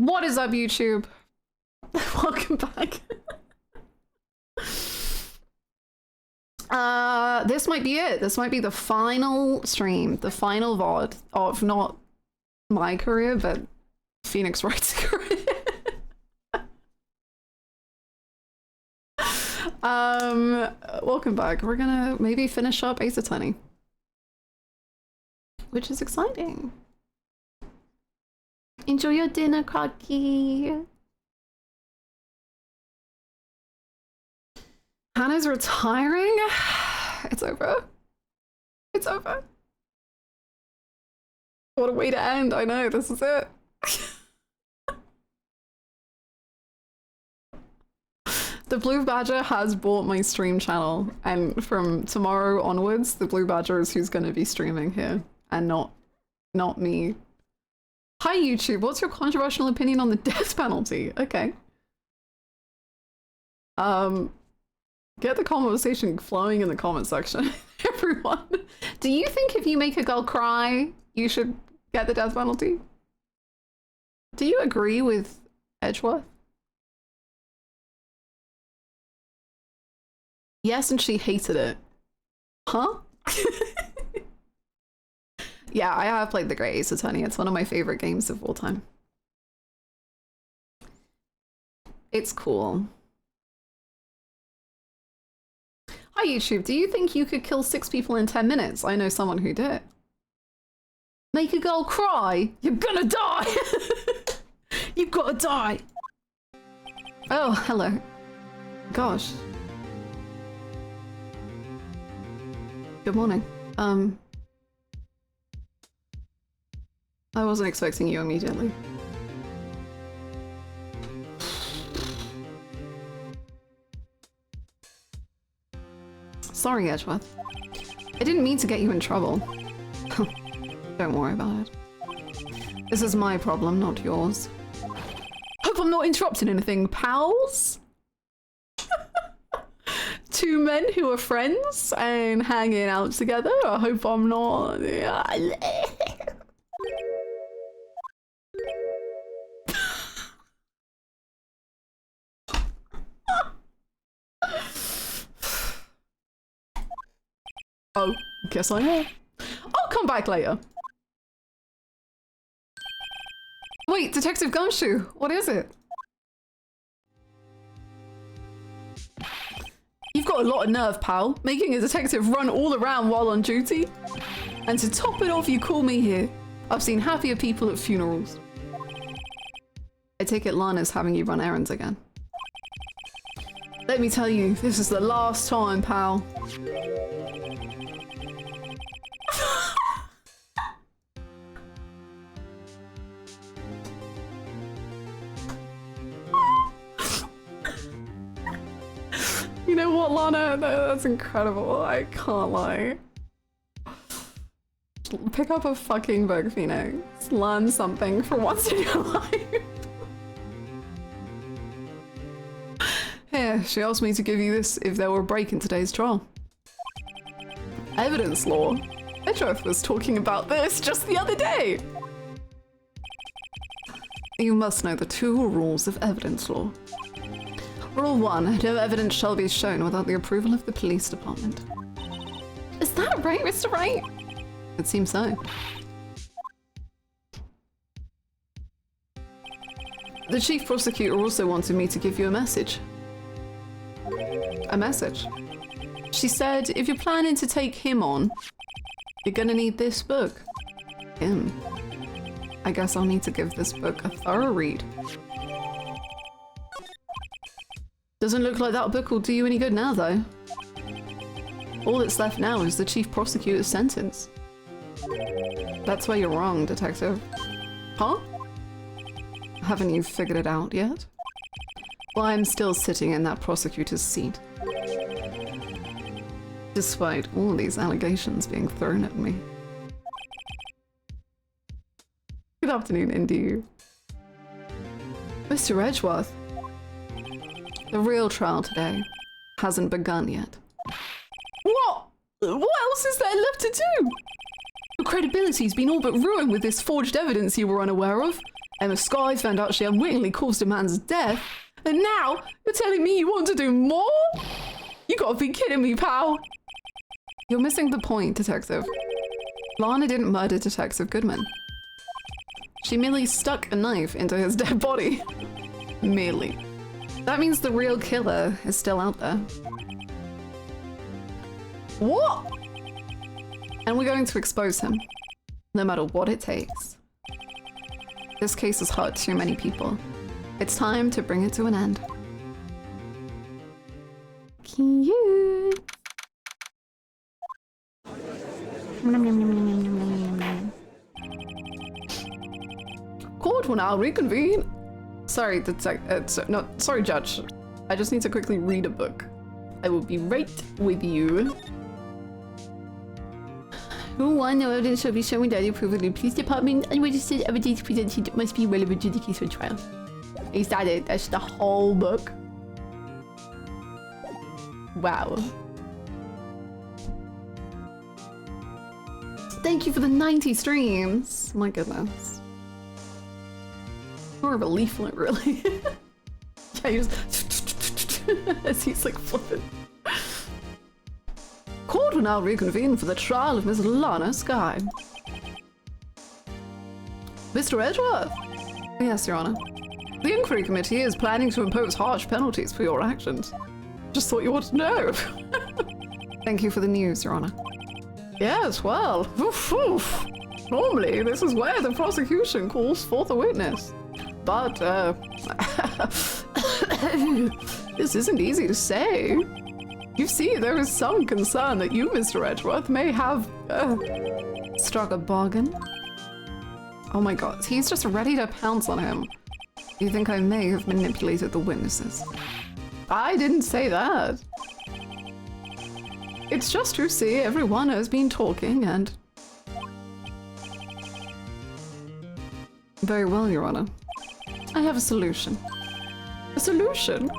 What is up, YouTube? Welcome back. This might be it. This might be the final stream, the final VOD of not my career, but Phoenix Wright's career. Welcome back. We're gonna maybe finish up Ace Attorney, which is exciting. Enjoy your dinner, Crocky. Hannah's retiring. It's over. It's over. What a way to end. I know, this is it. The Blue Badger has bought my stream channel, and from tomorrow onwards, the Blue Badger is who's going to be streaming here, and not me. Hi YouTube, what's your controversial opinion on the death penalty? Okay. Get the conversation flowing in the comment section, everyone. Do you think if you make a girl cry, you should get the death penalty? Do you agree with Edgeworth? Yes, and she hated it. Huh? Yeah, I have played The Great Ace Attorney. It's one of my favorite games of all time. It's cool. Hi YouTube, do you think you could kill 6 people in 10 minutes? I know someone who did. Make a girl cry? You're gonna die! You've gotta die! Oh, hello. Gosh. Good morning. I wasn't expecting you immediately. Sorry, Edgeworth. I didn't mean to get you in trouble. Don't worry about it. This is my problem, not yours. Hope I'm not interrupting anything, pals? 2 men who are friends and hanging out together. I hope I'm not... Oh, guess I am. I'll come back later. Wait, Detective Gumshoe, what is it? You've got a lot of nerve, pal. Making a detective run all around while on duty. And to top it off, you call me here. I've seen happier people at funerals. I take it Lana's having you run errands again. Let me tell you, this is the last time, pal. You know what, Lana? That's incredible. I can't lie. Pick up a fucking book, Phoenix. Learn something for once in your life. Here, she asked me to give you this if there were a break in today's trial. Evidence law? Edgeworth was talking about this just the other day. You must know the 2 rules of evidence law. Rule 1, no evidence shall be shown without the approval of the police department. Is that right, Mr. Wright? It seems so. The chief prosecutor also wanted me to give you a message. A message? She said, if you're planning to take him on, you're gonna need this book. Him. I guess I'll need to give this book a thorough read. Doesn't look like that book will do you any good now, though. All that's left now is the chief prosecutor's sentence. That's where you're wrong, Detective. Huh? Haven't you figured it out yet? Well, I'm still sitting in that prosecutor's seat. Despite all these allegations being thrown at me. Good afternoon, Indy. Mr. Edgeworth. The real trial today hasn't begun yet. What? What else is there left to do? Your credibility's been all but ruined with this forged evidence you were unaware of. Emma Sky found out she unwittingly caused a man's death, and now you're telling me you want to do more? You gotta be kidding me, pal. You're missing the point, Detective. Lana didn't murder Detective Goodman. She merely stuck a knife into his dead body. Merely. That means the real killer is still out there. What? And we're going to expose him, no matter what it takes. This case has hurt too many people. It's time to bring it to an end. Cute. Court will now reconvene. Sorry, sorry, Judge. I just need to quickly read a book. I will be right with you. Rule 1, no evidence shall be shown without the approval of the police department. Unregistered evidence presented must be relevant to the case for trial. Is that it? That's the whole book? Wow. Thank you for the 90 streams. My goodness. More of a leaflet, really. Yeah, you just as he's like flipping. Court will now reconvene for the trial of Miss Lana Sky. Mr. Edgeworth? Yes, Your Honor. The inquiry committee is planning to impose harsh penalties for your actions. Just thought you wanted to know. Thank you for the news, Your Honor. Yes, well, oof, oof. Normally this is where the prosecution calls forth a witness. But, this isn't easy to say. You see, there is some concern that you, Mr. Edgeworth, may have, struck a bargain. Oh my god, he's just ready to pounce on him. You think I may have manipulated the witnesses? I didn't say that. It's just you see, everyone has been talking and... Very well, Your Honor. I have a solution. A solution?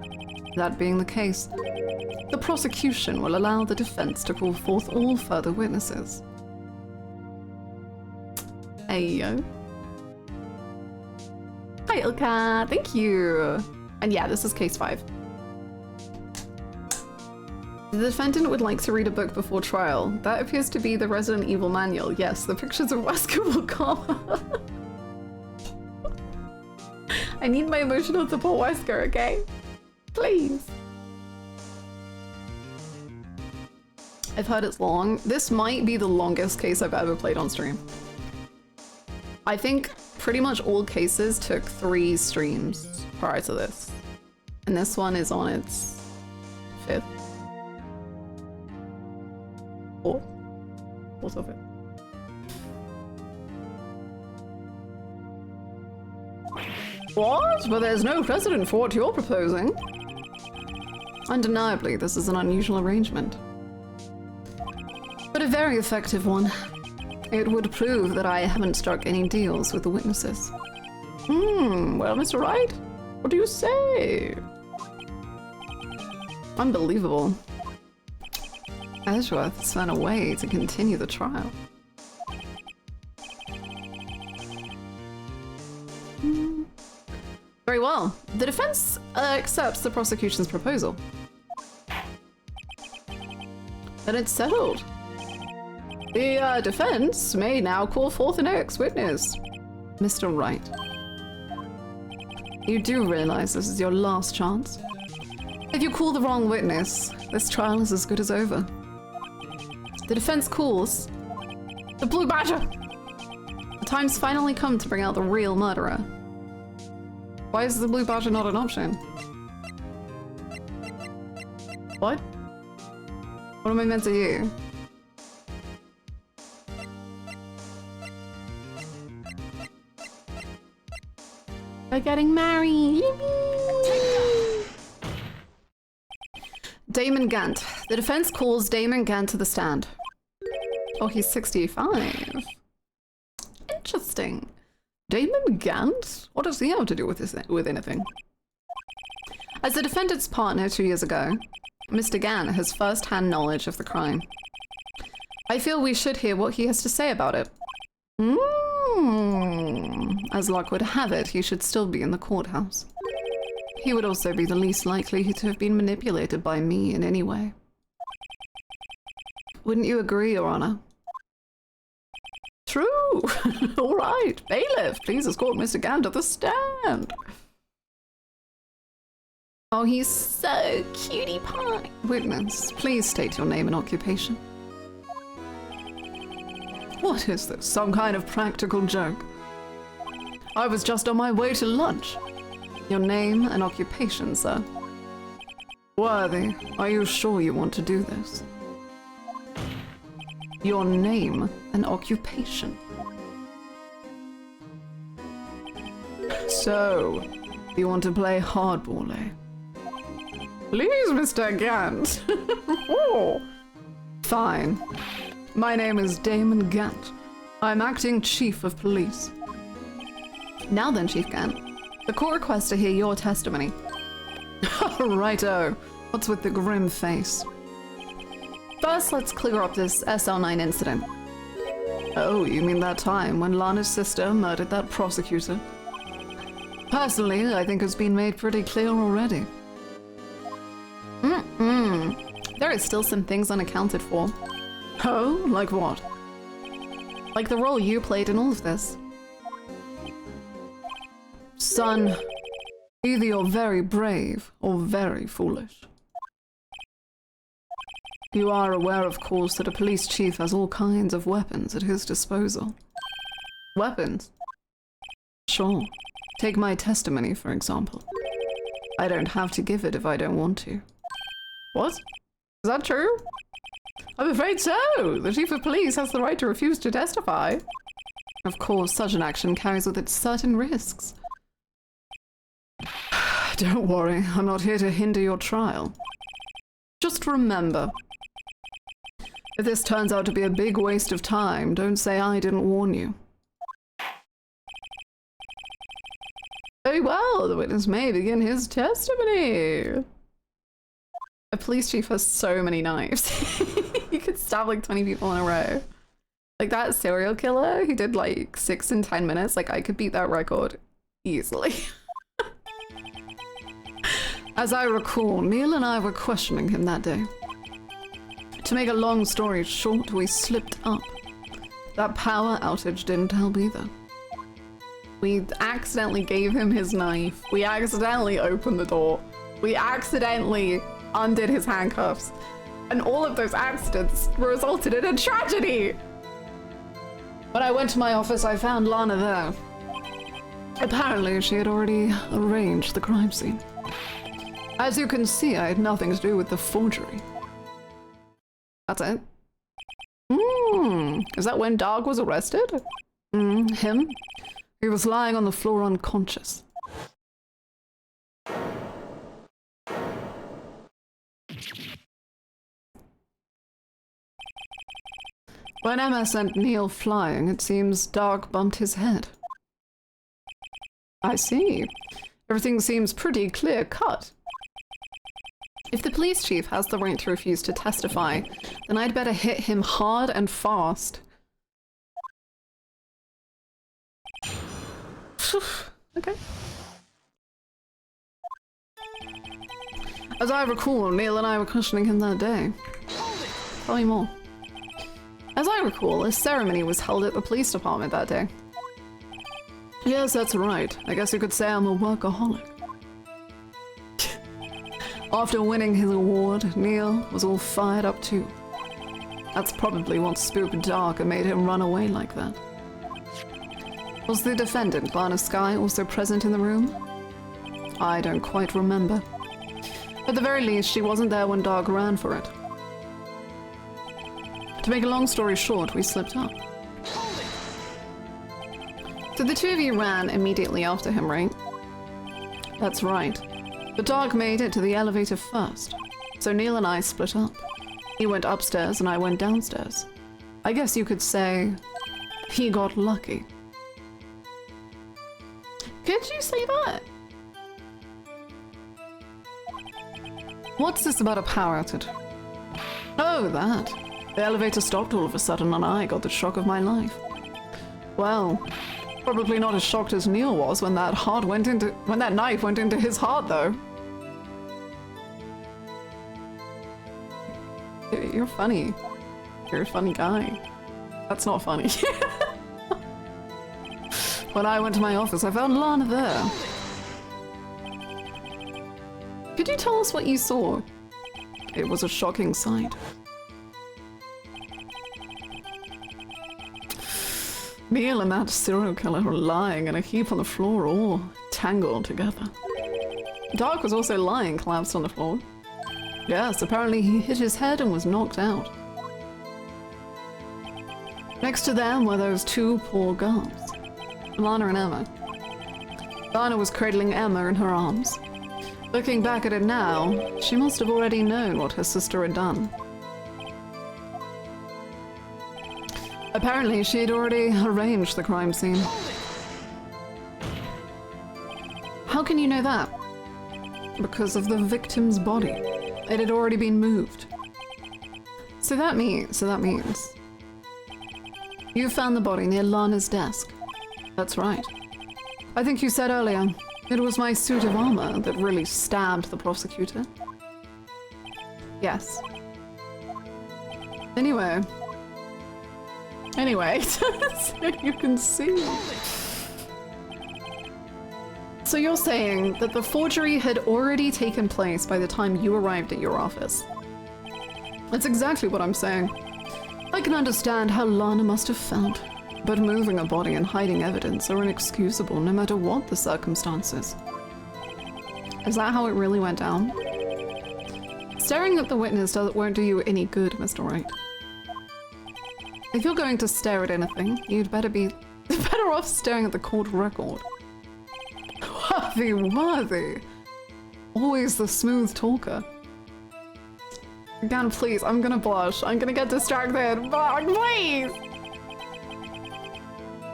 That being the case, the prosecution will allow the defense to call forth all further witnesses. Ayo. Hi, Ilka. Thank you. And yeah, this is case 5. The defendant would like to read a book before trial. That appears to be the Resident Evil manual. Yes, the pictures of Wesker will come. I need my emotional support, Wesker, okay? Please. I've heard it's long. This might be the longest case I've ever played on stream. I think pretty much all cases took 3 streams prior to this. And this one is on its 5th. 4th? 4th of it. What? But there's no precedent for what you're proposing. Undeniably, this is an unusual arrangement. But a very effective one. It would prove that I haven't struck any deals with the witnesses. Well, Mr. Wright, what do you say? Unbelievable. Edgeworth has found a way to continue the trial. Very well. The defense accepts the prosecution's proposal. Then it's settled. The defense may now call forth the next witness. Mr. Wright. You do realize this is your last chance? If you call the wrong witness, this trial is as good as over. The defense calls the Blue Badger! The time's finally come to bring out the real murderer. Why is the Blue Badger not an option? What? What am I meant to do? We're getting married! Yippee! Damon Gant. The defense calls Damon Gant to the stand. Oh, he's 65. Interesting. Damon Gant? What does he have to do with this, with anything? As the defendant's partner 2 years ago, Mr. Gant has first-hand knowledge of the crime. I feel we should hear what he has to say about it. As luck would have it, he should still be in the courthouse. He would also be the least likely to have been manipulated by me in any way. Wouldn't you agree, Your Honor? True! All right, bailiff, please escort Mr. Gann to the stand. Oh, he's so cutie pie. Witness, please state your name and occupation. What is this, some kind of practical joke? I was just on my way to lunch. Your name and occupation, sir. Worthy, are you sure you want to do this? Your name and occupation. So, you want to play hardball, eh? Please, Mr. Gant. Oh. Fine. My name is Damon Gant. I'm acting chief of police. Now then, Chief Gant. The court requests to hear your testimony. Righto. What's with the grim face? First, let's clear up this SL9 incident. Oh, you mean that time when Lana's sister murdered that prosecutor? Personally, I think it's been made pretty clear already. There are still some things unaccounted for. Oh, like what? Like the role you played in all of this. Son, either you're very brave or very foolish. You are aware, of course, that a police chief has all kinds of weapons at his disposal. Weapons? Sure. Take my testimony, for example. I don't have to give it if I don't want to. What? Is that true? I'm afraid so! The chief of police has the right to refuse to testify. Of course, such an action carries with it certain risks. Don't worry, I'm not here to hinder your trial. Just remember, if this turns out to be a big waste of time, don't say I didn't warn you. Very well, the witness may begin his testimony. A police chief has so many knives. You could stab like 20 people in a row. Like that serial killer who did like 6 in 10 minutes, like I could beat that record easily. As I recall, Neil and I were questioning him that day. To make a long story short, we slipped up. That power outage didn't help either. We accidentally gave him his knife. We accidentally opened the door. We accidentally undid his handcuffs. And all of those accidents resulted in a tragedy! When I went to my office, I found Lana there. Apparently, she had already arranged the crime scene. As you can see, I had nothing to do with the forgery. That's it. Is that when Dog was arrested? Him? He was lying on the floor unconscious. When Emma sent Neil flying, it seems Dog bumped his head. I see. Everything seems pretty clear-cut. If the police chief has the right to refuse to testify, then I'd better hit him hard and fast. Okay. As I recall, Neil and I were questioning him that day. Tell me more. As I recall, a ceremony was held at the police department that day. Yes, that's right. I guess you could say I'm a workaholic. After winning his award, Neil was all fired up too. That's probably what spooked Dark and made him run away like that. Was the defendant, Lana Skye, also present in the room? I don't quite remember. At the very least, she wasn't there when Dark ran for it. To make a long story short, we slipped up. So the two of you ran immediately after him, right? That's right. But Dark made it to the elevator first, so Neil and I split up. He went upstairs and I went downstairs. I guess you could say he got lucky. Could you say that? What's this about a power outage? Oh, that. The elevator stopped all of a sudden and I got the shock of my life. Well, probably not as shocked as Neil was when that knife went into his heart, though. You're funny. You're a funny guy. That's not funny. When I went to my office, I found Lana there. Could you tell us what you saw? It was a shocking sight. Neil and that serial killer were lying in a heap on the floor, all tangled together. Dark was also lying, collapsed on the floor. Yes, apparently he hit his head and was knocked out. Next to them were those two poor girls, Lana and Emma. Lana was cradling Emma in her arms. Looking back at it now, she must have already known what her sister had done. Apparently, she had already arranged the crime scene. How can you know that? Because of the victim's body. It had already been moved. So that means you found the body near Lana's desk. That's right. I think you said earlier, it was my suit of armor that really stabbed the prosecutor. Yes. Anyway, so you can see. So you're saying that the forgery had already taken place by the time you arrived at your office. That's exactly what I'm saying. I can understand how Lana must have felt, but moving a body and hiding evidence are inexcusable no matter what the circumstances. Is that how it really went down? Staring at the witness won't do you any good, Mr. Wright. If you're going to stare at anything, you'd better be better off staring at the court record. Worthy. Always the smooth talker. Again, please, I'm gonna blush. I'm gonna get distracted. Please!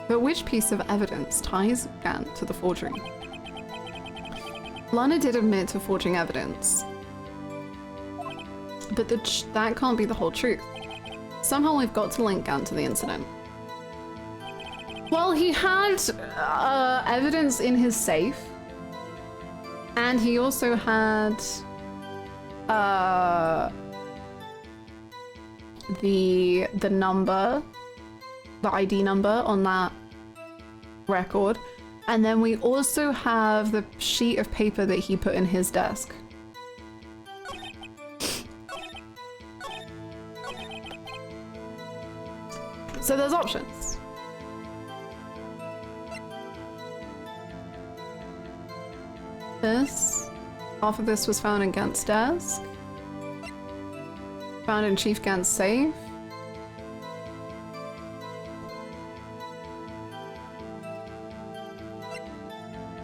But which piece of evidence ties Gan to the forgery? Lana did admit to forging evidence. But that can't be the whole truth. Somehow we've got to link Gan to the incident. Well, he had evidence in his safe. And he also had the number, the ID number on that record. And then we also have the sheet of paper that he put in his desk. So there's options. Half of this was found in Gant's desk. Found in Chief Gant's safe.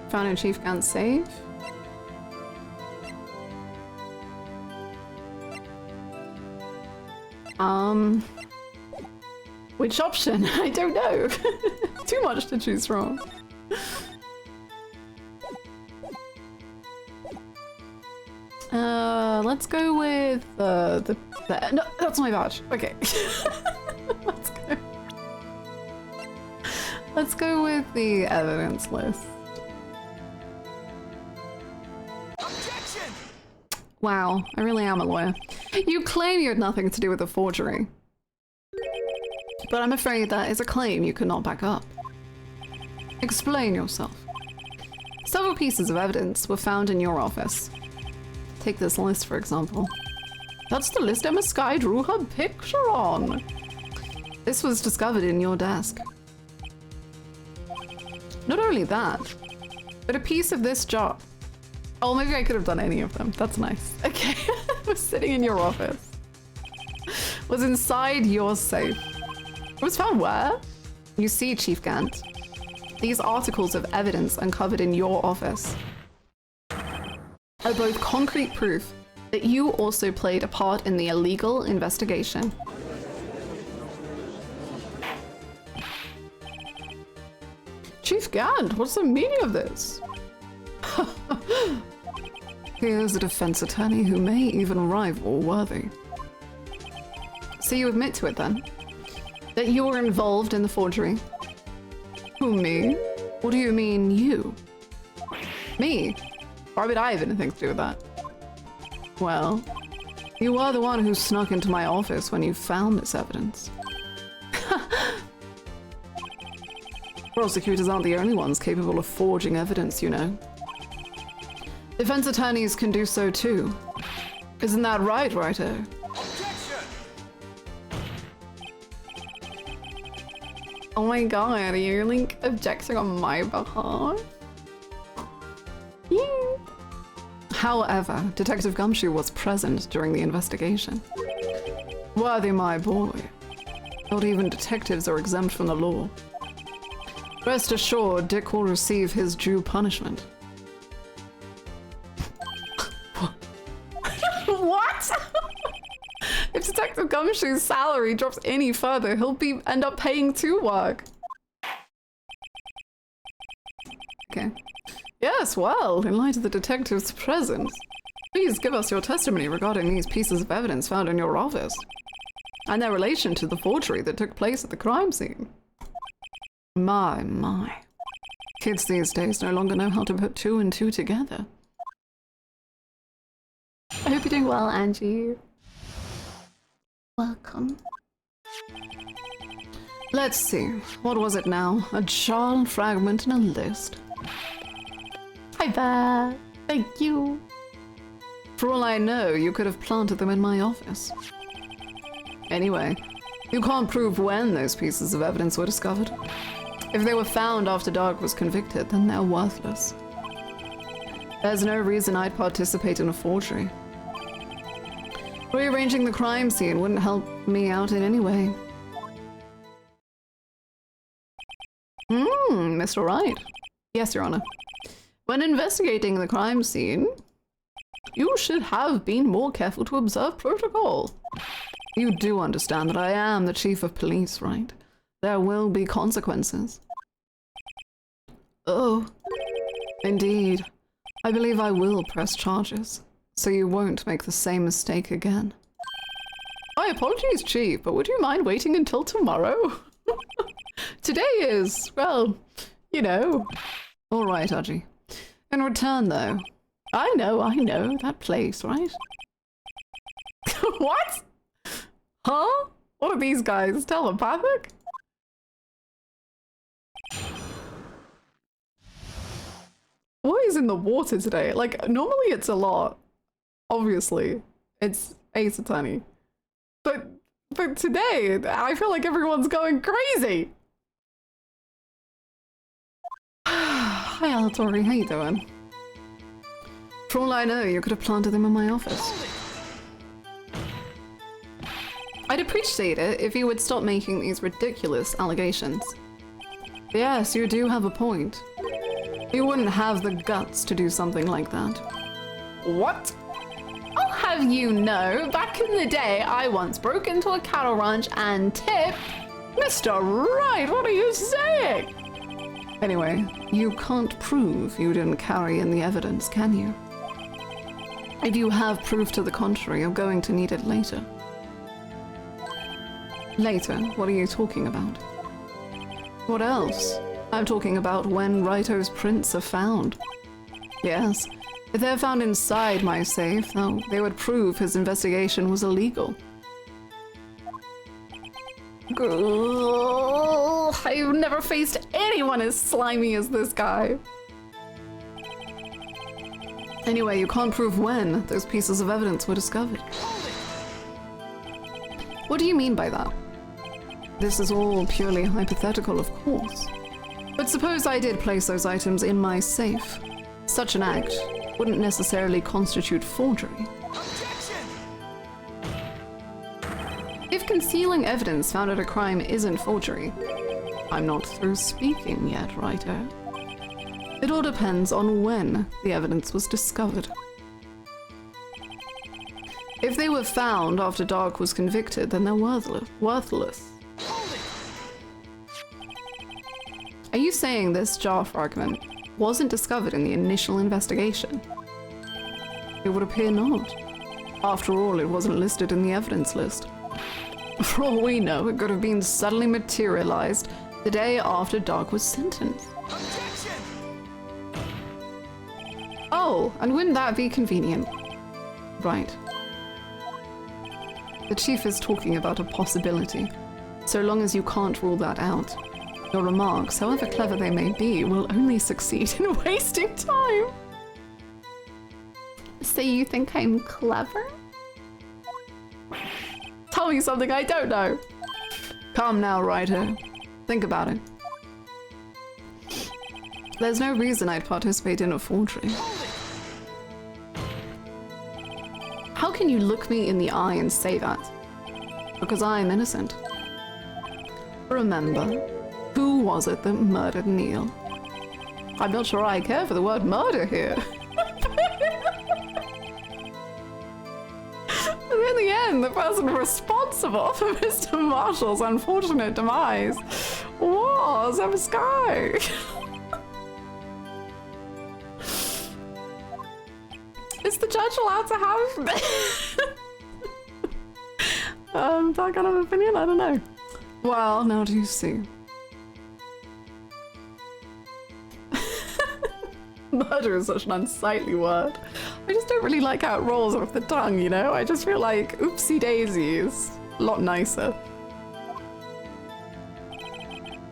Found in Chief Gant's safe. Which option? I don't know. Too much to choose from. Let's go with no, that's my badge. Okay. Let's go with the evidence list. Objection! Wow, I really am a lawyer. You claim you had nothing to do with the forgery. But I'm afraid that is a claim you cannot back up. Explain yourself. Several pieces of evidence were found in your office. Take this list, for example. That's the list Emma Skye drew her picture on. This was discovered in your desk. Not only that, but a piece of this job. Oh, maybe I could have done any of them. That's nice. Okay, was sitting in your office. Was inside your safe. It was found where? You see, Chief Gant. These articles of evidence uncovered in your office are both concrete proof that you also played a part in the illegal investigation. Chief Gant, what's the meaning of this? Here's a defense attorney who may even rival Worthy. So you admit to it then? That you were involved in the forgery? Who, me? What do you mean, you? Me? Why would I have anything to do with that? Well, you are the one who snuck into my office when you found this evidence. Prosecutors aren't the only ones capable of forging evidence, you know. Defense attorneys can do so too. Isn't that right, Writer? Oh my god, are you like objecting on my behalf? Yeah. However, Detective Gumshoe was present during the investigation. Worthy my boy. Not even detectives are exempt from the law. Rest assured, Dick will receive his due punishment. What? If Detective Gumshoe's salary drops any further, he'll end up paying to work. Okay. Yes, well, in light of the detective's presence, please give us your testimony regarding these pieces of evidence found in your office and their relation to the forgery that took place at the crime scene. My. Kids these days no longer know how to put two and two together. I hope you're doing well, Angie. Welcome. Let's see. What was it now? A jar fragment and a list. Hi there. Thank you. For all I know, you could have planted them in my office. Anyway, you can't prove when those pieces of evidence were discovered. If they were found after Dark was convicted, then they're worthless. There's no reason I'd participate in a forgery. Rearranging the crime scene wouldn't help me out in any way. Mr. Wright. Yes, Your Honor. When investigating the crime scene, you should have been more careful to observe protocol. You do understand that I am the Chief of Police, right? There will be consequences. Oh, indeed. I believe I will press charges, so you won't make the same mistake again. My apologies, Chief, but would you mind waiting until tomorrow? Today is, well, you know. All right, Archie. In return, though, I know, that place, right? What? Huh? What are these guys, telepathic? What is in the water today? Like, normally it's a lot. Obviously, it's Ace Attorney. But today, I feel like everyone's going crazy. Hi, Alatori, how you doing? For all I know, you could have planted them in my office. I'd appreciate it if you would stop making these ridiculous allegations. Yes, you do have a point. You wouldn't have the guts to do something like that. What? I'll have you know, back in the day, I once broke into a cattle ranch and tipped... Mr. Wright, what are you saying? Anyway, you can't prove you didn't carry in the evidence, can you? If you have proof to the contrary, you're going to need it later. Later? What are you talking about? What else? I'm talking about when Raito's prints are found. Yes, if they're found inside my safe, though, they would prove his investigation was illegal. I've never faced anyone as slimy as this guy. Anyway, you can't prove when those pieces of evidence were discovered. What do you mean by that? This is all purely hypothetical, of course. But suppose I did place those items in my safe. Such an act wouldn't necessarily constitute forgery. If concealing evidence found at a crime isn't forgery, I'm not through speaking yet, Writer. It all depends on when the evidence was discovered. If they were found after Dark was convicted, then they're worthless. Are you saying this jar fragment wasn't discovered in the initial investigation? It would appear not. After all, it wasn't listed in the evidence list. For all we know, it could have been suddenly materialized The day after Doug was sentenced. Objection! Oh, and wouldn't that be convenient? Right. The chief is talking about a possibility. So long as you can't rule that out, your remarks, however clever they may be, will only succeed in wasting time. So you think I'm clever? Tell me something I don't know. Calm now, Ryder. Think about it. There's no reason I'd participate in a forgery. How can you look me in the eye and say that? Because I am innocent. Remember, who was it that murdered Neil? I'm not sure I care for the word murder here. But in the end, the person responsible for Mr. Marshall's unfortunate demise was a Sky. Is the judge allowed to have that kind of opinion? I don't know. Well, now do you see? Murder is such an unsightly word. I just don't really like how it rolls off the tongue, you know? I just feel like oopsie daisy is a lot nicer.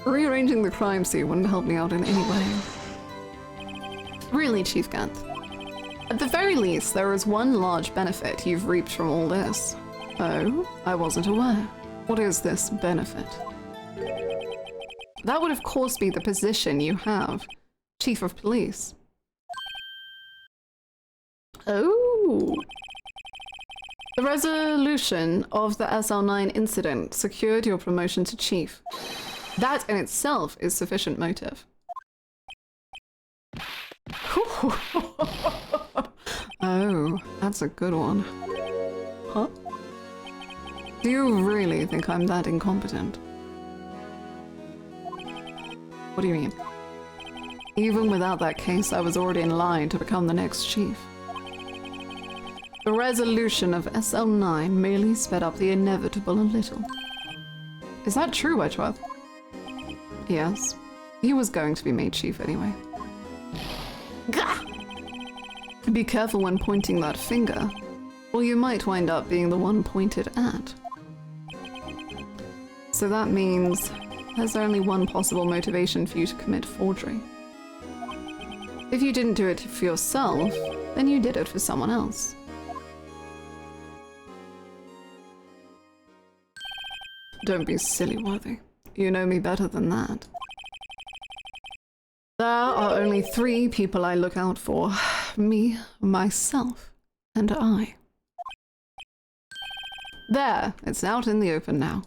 Rearranging the crime scene wouldn't help me out in any way. Really, Chief Gant. At the very least, there is one large benefit you've reaped from all this. Oh, I wasn't aware. What is this benefit? That would of course be the position you have, Chief of Police. Oh. The resolution of the SL9 incident secured your promotion to Chief. That in itself is sufficient motive. Oh, that's a good one. Huh? Do you really think I'm that incompetent? What do you mean? Even without that case, I was already in line to become the next chief. The resolution of SL9 merely sped up the inevitable a little. Is that true, Wedgeworth? Yes. He was going to be made chief anyway. Gah! Be careful when pointing that finger, or you might wind up being the one pointed at. So that means there's only one possible motivation for you to commit forgery. If you didn't do it for yourself, then you did it for someone else. Don't be silly, Worthy. You know me better than that. There are only 3 people I look out for. Me, myself, and I. There, it's out in the open now.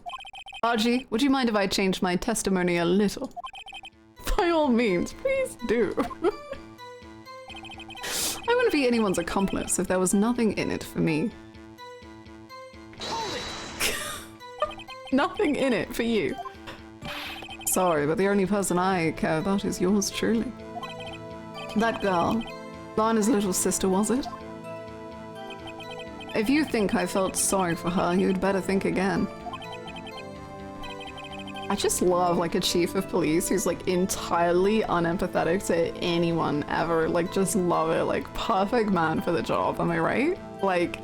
Archie, would you mind if I changed my testimony a little? By all means, please do. I wouldn't be anyone's accomplice if there was nothing in it for me. Nothing in it for you. Sorry, but the only person I care about is yours truly. That girl, Lana's little sister, was it? If you think I felt sorry for her, you'd better think again. I just love like a chief of police who's like entirely unempathetic to anyone ever. Like just love it. Like perfect man for the job, am I right? Like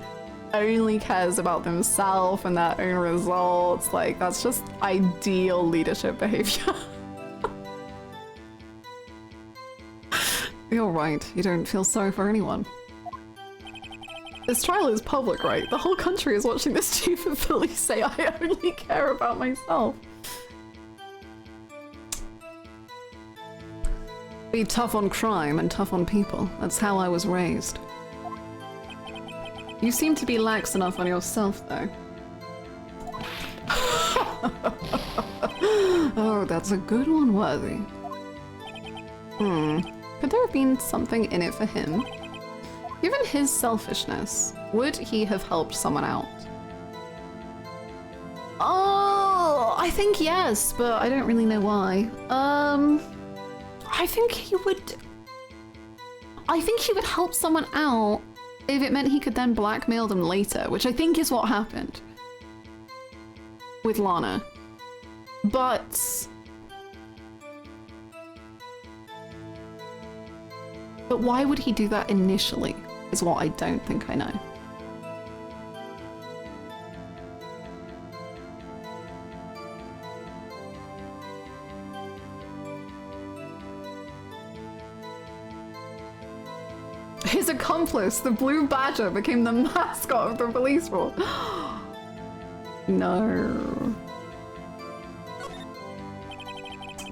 only cares about themselves and their own results. Like that's just ideal leadership behavior. You're right, you don't feel sorry for anyone. This trial is public, right? The whole country is watching this chief of police say I only care about myself. Be tough on crime and tough on people. That's how I was raised. You seem to be lax enough on yourself, though. Oh, that's a good one, Worthy. Could there have been something in it for him? Given his selfishness, would he have helped someone out? Oh, I think yes, but I don't really know why. I think he would help someone out if it meant he could then blackmail them later, which I think is what happened with Lana. But But why would he do that initially, is what I don't think I know. His accomplice, the Blue Badger, became the mascot of the police force. No.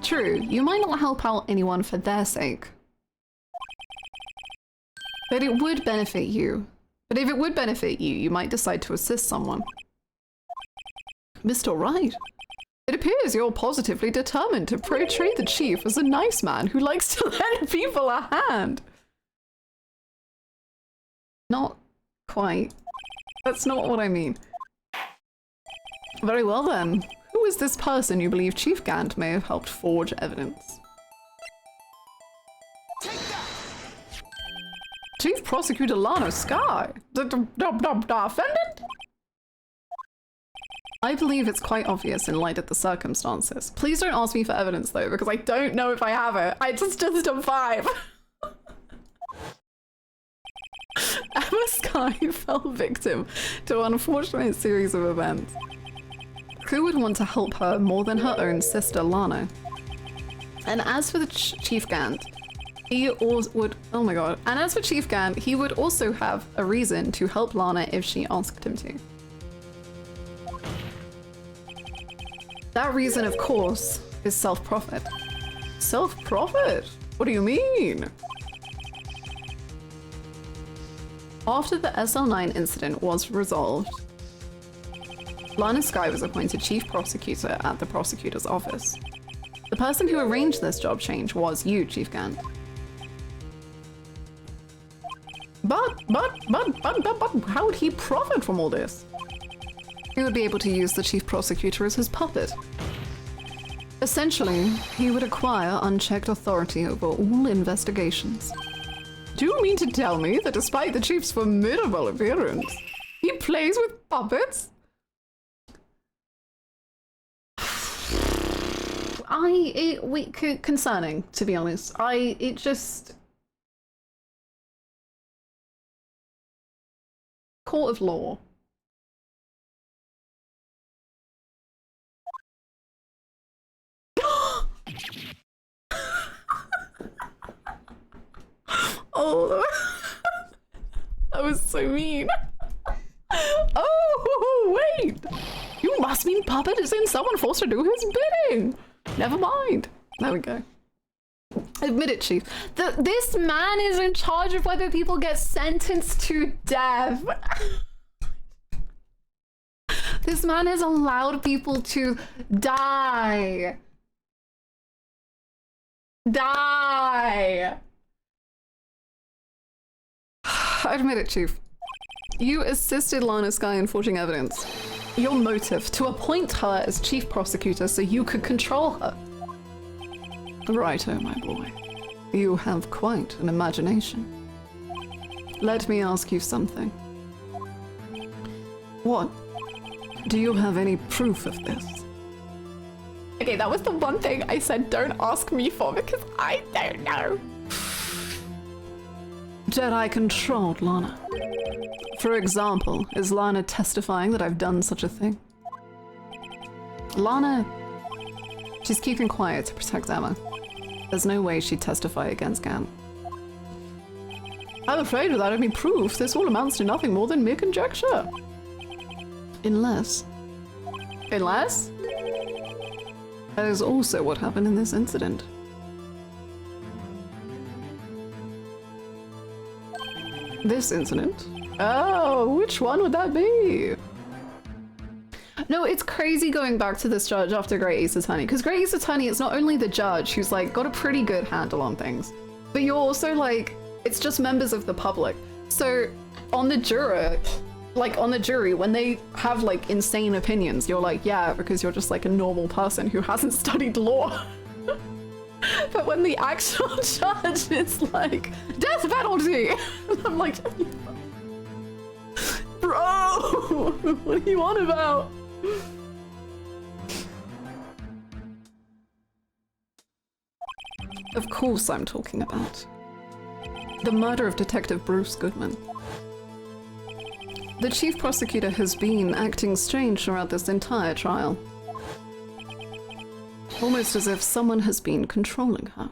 True, you might not help out anyone for their sake. But it would benefit you. But if it would benefit you, you might decide to assist someone. Mr. Wright, it appears you're positively determined to portray the chief as a nice man who likes to lend people a hand. Not quite. That's not what I mean. Very well then. Who is this person you believe Chief Gant may have helped forge evidence? Take that! Chief Prosecutor Lana Sky? Defendant? I believe it's quite obvious in light of the circumstances. Please don't ask me for evidence though, because I don't know if I have it. I just a 5. Emma Sky fell victim to an unfortunate series of events. Who would want to help her more than her own sister Lana? And as for the Chief Gant, he would, oh my god. And as for Chief Gant, he would also have a reason to help Lana if she asked him to. That reason, of course, is self-profit. Self-profit? What do you mean? After the SL9 incident was resolved, Lana Sky was appointed chief prosecutor at the prosecutor's office. The person who arranged this job change was you, Chief Gant. But, how would he profit from all this? He would be able to use the chief prosecutor as his puppet. Essentially, he would acquire unchecked authority over all investigations. Do you mean to tell me that despite the chief's formidable appearance, he plays with puppets? Concerning, to be honest. It just... Court of law. Oh, that was so mean. Oh, wait. You must mean puppet is in someone forced to do his bidding. Never mind. There we go. Admit it, Chief. This man is in charge of whether people get sentenced to death. This man has allowed people to die. Die. Admit it, Chief. You assisted Lana Sky in forging evidence. Your motive, to appoint her as chief prosecutor so you could control her. Righto, my boy. You have quite an imagination. Let me ask you something. What? Do you have any proof of this? Okay, that was the one thing I said don't ask me for because I don't know. Jedi controlled Lana. For example, is Lana testifying that I've done such a thing? Lana... She's keeping quiet to protect Emma. There's no way she'd testify against Gant. I'm afraid without any proof, this all amounts to nothing more than mere conjecture. Unless... Unless? That is also what happened in this incident. This incident? Oh, which one would that be? No, it's crazy going back to this judge after Great Ace Attorney, because Great Ace Attorney, it's not only the judge who's like got a pretty good handle on things, but you're also like, it's just members of the public. So on the jury, when they have like insane opinions, you're like, yeah, because you're just like a normal person who hasn't studied law. But when the actual judge is like, death penalty! I'm like, bro, what are you on about? Of course I'm talking about. The murder of Detective Bruce Goodman. The chief prosecutor has been acting strange throughout this entire trial. Almost as if someone has been controlling her.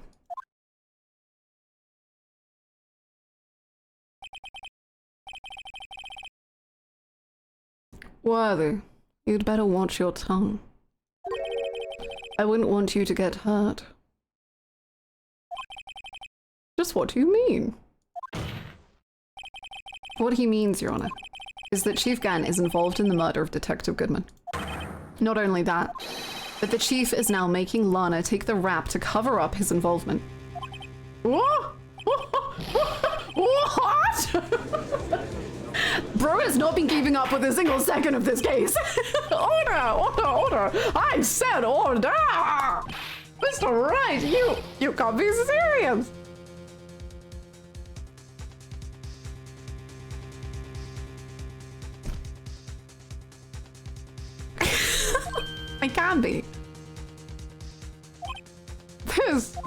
Worthy, you'd better watch your tongue. I wouldn't want you to get hurt. Just what do you mean? What he means, Your Honor, is that Chief Gant is involved in the murder of Detective Goodman. Not only that, but the Chief is now making Lana take the rap to cover up his involvement. What? What? Bro has not been keeping up with a single second of this case. Order! I said order! Mr. Wright, you can't be serious. I can be. This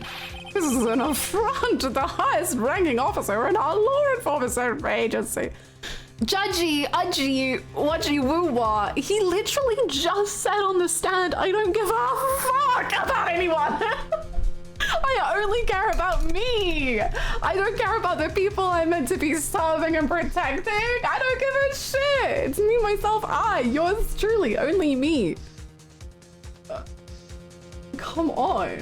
is an affront to the highest ranking officer in our law enforcement agency. Judgy, udgy, wudgy woo-wah. He literally just said on the stand, I don't give a fuck about anyone. I only care about me. I don't care about the people I'm meant to be serving and protecting. I don't give a shit. It's me, myself, I. Yours truly, only me. Come on.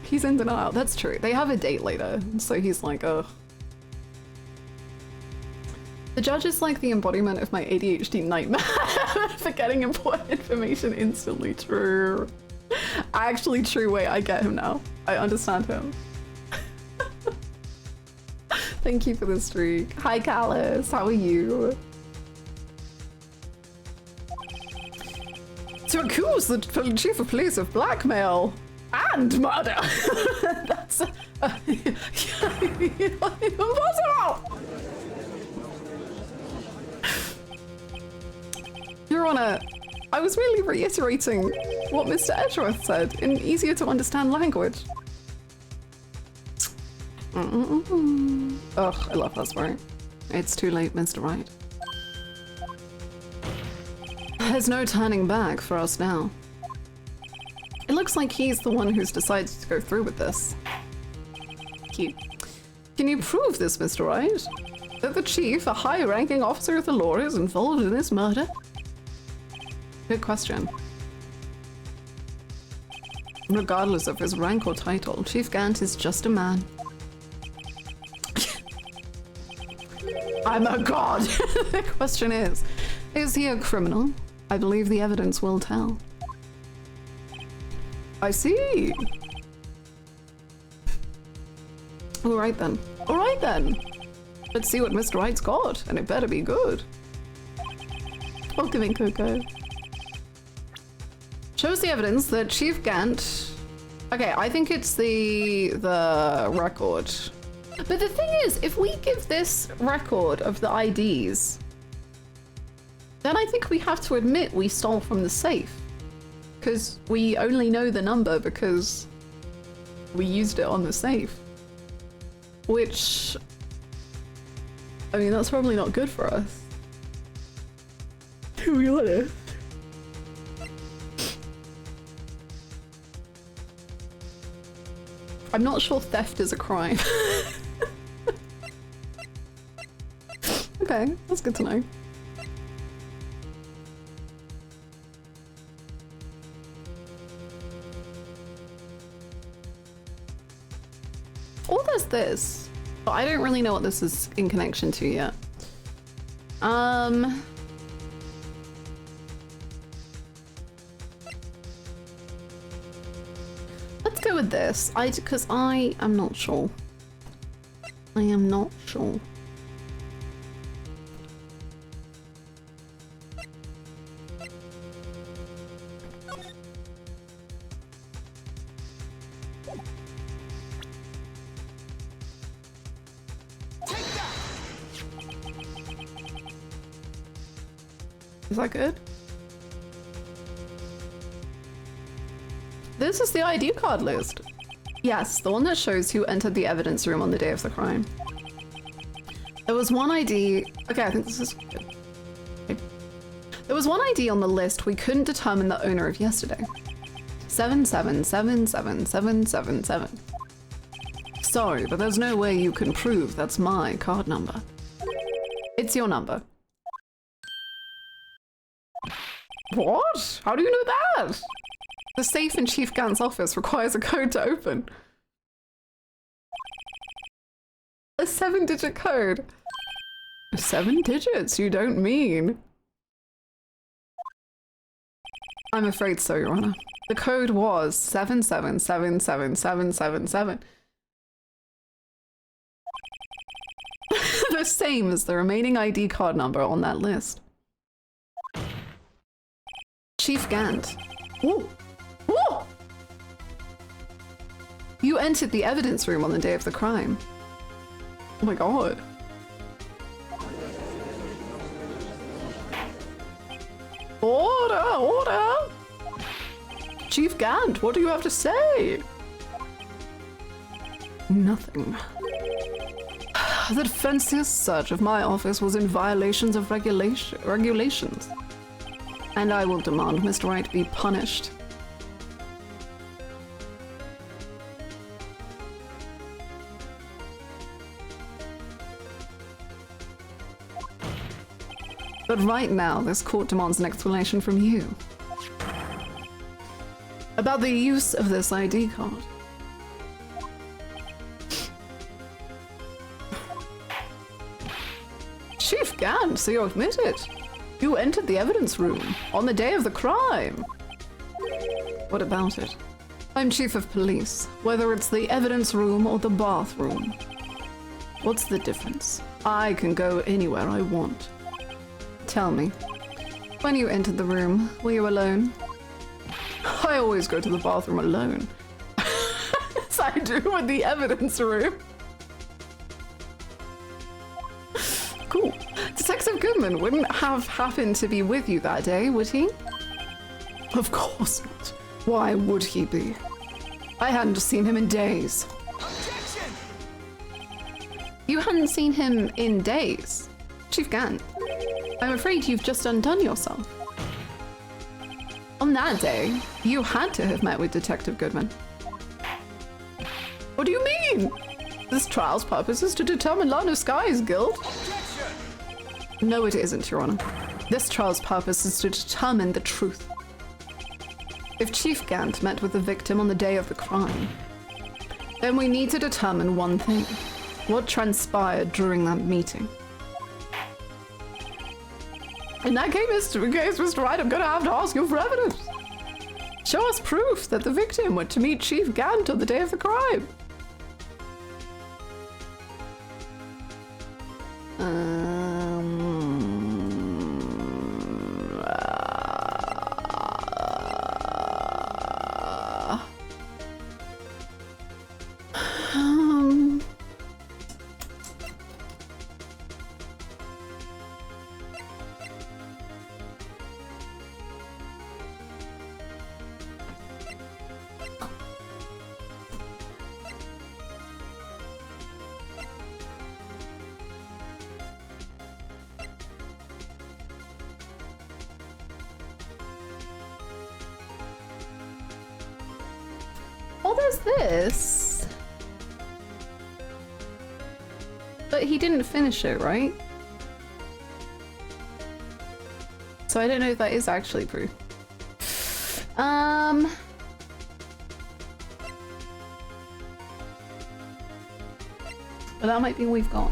He's in denial. That's true. They have a date later, so he's like, ugh. The judge is like the embodiment of my ADHD nightmare. Forgetting important information instantly. True. Actually, true. Wait, I get him now. I understand him. Thank you for the streak. Hi, Callus. How are you? To accuse the chief of police of blackmail and murder. That's impossible. Your Honor, I was merely reiterating what Mr. Edgeworth said in easier to understand language. Ugh, I love that story. It's too late, Mr. Wright. There's no turning back for us now. It looks like he's the one who's decided to go through with this. Cute. Can you prove this, Mr. Wright? That the chief, a high-ranking officer of the law, is involved in this murder? Good question. Regardless of his rank or title, Chief Gant is just a man. I'm a god! The question is he a criminal? I believe the evidence will tell. I see. All right then. All right then. Let's see what Mr. Wright's got, and it better be good. Welcoming Coco. Shows the evidence that Chief Gant... Okay, I think it's the record. But the thing is, if we give this record of the IDs, then I think we have to admit we stole from the safe. Because we only know the number because we used it on the safe. Which... I mean, that's probably not good for us. To be honest. I'm not sure theft is a crime. Okay, that's good to know. Or there's this, but I don't really know what this is in connection to yet. Let's go with this. Because I am not sure. I am not sure. Is that good? This is the ID card list. Yes, the one that shows who entered the evidence room on the day of the crime. There was one ID. Okay, I think this is good. Okay. There was one ID on the list we couldn't determine the owner of yesterday. 7777777. Sorry, but there's no way you can prove that's my card number. It's your number. What? How do you know that? The safe in Chief Gant's office requires a code to open. A 7-digit code. 7 digits, you don't mean? I'm afraid so, Your Honor. The code was 7777777. The same as the remaining ID card number on that list. Chief Gant. Ooh. Ooh. You entered the evidence room on the day of the crime. Oh my god. Order, order! Chief Gant, what do you have to say? Nothing. The defense's search of my office was in violations of regulations. And I will demand Mr. Wright be punished. But right now, this court demands an explanation from you. About the use of this ID card. Chief Gant, so you admit it. You entered the evidence room on the day of the crime. What about it? I'm chief of police, whether it's the evidence room or the bathroom. What's the difference? I can go anywhere I want. Tell me, when you entered the room, were you alone? I always go to the bathroom alone. As I do in the evidence room. Cool. Detective Goodman wouldn't have happened to be with you that day, would he? Of course not. Why would he be? I hadn't seen him in days. Objection! You hadn't seen him in days? Chief Gant, I'm afraid you've just undone yourself. On that day, you had to have met with Detective Goodman. What do you mean? This trial's purpose is to determine Lana Sky's guilt. Objection! No, it isn't, Your Honor. This trial's purpose is to determine the truth. If Chief Gant met with the victim on the day of the crime, then we need to determine one thing. What transpired during that meeting? In that case, Mr. Wright, I'm gonna have to ask you for evidence. Show us proof that the victim went to meet Chief Gant on the day of the crime. Oh, there's this. But he didn't finish it, right? So I don't know if that is actually proof. But that might be all we've got.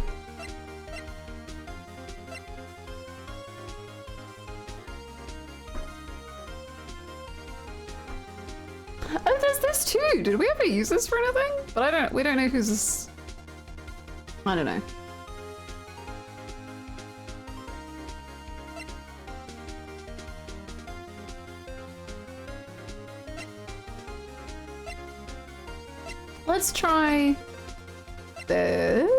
Oh, there's this too. Did we ever use this for anything? But we don't know who's this. I don't know. Let's try this.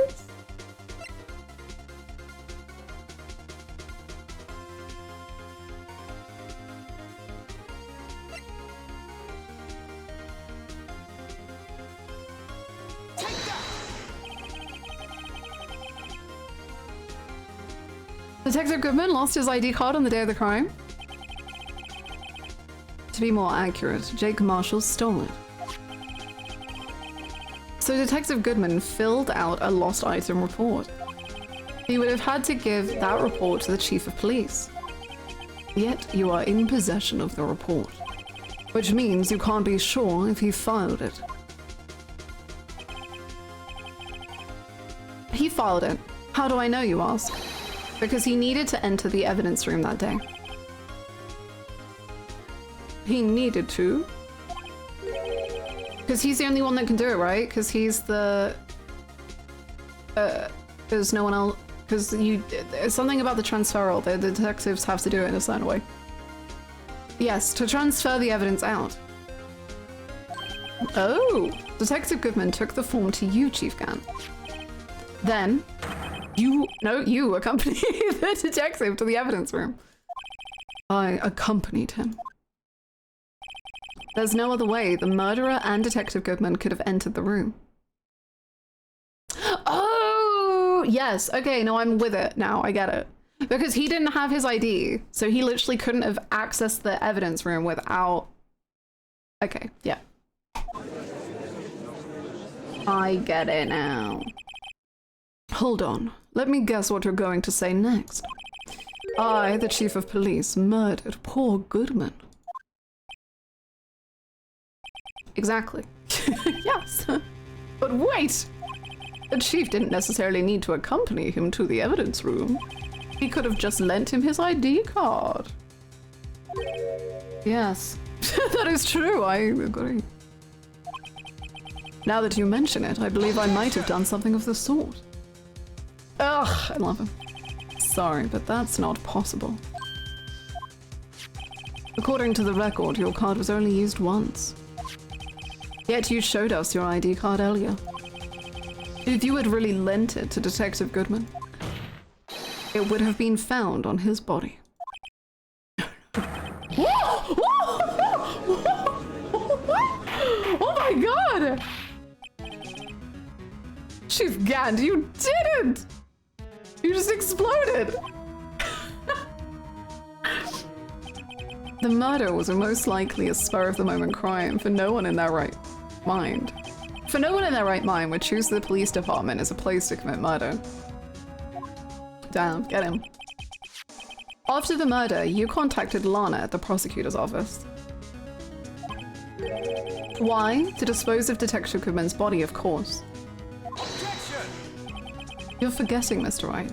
Detective Goodman lost his ID card on the day of the crime. To be more accurate, Jake Marshall stole it. So Detective Goodman filled out a lost item report. He would have had to give that report to the chief of police. Yet you are in possession of the report, which means you can't be sure if he filed it. He filed it. How do I know, you ask? Because he needed to enter the evidence room that day. He needed to. Because he's the only one that can do it, right? Because he's the... There's no one else... Because it's something about the transferal. The detectives have to do it in a certain way. Yes, to transfer the evidence out. Oh! Detective Goodman took the form to you, Chief Gant. Then, you accompanied the detective to the evidence room. I accompanied him. There's no other way the murderer and Detective Goodman could have entered the room. Oh, yes. Okay, no, I'm with it now. I get it. Because he didn't have his ID, so he literally couldn't have accessed the evidence room without... Okay, yeah. I get it now. Hold on. Let me guess what you're going to say next. I, the chief of police, murdered poor Goodman. Exactly. Yes. But wait! The chief didn't necessarily need to accompany him to the evidence room. He could have just lent him his ID card. Yes. That is true, I agree. Now that you mention it, I believe I might have done something of the sort. Ugh, I love him. Sorry, but that's not possible. According to the record, your card was only used once. Yet you showed us your ID card earlier. If you had really lent it to Detective Goodman, it would have been found on his body. Oh my god! Chief Gant, you didn't! You just exploded! The murder was most likely a spur-of-the-moment crime for no one in their right mind. For no one in their right mind would choose the police department as a place to commit murder. Damn, get him. After the murder, you contacted Lana at the prosecutor's office. Why? To dispose of Detective Goodman's body, of course. You're forgetting, Mr. Wright,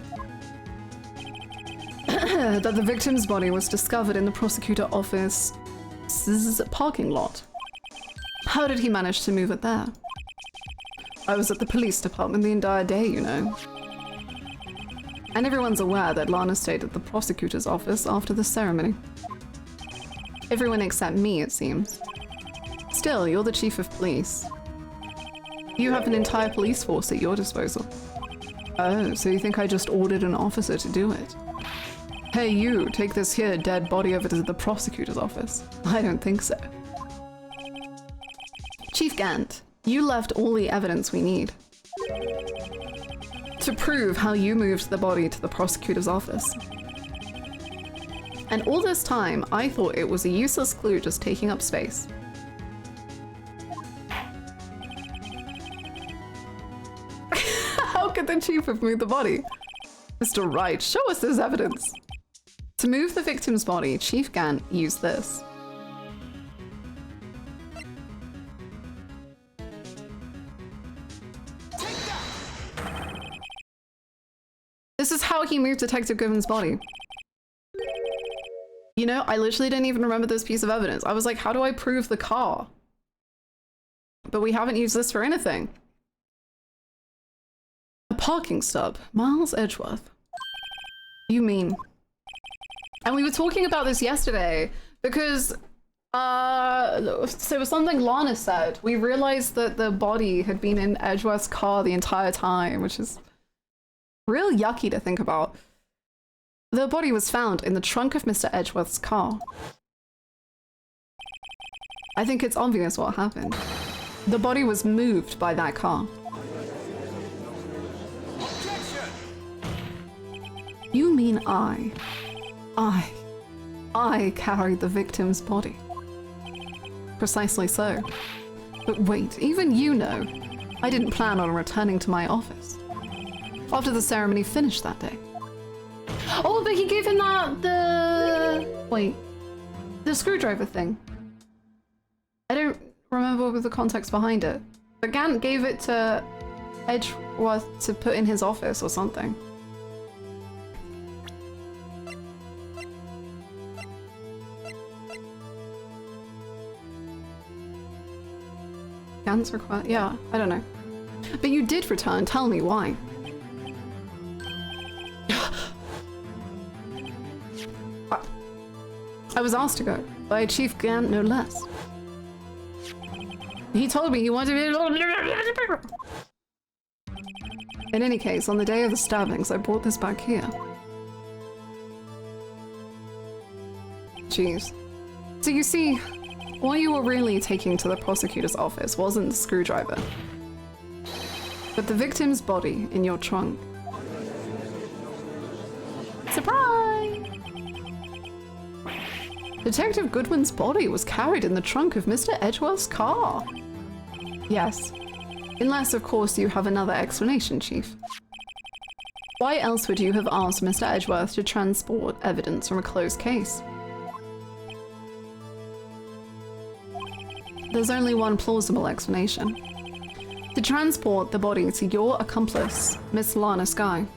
that the victim's body was discovered in the prosecutor's office's parking lot. How did he manage to move it there? I was at the police department the entire day, you know. And everyone's aware that Lana stayed at the prosecutor's office after the ceremony. Everyone except me, it seems. Still, you're the chief of police. You have an entire police force at your disposal. Oh, so you think I just ordered an officer to do it? Hey you, take this here dead body over to the prosecutor's office. I don't think so. Chief Gant, you left all the evidence we need to prove how you moved the body to the prosecutor's office. And all this time, I thought it was a useless clue just taking up space. How could the chief have moved the body? Mr. Wright, show us this evidence. To move the victim's body, Chief Gant used this. This is how he moved Detective Goodman's body. You know, I literally didn't even remember this piece of evidence. I was like, how do I prove the car? But we haven't used this for anything. A parking stub. Miles Edgeworth. You mean... And we were talking about this yesterday because so it was something Lana said. We realized that the body had been in Edgeworth's car the entire time, which is real yucky to think about. The body was found in the trunk of Mr. Edgeworth's car. I think it's obvious what happened. The body was moved by that car. You mean I carried the victim's body. Precisely so. But wait, even you know, I didn't plan on returning to my office after the ceremony finished that day. Oh, but he gave him the screwdriver thing. I don't remember the context behind it. But Gant gave it to Edgeworth to put in his office or something. Gant's required. Yeah, I don't know. But you did return. Tell me why. I was asked to go by Chief Gant, no less. He told me he wanted to. In any case, on the day of the stabbings, I brought this back here. Jeez. So you see, what you were really taking to the prosecutor's office wasn't the screwdriver, but the victim's body in your trunk. Surprise! Detective Goodwin's body was carried in the trunk of Mr. Edgeworth's car. Yes. Unless, of course, you have another explanation, Chief. Why else would you have asked Mr. Edgeworth to transport evidence from a closed case? There's only one plausible explanation. To transport the body to your accomplice, Miss Lana Skye.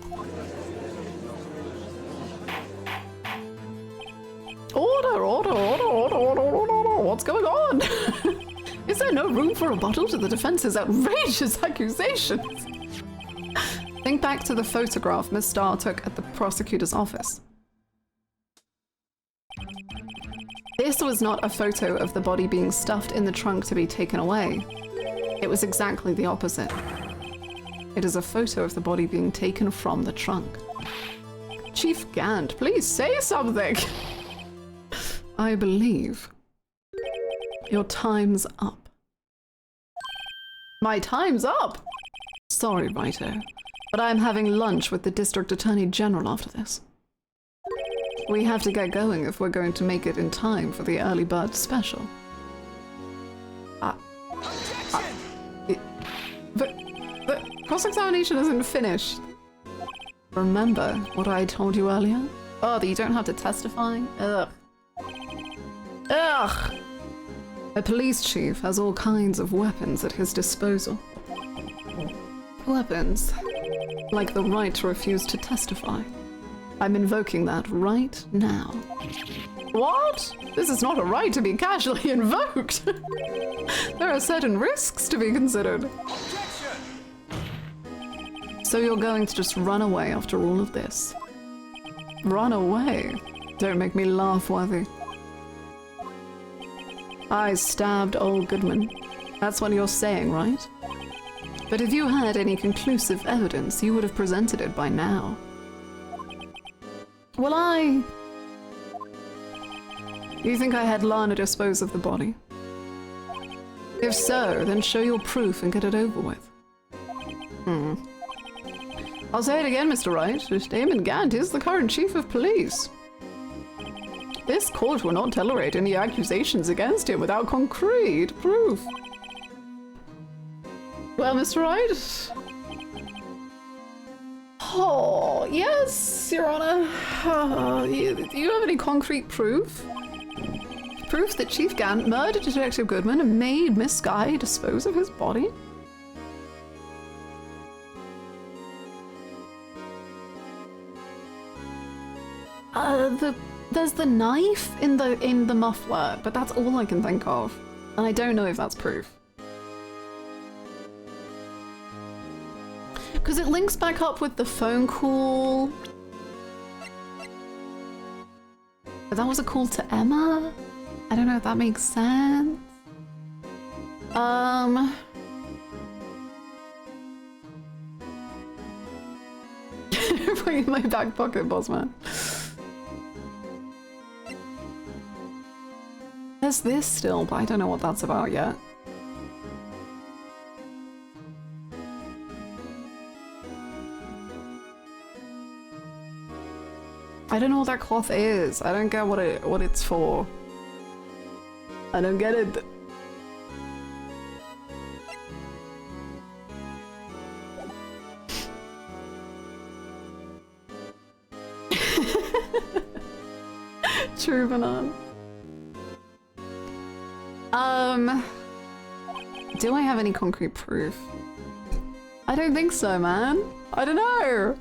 Order! What's going on? Is there no room for rebuttal to the defense's outrageous accusations? Think back to the photograph Miss Starr took at the prosecutor's office. This was not a photo of the body being stuffed in the trunk to be taken away. It was exactly the opposite. It is a photo of the body being taken from the trunk. Chief Gant, please say something! I believe your time's up. My time's up? Sorry, Writer, but I'm having lunch with the District Attorney General after this. We have to get going if we're going to make it in time for the early bird special. The cross-examination isn't finished. Remember what I told you earlier? Oh, that you don't have to testify? Ugh. Ugh! A police chief has all kinds of weapons at his disposal. Weapons like the right to refuse to testify. I'm invoking that right now. What? This is not a right to be casually invoked. There are certain risks to be considered. So you're going to just run away after all of this? Run away? Don't make me laugh, Worthy. I stabbed old Goodman. That's what you're saying, right? But if you had any conclusive evidence, you would have presented it by now. Well, You think I had Lana dispose of the body? If so, then show your proof and get it over with. I'll say it again, Mr. Wright. Damon Gant is the current chief of police. This court will not tolerate any accusations against him without concrete proof. Well, Mr. Wright? Oh, yes, Your Honor. Do you have any concrete proof? Proof that Chief Gant murdered Detective Goodman and made Miss Skye dispose of his body? There's the knife in the muffler, but that's all I can think of. And I don't know if that's proof. Because it links back up with the phone call. But that was a call to Emma? I don't know if that makes sense. Put it in my back pocket, boss man. There's this still, but I don't know what that's about yet. I don't know what that cloth is. I don't get what it's for. I don't get it. True banana. Do I have any concrete proof? I don't think so, man. I don't know.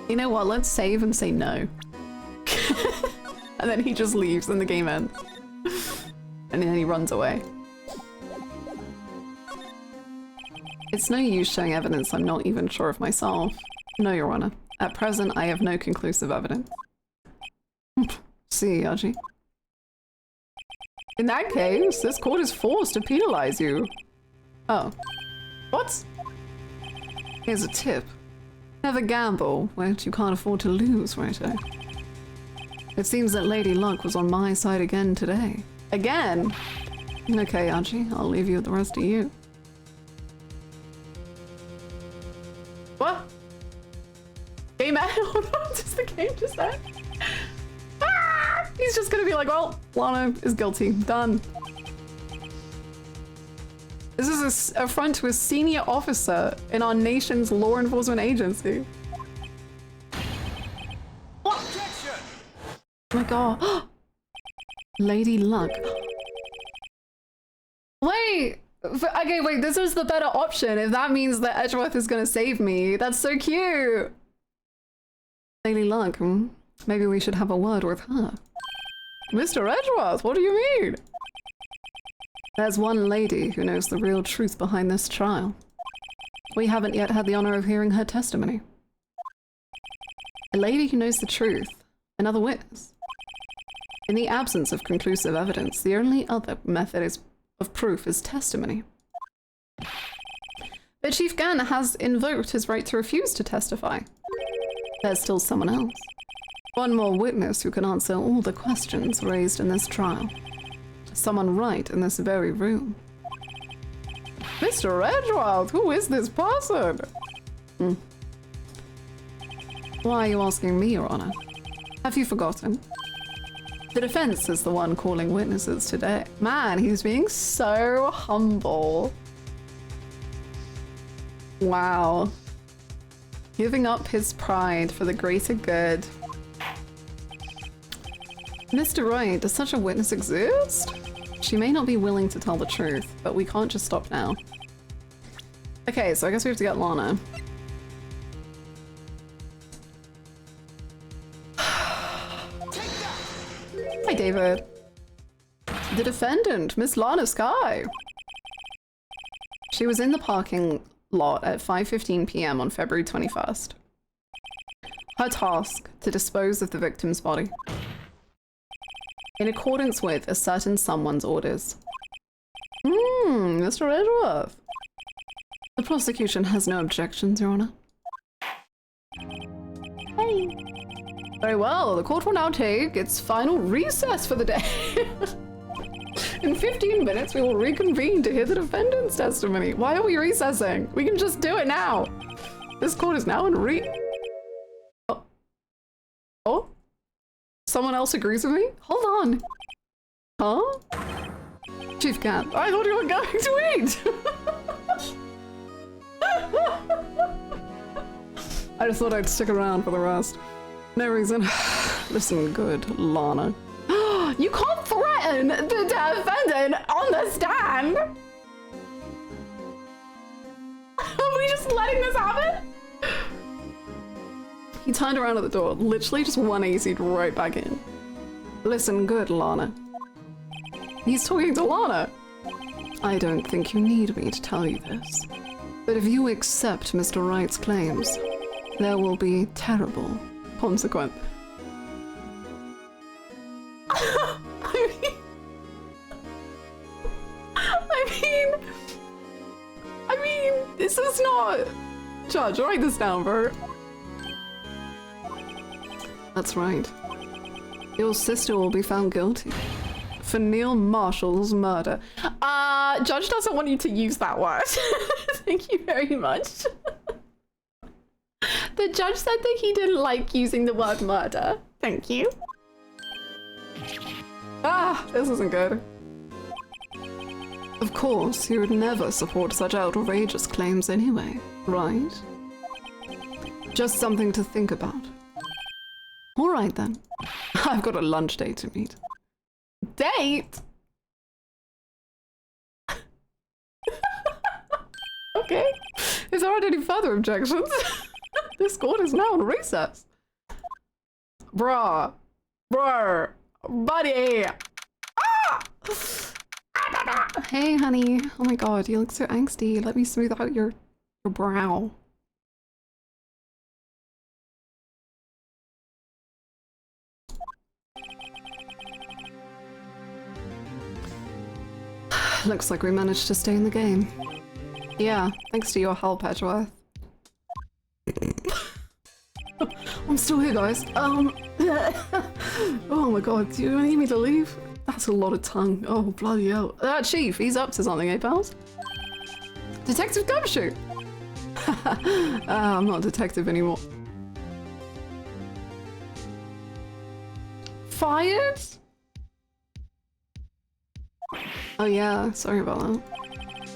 You know what? Let's save and say no. And then he just leaves and the game ends. And then he runs away. It's no use showing evidence I'm not even sure of myself. No, Your Honor. At present, I have no conclusive evidence. See, Yaji. In that case, this court is forced to penalize you. Oh. What? Here's a tip. Never gamble what you can't afford to lose, Wright. It seems that Lady Luck was on my side again today. Again? Okay, Yaji, I'll leave you with the rest of you. What? Game end? What does the game just end? Ah! He's just gonna be like, well, Lana is guilty. Done. This is an affront to a senior officer in our nation's law enforcement agency. What? Objection! Oh my god. Lady Luck. Wait! Okay, wait, this is the better option if that means that Edgeworth is gonna save me. That's so cute! Lady Luck, maybe we should have a word with her. Mr. Edgeworth, what do you mean? There's one lady who knows the real truth behind this trial. We haven't yet had the honor of hearing her testimony. A lady who knows the truth, another witness. In the absence of conclusive evidence, the only other method of proof is testimony. But Chief Gann has invoked his right to refuse to testify. There's still someone else. One more witness who can answer all the questions raised in this trial. Someone right in this very room. Mr. Edgeworth, who is this person? Why are you asking me, Your Honor? Have you forgotten? The defense is the one calling witnesses today. Man, he's being so humble. Wow. Giving up his pride for the greater good. Mr. Wright, does such a witness exist? She may not be willing to tell the truth, but we can't just stop now. Okay, so I guess we have to get Lana. Hi, David. The defendant, Miss Lana Skye. She was in the parking lot at 5:15 p.m. on February 21st. Her task, to dispose of the victim's body. In accordance with a certain someone's orders. Mr. Edgeworth. The prosecution has no objections, Your Honor. Hey. Very well, the court will now take its final recess for the day. In 15 minutes, we will reconvene to hear the defendant's testimony. Why are we recessing? We can just do it now. This court is now in Oh? Someone else agrees with me? Hold on. Huh? Chief Gann, I thought you were going to eat. I just thought I'd stick around for the rest. No reason. Listen good, Lana. You can't threaten the defendant on the stand! Are we just letting this happen? He turned around at the door, literally just 180'd right back in. Listen good, Lana. He's talking to Lana. I don't think you need me to tell you this, but if you accept Mr. Wright's claims, there will be terrible consequence. I mean, this is not... Judge, write this down, bro. That's right. Your sister will be found guilty for Neil Marshall's murder. Judge doesn't want you to use that word. Thank you very much. The judge said that he didn't like using the word murder. Thank you. Ah, this isn't good. Of course, you would never support such outrageous claims anyway, right? Just something to think about. All right then. I've got a lunch date to meet. Date? Okay. If there aren't any further objections, this court is now in recess. Bruh. Buddy. Ah! Hey, honey. Oh my god, you look so angsty. Let me smooth out your brow. Looks like we managed to stay in the game. Yeah, thanks to your help, Edgeworth. I'm still here, guys. Oh my god, do you need me to leave? That's a lot of tongue. Oh, bloody hell. Chief, he's up to something, eh, pals? Detective Gumshoe! I'm not a detective anymore. Fired? Oh yeah, sorry about that.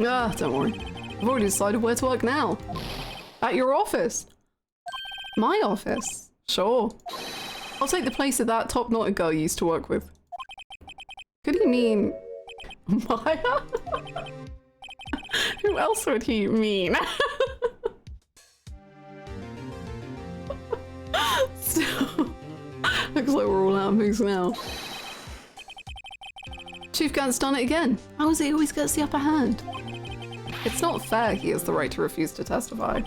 Ah, don't worry. I've already decided where to work now. At your office. My office? Sure. I'll take the place of that top-knotted girl you used to work with. Could he mean Maya? Who else would he mean? Still, looks like we're all out of moves now. Chief Gant's done it again. How is he always gets the upper hand? It's not fair he has the right to refuse to testify.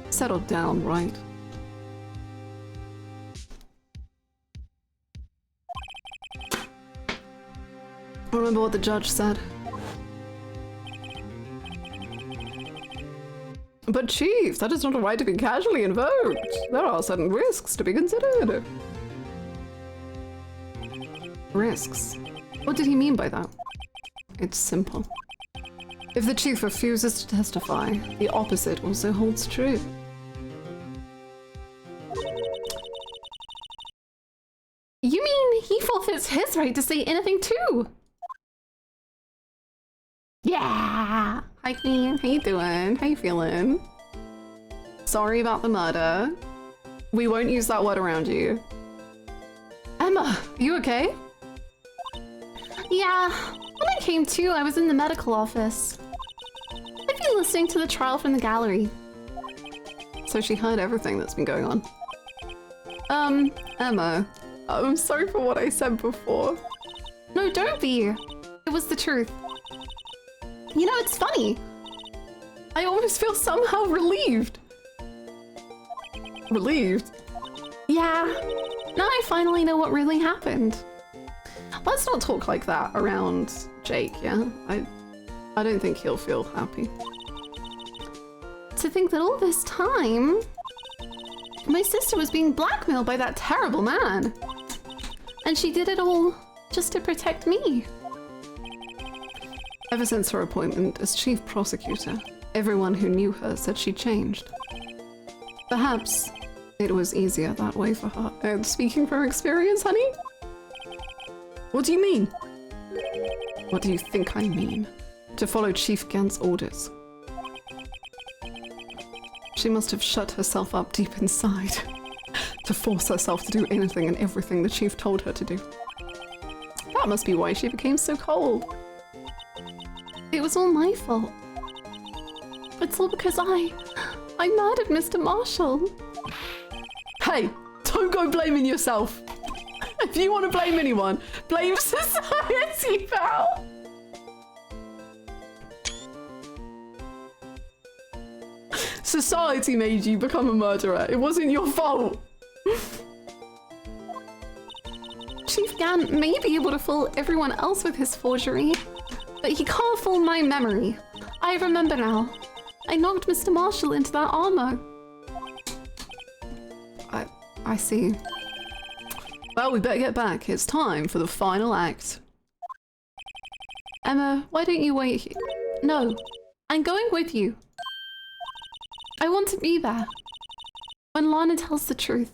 Settle down, Wright. Remember what the judge said. But Chief, that is not a right to be casually invoked. There are certain risks to be considered. Risks? What did he mean by that? It's simple. If the chief refuses to testify, the opposite also holds true. You mean he forfeits his right to say anything too? Yeah! Hi Queen, how you doing? How you feeling? Sorry about the murder. We won't use that word around you. Emma, you okay? Yeah, when I came to, I was in the medical office. I've been listening to the trial from the gallery. So she heard everything that's been going on. Emma, I'm sorry for what I said before. No, don't be. It was the truth. You know, it's funny. I almost feel somehow relieved. Relieved? Yeah. Now I finally know what really happened. Let's not talk like that around Jake, yeah? I don't think he'll feel happy. To think that all this time, my sister was being blackmailed by that terrible man. And she did it all just to protect me. Ever since her appointment as chief prosecutor, everyone who knew her said she changed. Perhaps it was easier that way for her. And speaking from experience, honey? What do you mean? What do you think I mean? To follow Chief Gant's orders. She must have shut herself up deep inside to force herself to do anything and everything the chief told her to do. That must be why she became so cold. It was all my fault. It's all because I murdered Mr. Marshall. Hey, don't go blaming yourself. If you want to blame anyone, blame society, pal. Society made you become a murderer. It wasn't your fault. Chief Gant may be able to fool everyone else with his forgery, but he can't fool my memory. I remember now. I knocked Mr. Marshall into that armor. I see. Well, we better get back. It's time for the final act. Emma, why don't you wait here? No, I'm going with you. I want to be there. When Lana tells the truth.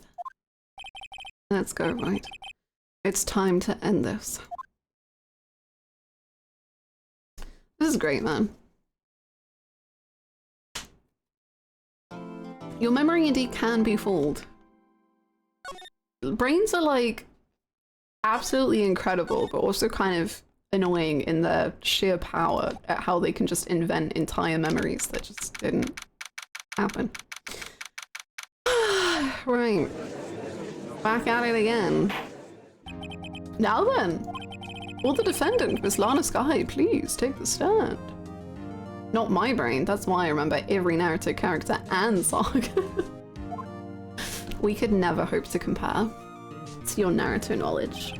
Let's go, Wright. It's time to end this. This is great, man. Your memory indeed can be fooled. Brains are like absolutely incredible, but also kind of annoying in their sheer power at how they can just invent entire memories that just didn't happen. Right. Back at it again. Now then, will the defendant, Miss Lana Sky, please take the stand? Not my brain, that's why I remember every narrative character and song. We could never hope to compare. It's your narrator knowledge.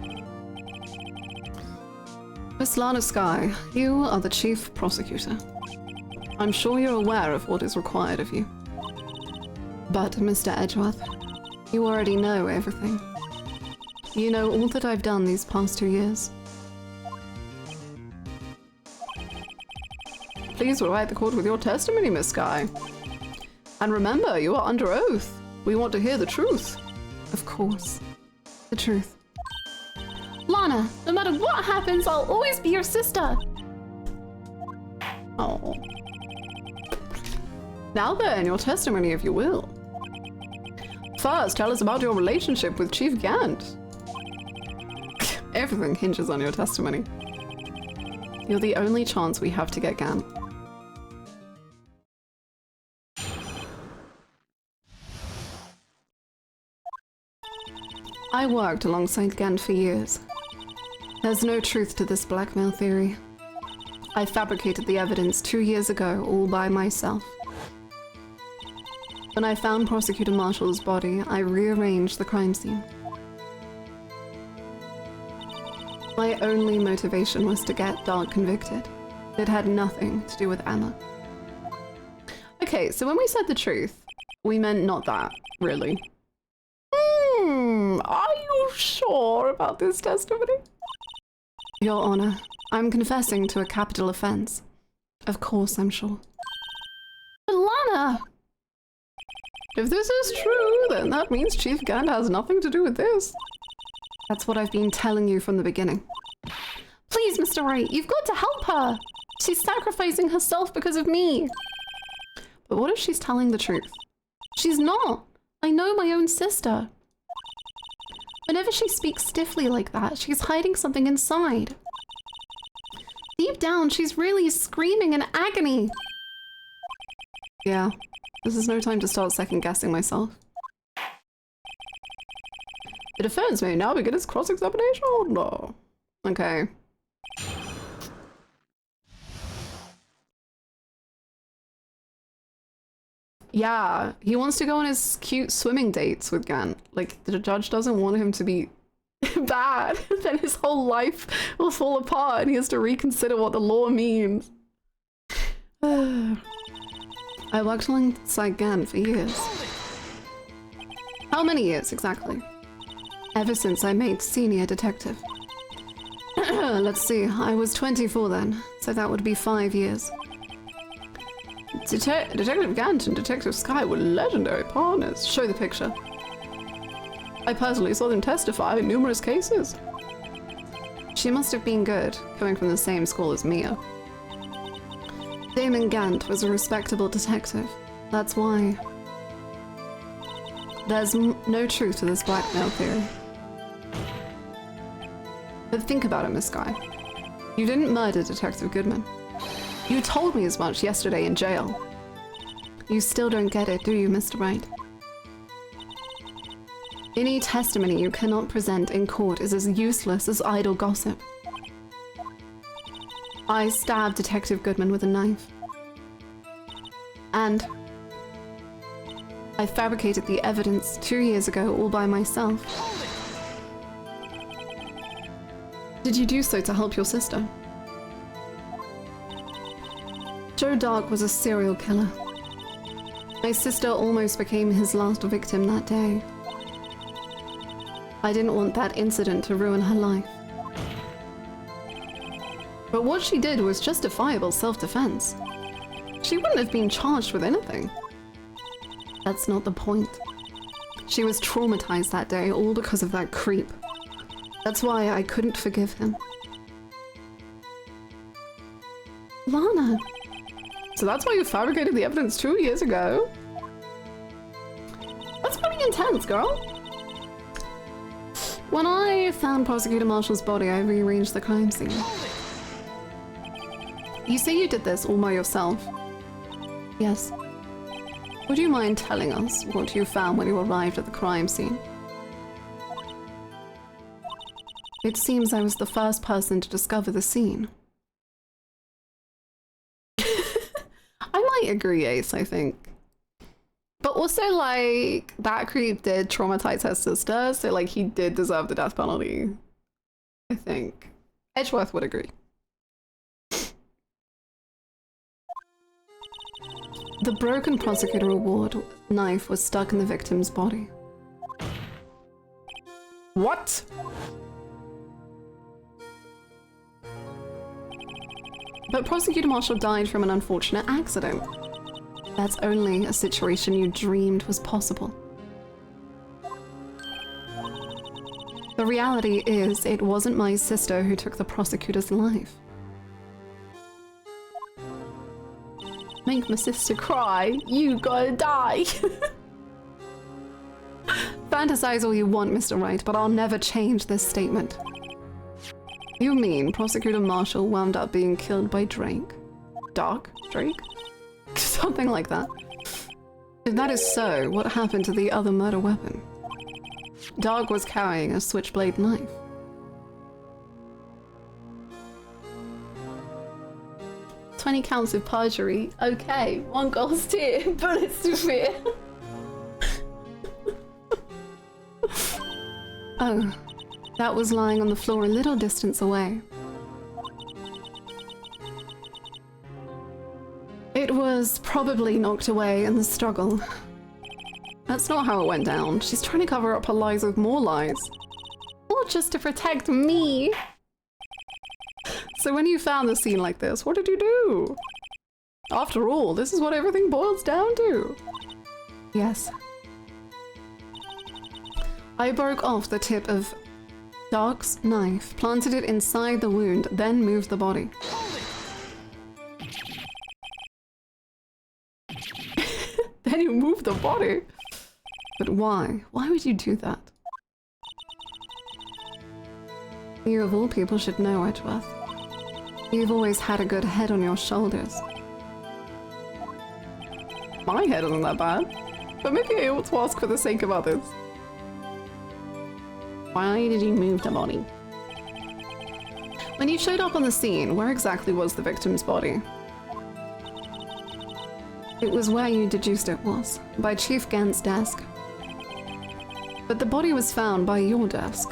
Miss Lana Sky, you are the chief prosecutor. I'm sure you're aware of what is required of you. But, Mr. Edgeworth, you already know everything. You know all that I've done these past 2 years. Please provide the court with your testimony, Miss Sky. And remember, you are under oath. We want to hear the truth. Of course. The truth. Lana, no matter what happens, I'll always be your sister. Oh. Now then, your testimony, if you will. First, tell us about your relationship with Chief Gant. Everything hinges on your testimony. You're the only chance we have to get Gant. I worked alongside Gant for years. There's no truth to this blackmail theory. I fabricated the evidence 2 years ago all by myself. When I found Prosecutor Marshall's body, I rearranged the crime scene. My only motivation was to get Dark convicted. It had nothing to do with Anna. Okay, so when we said the truth, we meant not that, really. Are you sure about this testimony? Your Honor, I'm confessing to a capital offense. Of course I'm sure. But Lana! If this is true, then that means Chief Gant has nothing to do with this. That's what I've been telling you from the beginning. Please, Mr. Wright, you've got to help her! She's sacrificing herself because of me! But what if she's telling the truth? She's not! I know my own sister. Whenever she speaks stiffly like that, she's hiding something inside. Deep down, she's really screaming in agony. Yeah, this is no time to start second-guessing myself. The defense may now begin its cross-examination. Oh, no. Okay. Yeah, he wants to go on his cute swimming dates with Gant. Like, the judge doesn't want him to be bad. Then his whole life will fall apart and he has to reconsider what the law means. I worked alongside Gant for years. How many years, exactly? Ever since I made senior detective. Let's see, I was 24 then, so that would be 5 years. Detective Gant and Detective Sky were legendary partners. Show the picture. I personally saw them testify in numerous cases. She must have been good, coming from the same school as Mia. Damon Gant was a respectable detective. That's why. There's no truth to this blackmail theory. But think about it, Miss Sky. You didn't murder Detective Goodman. You told me as much yesterday in jail. You still don't get it, do you, Mr. Wright? Any testimony you cannot present in court is as useless as idle gossip. I stabbed Detective Goodman with a knife. And I fabricated the evidence 2 years ago all by myself. Did you do so to help your sister? Joe Dark was a serial killer. My sister almost became his last victim that day. I didn't want that incident to ruin her life. But what she did was justifiable self-defense. She wouldn't have been charged with anything. That's not the point. She was traumatized that day, all because of that creep. That's why I couldn't forgive him. Lana. So that's why you fabricated the evidence 2 years ago? That's pretty intense, girl. When I found Prosecutor Marshall's body, I rearranged the crime scene. You say you did this all by yourself? Yes. Would you mind telling us what you found when you arrived at the crime scene? It seems I was the first person to discover the scene. I might agree, Ace, I think. But also, like, that creep did traumatize her sister, so, like, he did deserve the death penalty. I think. Edgeworth would agree. The broken prosecutor award knife was stuck in the victim's body. What? But Prosecutor Marshall died from an unfortunate accident. That's only a situation you dreamed was possible. The reality is, it wasn't my sister who took the prosecutor's life. Make my sister cry, you gotta die. Fantasize all you want, Mr. Wright, but I'll never change this statement. You mean Prosecutor Marshall wound up being killed by Drake? Dark Drake? Something like that. If that is so, what happened to the other murder weapon? Dark was carrying a switchblade knife. "20 counts of perjury. Okay, 1 gold tier, bullets to fear." Oh, that was lying on the floor a little distance away. It was probably knocked away in the struggle. That's not how it went down. She's trying to cover up her lies with more lies. Or just to protect me. So when you found the scene like this, what did you do? After all, this is what everything boils down to. Yes. I broke off the tip of Dark's knife, planted it inside the wound, then moved the body. Then you moved the body? But why? Why would you do that? You of all people should know, Edgeworth. You've always had a good head on your shoulders. My head isn't that bad, but maybe I ought to ask for the sake of others. Why did you move the body? When you showed up on the scene, where exactly was the victim's body? It was where you deduced it was, by Chief Gant's desk. But the body was found by your desk.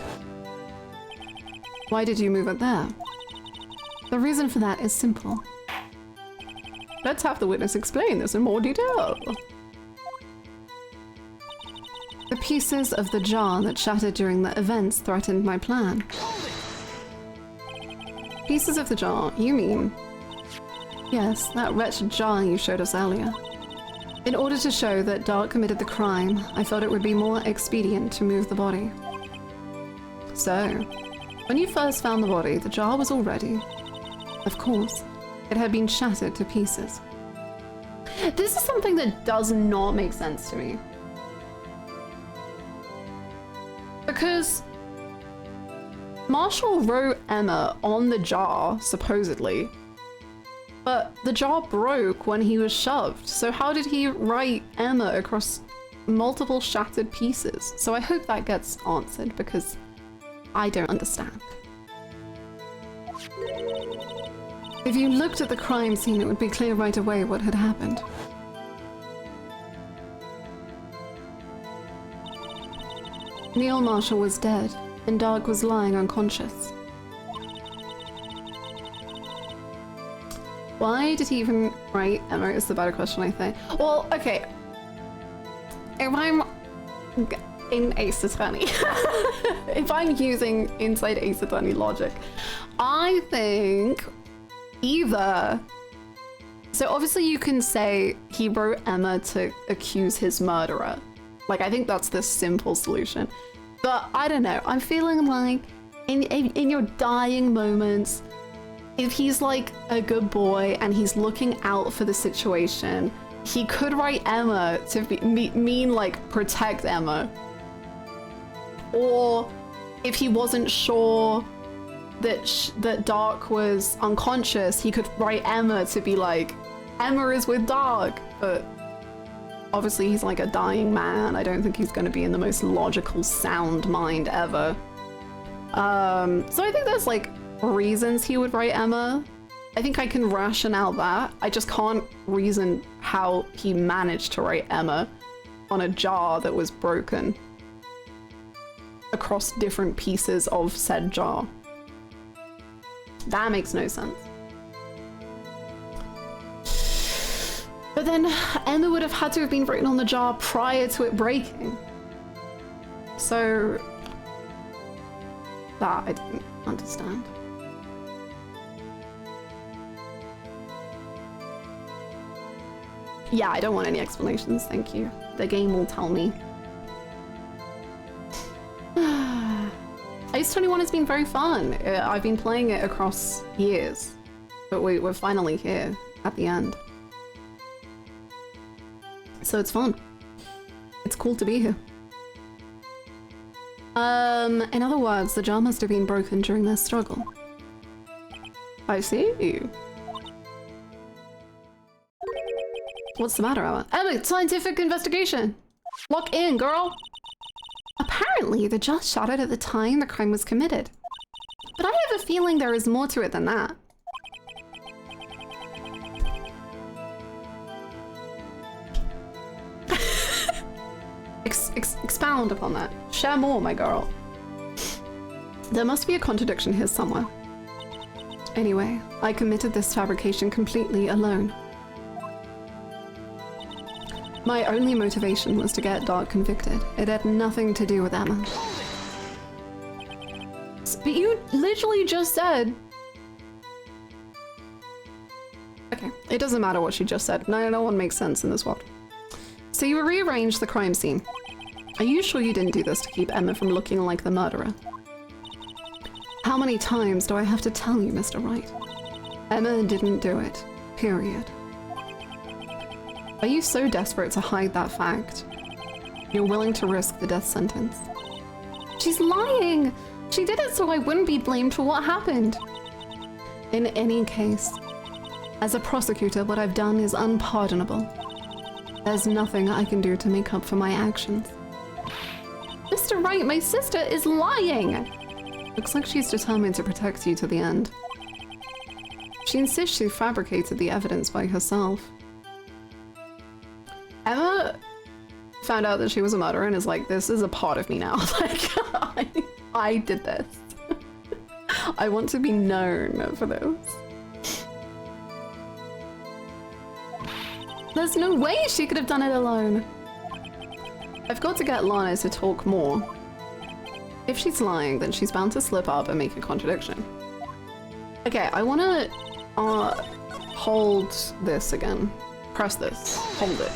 Why did you move it there? The reason for that is simple. Let's have the witness explain this in more detail. The pieces of the jar that shattered during the events threatened my plan. Pieces of the jar, you mean? Yes, that wretched jar you showed us earlier. In order to show that Dark committed the crime, I felt it would be more expedient to move the body. So, when you first found the body, the jar was all ready. Of course, it had been shattered to pieces. This is something that does not make sense to me. Because Marshall wrote Emma on the jar, supposedly, but the jar broke when he was shoved. So how did he write Emma across multiple shattered pieces? So I hope that gets answered, because I don't understand. If you looked at the crime scene, it would be clear right away what had happened. Neil Marshall was dead, and Dark was lying unconscious. Why did he even write Emma is the better question, I think. Well, okay. If I'm in Ace Attorney, if I'm using inside Ace Attorney logic, I think either... So obviously you can say he wrote Emma to accuse his murderer. Like, I think that's the simple solution. But I don't know. I'm feeling like in your dying moments, if he's like a good boy and he's looking out for the situation, he could write Emma to mean like protect Emma. Or if he wasn't sure that Dark was unconscious, he could write Emma to be like, Emma is with Dark. But obviously he's like a dying man. I don't think he's going to be in the most logical, sound mind ever. So I think there's like reasons he would write Emma. I think I can ration out that. I just can't reason how he managed to write Emma on a jar that was broken across different pieces of said jar. That makes no sense. But then Emma would have had to have been written on the jar prior to it breaking. So that I didn't understand. Yeah, I don't want any explanations, thank you. The game will tell me. Ace 21 has been very fun. I've been playing it across years, but we're finally here at the end. So it's fun. It's cool to be here. In other words, the jar must have been broken during their struggle. I see. What's the matter, Emma? Emma, scientific investigation! Lock in, girl! Apparently, the jar shattered at the time the crime was committed. But I have a feeling there is more to it than that. Expound upon that. Share more, my girl. There must be a contradiction here somewhere. Anyway, I committed this fabrication completely alone. My only motivation was to get Dark convicted. It had nothing to do with Emma. But you literally just said... Okay, it doesn't matter what she just said. No one makes sense in this world. So you rearranged the crime scene. Are you sure you didn't do this to keep Emma from looking like the murderer? How many times do I have to tell you, Mr. Wright? Emma didn't do it. Period. Are you so desperate to hide that fact? You're willing to risk the death sentence? She's lying! She did it so I wouldn't be blamed for what happened. In any case, as a prosecutor, what I've done is unpardonable. There's nothing I can do to make up for my actions. Mr. Wright, my sister is lying! Looks like she's determined to protect you to the end. She insists she fabricated the evidence by herself. Emma found out that she was a murderer and is like, this is a part of me now. Like, I did this. I want to be known for this. There's no way she could have done it alone. I've got to get Lana to talk more. If she's lying, then she's bound to slip up and make a contradiction. Okay, I want to hold this again. Press this. Hold it.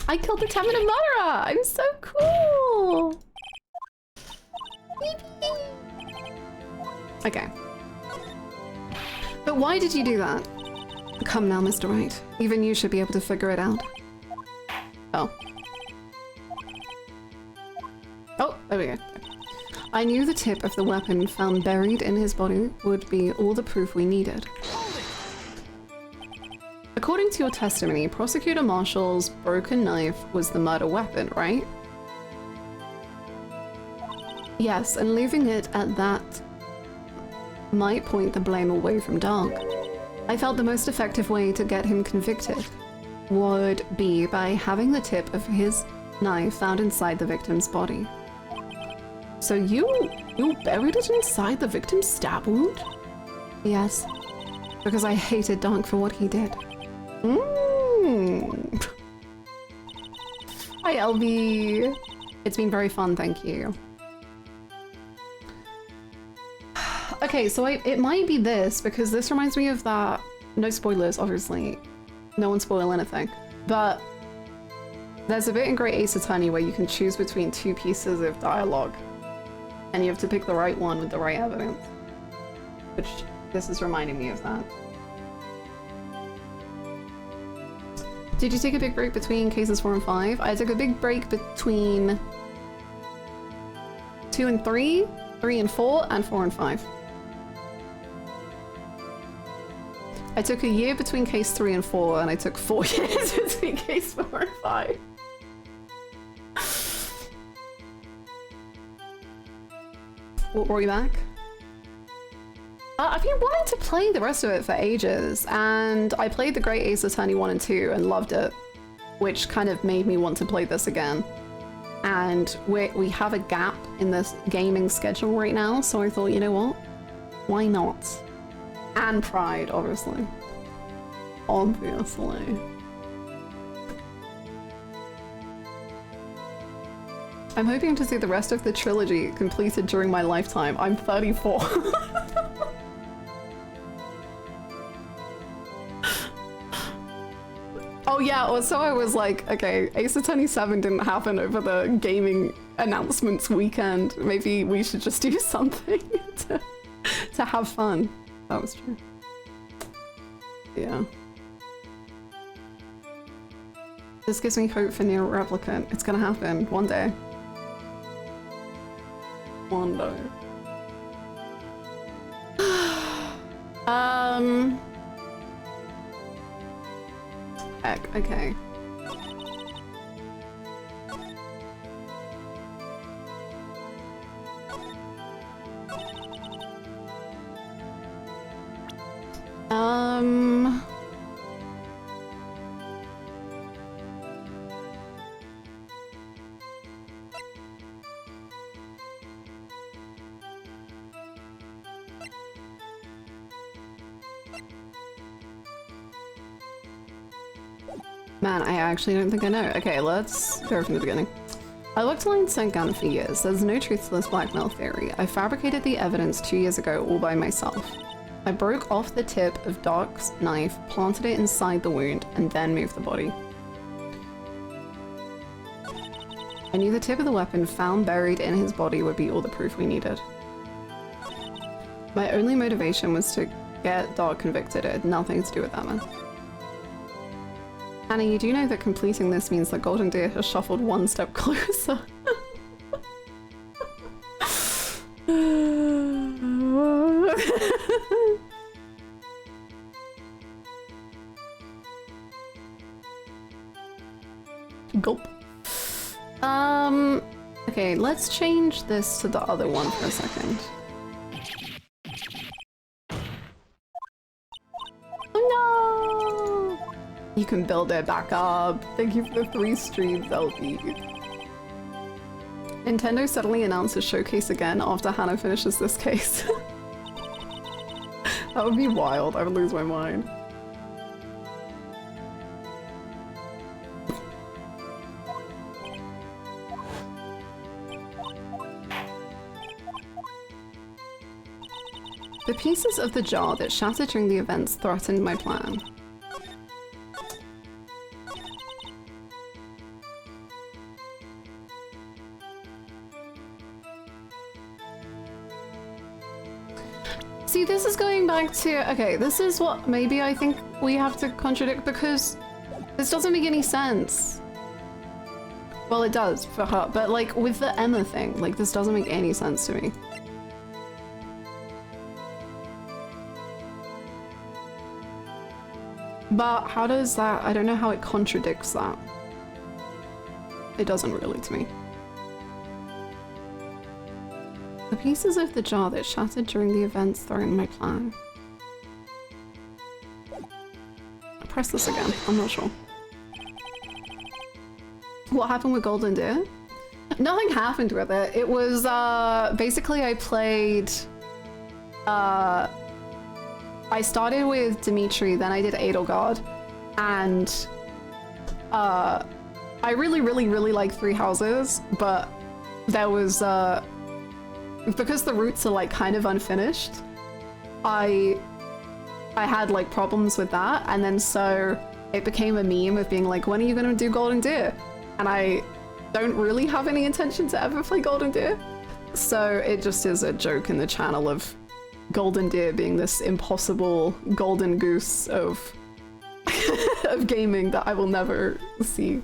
I killed the 10-minute murderer! I'm so cool! Okay. But why did you do that? Come now, Mr. Wright. Even you should be able to figure it out. Oh. Oh, there we go. I knew the tip of the weapon found buried in his body would be all the proof we needed. According to your testimony, Prosecutor Marshall's broken knife was the murder weapon, right? Yes, and leaving it at that might point the blame away from Dark. I felt the most effective way to get him convicted would be by having the tip of his knife found inside the victim's body. So you buried it inside the victim's stab wound? Yes, because I hated Dark for what he did. Hi, LB. It's been very fun, thank you. Okay, so it might be this, because this reminds me of that... No spoilers, obviously. No one spoil anything. But There's a bit in Great Ace Attorney where you can choose between two pieces of dialogue, and you have to pick the right one with the right evidence. Which, this is reminding me of that. Did you take a big break between cases 4 and 5? I took a big break between 2 and 3, 3 and 4, and 4 and 5. I took a year between case 3 and 4, and I took 4 years between case 4 and 5. What brought you back? I've been wanting to play the rest of it for ages, and I played the Great Ace Attorney 1 and 2 and loved it, which kind of made me want to play this again. And we have a gap in this gaming schedule right now, so I thought, you know what? Why not? And Pride, obviously. Obviously. I'm hoping to see the rest of the trilogy completed during my lifetime. I'm 34. Oh yeah, also I was like, okay, Ace Attorney 7 didn't happen over the gaming announcements weekend. Maybe we should just do something to have fun. That was true. Yeah. This gives me hope for Nier Replicant. It's gonna happen one day. One day. Heck, okay. Man, I actually don't think I know. Okay, let's go from the beginning. I looked line sent gun for years. There's no truth to this blackmail theory. I fabricated the evidence 2 years ago all by myself. I broke off the tip of Doc's knife, planted it inside the wound, and then moved the body. I knew the tip of the weapon found buried in his body would be all the proof we needed. My only motivation was to get Doc convicted. It had nothing to do with that man. Hannah, you do know that completing this means that Golden Deer has shuffled one step closer. Gulp. Okay, let's change this to the other one for a second. Oh no! You can build it back up. Thank you for the 3 streams, LP. Nintendo suddenly announced a showcase again after Hannah finishes this case. That would be wild. I would lose my mind. The pieces of the jar that shattered during the events threatened my plan. See, this is going back to, okay, this is what maybe I think we have to contradict because this doesn't make any sense. Well, it does for her, but like with the Emma thing, like this doesn't make any sense to me. But how does that, I don't know how it contradicts that. It doesn't really to me. The pieces of the jar that shattered during the events threatened my plan. I'll press this again, I'm not sure. What happened with Golden Deer? Nothing happened with it. It was, basically I played, I started with Dimitri, then I did Edelgard, and I really like Three Houses, but there was because the routes are like kind of unfinished, I had like problems with that, and then so it became a meme of being like, when are you gonna do Golden Deer? and I don't really have any intention to ever play Golden Deer. So it just is a joke in the channel of Golden Deer being this impossible golden goose of of gaming that I will never see.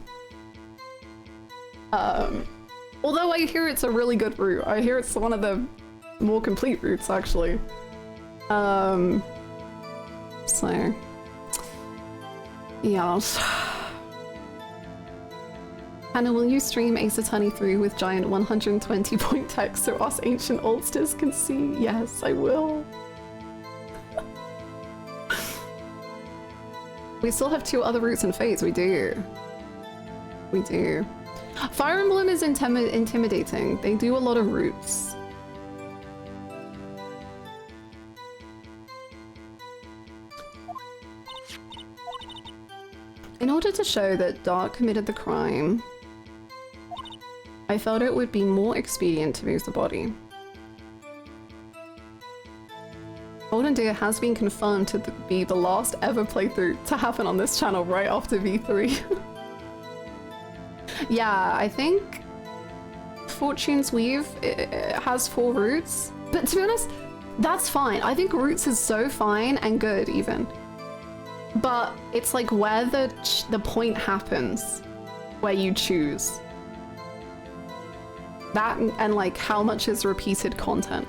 Although I hear it's a really good route. I hear it's one of the more complete routes, actually. So yes. Hannah, will you stream Ace Attorney 3 with giant 120 point text so us ancient oldsters can see? Yes, I will. We still have 2 other routes in Phase. We do. We do. Fire Emblem is intimidating. They do a lot of routes. In order to show that Dark committed the crime, I felt it would be more expedient to move the body. Golden Deer has been confirmed to be the last ever playthrough to happen on this channel right after V3. Yeah, I think Fortune's Weave it has 4 routes, but to be honest, that's fine. I think routes is so fine and good even. But it's like where the point happens, where you choose. That and like how much is repeated content.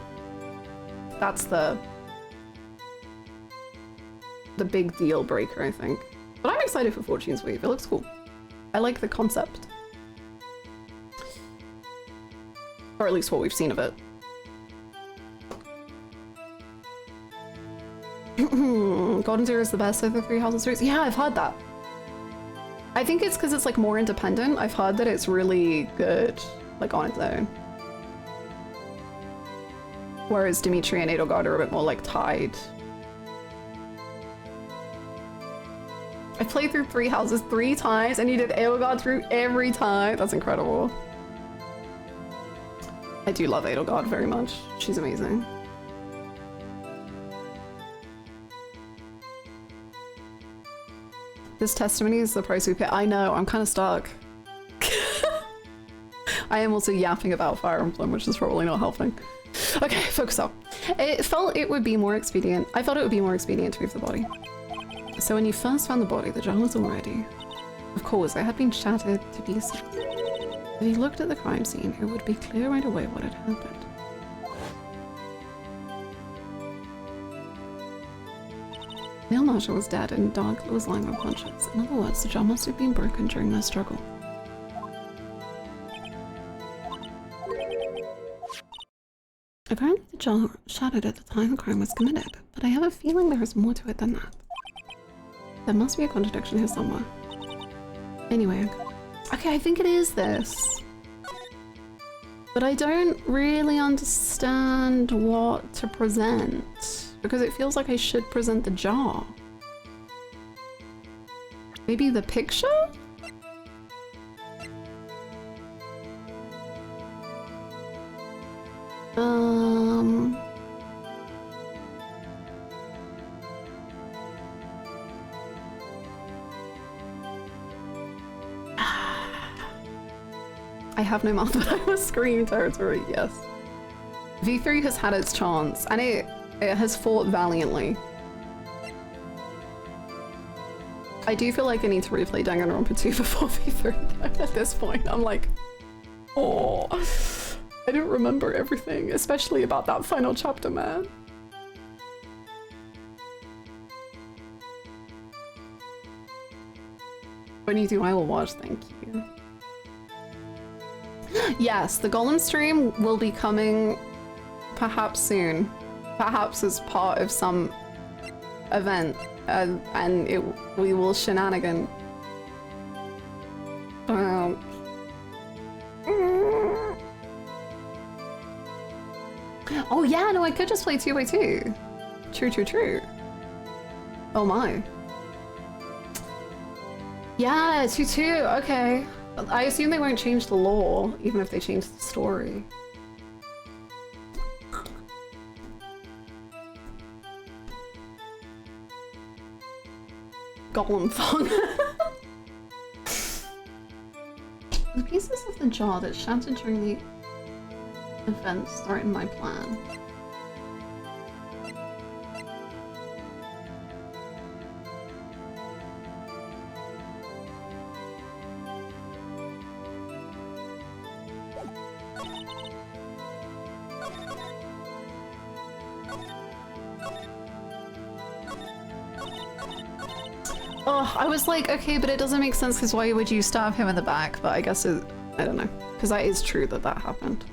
That's the big deal breaker, I think. But I'm excited for Fortune's Weave. It looks cool. I like the concept. Or at least what we've seen of it. Golden Deer is the best of the 3 Houses routes. Yeah, I've heard that. I think it's because it's like more independent. I've heard that it's really good, like on its own. Whereas Dimitri and Edelgard are a bit more like tied. I played through 3 Houses 3 times and you did Edelgard's route every time. That's incredible. I do love Edelgard very much. She's amazing. This testimony is the price we pay. I know, I'm kind of stuck. I am also yapping about Fire Emblem, which is probably not helping. Okay, focus up. I felt it would be more expedient to move the body. So when you first found the body, the jar was already. Of course, it had been shattered to pieces. If you looked at the crime scene, it would be clear right away what had happened. Neil Marshall was dead and Dark was lying unconscious. In other words, the jar must have been broken during their struggle. Apparently the jar shattered at the time the crime was committed, but I have a feeling there is more to it than that. There must be a contradiction here somewhere. Anyway, okay, I think it is this. But I don't really understand what to present, because it feels like I should present the jar. Maybe the picture? I have no mouth, but I was screaming territory, yes. V3 has had its chance, and it has fought valiantly. I do feel like I need to replay Danganronpa 2 before V3 at this point. I'm like, oh, I don't remember everything, especially about that final chapter, man. When you do, I will watch, thank you. Yes, the Golem stream will be coming perhaps soon. Perhaps as part of some event, and we will shenanigan. Oh yeah, no, I could just play 2x2. True, true, true. Oh my. Yeah, 2-2, okay. I assume they won't change the lore, even if they change the story. Golem thong. The pieces of the jar that shattered during the events threatened my plan. Oh, I was like, okay, but it doesn't make sense because why would you stab him in the back? But I guess it, I don't know, because that is true that that happened.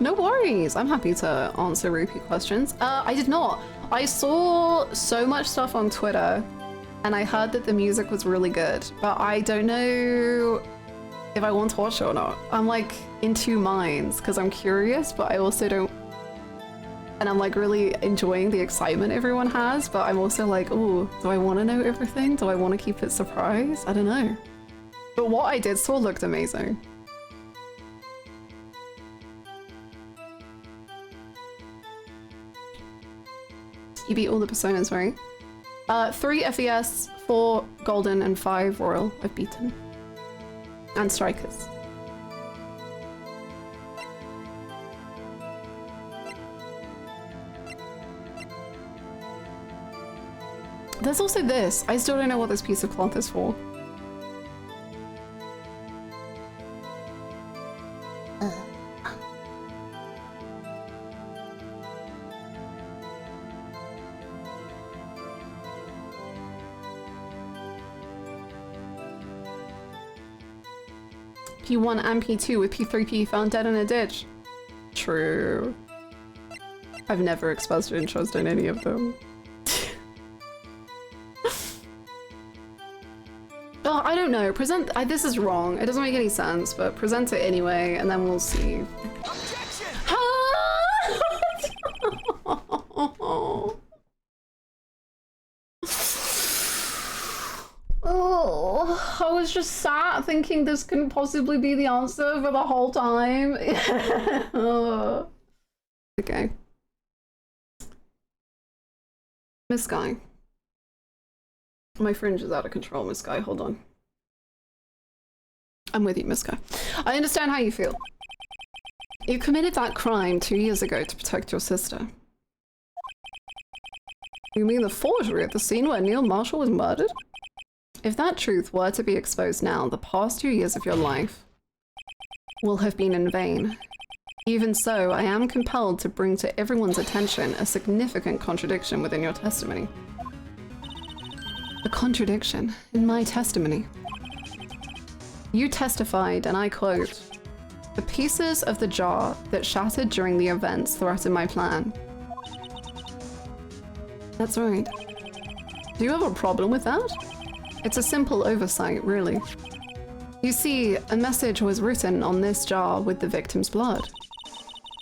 No worries, I'm happy to answer Rupee questions. I did not. I saw so much stuff on Twitter and I heard that the music was really good, but I don't know if I want to watch it or not. I'm like in two minds because I'm curious, but I also don't. And I'm like really enjoying the excitement everyone has, but I'm also like, oh, do I want to know everything? Do I want to keep it surprise? I don't know. But what I did saw looked amazing. You beat all the personas, right? 3 FES, 4 Golden, and 5 Royal I've beaten. And Strikers. There's also this. I still don't know what this piece of cloth is for. P1 and P2 with P3P found dead in a ditch. True. I've never expressed interest in any of them. Oh, I don't know. This is wrong. It doesn't make any sense, but present it anyway, and then we'll see. Objection! Oh, I was just sat thinking this couldn't possibly be the answer for the whole time. Okay. Miss Guy. My fringe is out of control, Miss Guy. Hold on. I'm with you, Miss Guy. I understand how you feel. You committed that crime 2 years ago to protect your sister. You mean the forgery at the scene where Neil Marshall was murdered? If that truth were to be exposed now, the past 2 years of your life will have been in vain. Even so, I am compelled to bring to everyone's attention a significant contradiction within your testimony. A contradiction in my testimony. You testified, and I quote, "The pieces of the jar that shattered during the events threatened my plan." That's right. Do you have a problem with that? It's a simple oversight, really. You see, a message was written on this jar with the victim's blood.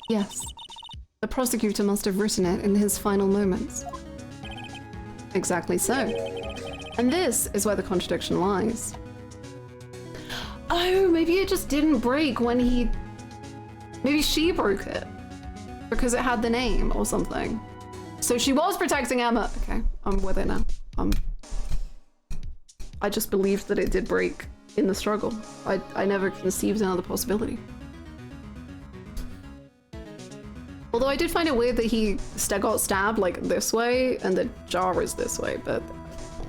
Yes. The prosecutor must have written it in his final moments. Exactly so. And this is where the contradiction lies. Oh, maybe it just didn't break when he... Maybe she broke it. Because it had the name or something. So she was protecting Emma. Okay, I'm with it now. I just believed that it did break in the struggle. I never conceived another possibility. Although I did find it weird that he got stabbed like this way and the jar is this way, but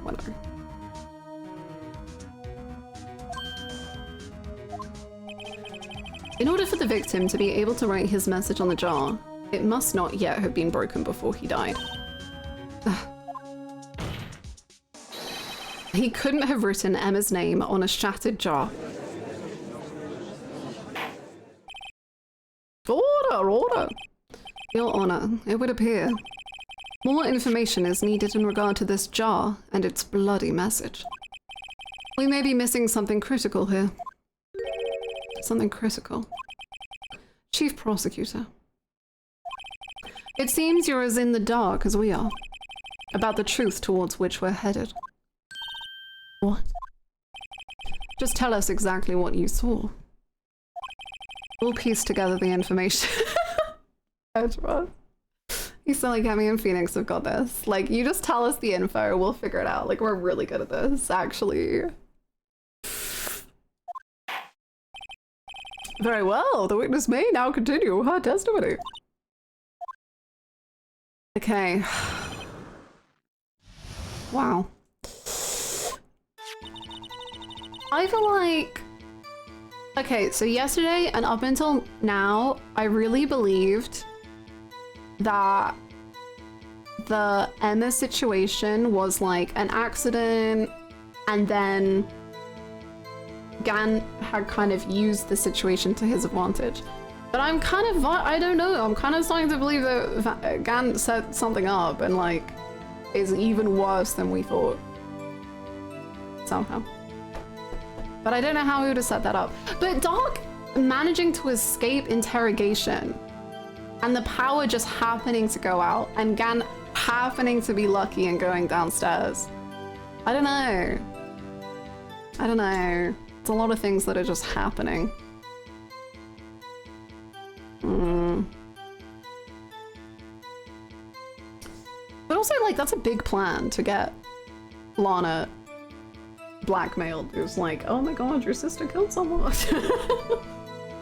whatever. In order for the victim to be able to write his message on the jar, it must not yet have been broken before he died. He couldn't have written Emma's name on a shattered jar. Order! Your Honor, it would appear more information is needed in regard to this jar and its bloody message. We may be missing something critical here. Something critical. Chief Prosecutor. It seems you're as in the dark as we are about the truth towards which we're headed. What? Just tell us exactly what you saw. We'll piece together the information. You sound like Emmy and Phoenix have got this. Like, you just tell us the info, we'll figure it out. Like, we're really good at this, actually. Very well, the witness may now continue her testimony. Okay. Wow. I feel like... Okay, so yesterday and up until now, I really believed that the Emma situation was like an accident, and then Gan had kind of used the situation to his advantage. But I'm kind of, I don't know, I'm kind of starting to believe that Gan set something up and like is even worse than we thought. Somehow. But I don't know how he would have set that up. But Dark managing to escape interrogation and the power just happening to go out and Gan happening to be lucky and going downstairs. I don't know. I don't know. It's a lot of things that are just happening. But also, like, that's a big plan to get Lana blackmailed. It was like, oh my god, your sister killed someone.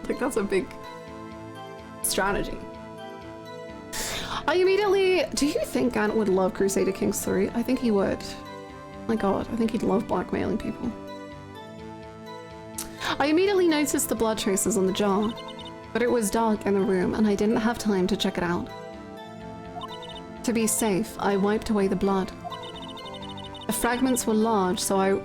Like, that's a big strategy. I immediately... Do you think Gant would love Crusader Kings 3? I think he would. My god, I think he'd love blackmailing people. I immediately noticed the blood traces on the jar, but it was dark in the room and I didn't have time to check it out. To be safe, I wiped away the blood. The fragments were large, so I...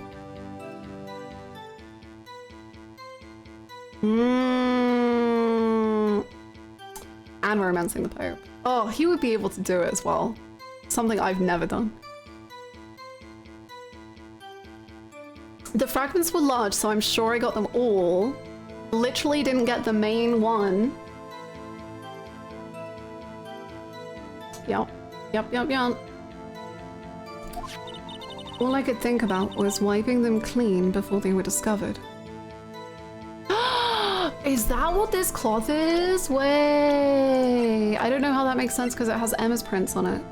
And romancing the Pope. Oh, he would be able to do it as well. Something I've never done. The fragments were large, so I'm sure I got them all. Literally didn't get the main one. Yep. All I could think about was wiping them clean before they were discovered. Is that what this cloth is? Way. I don't know how that makes sense because it has Emma's prints on it.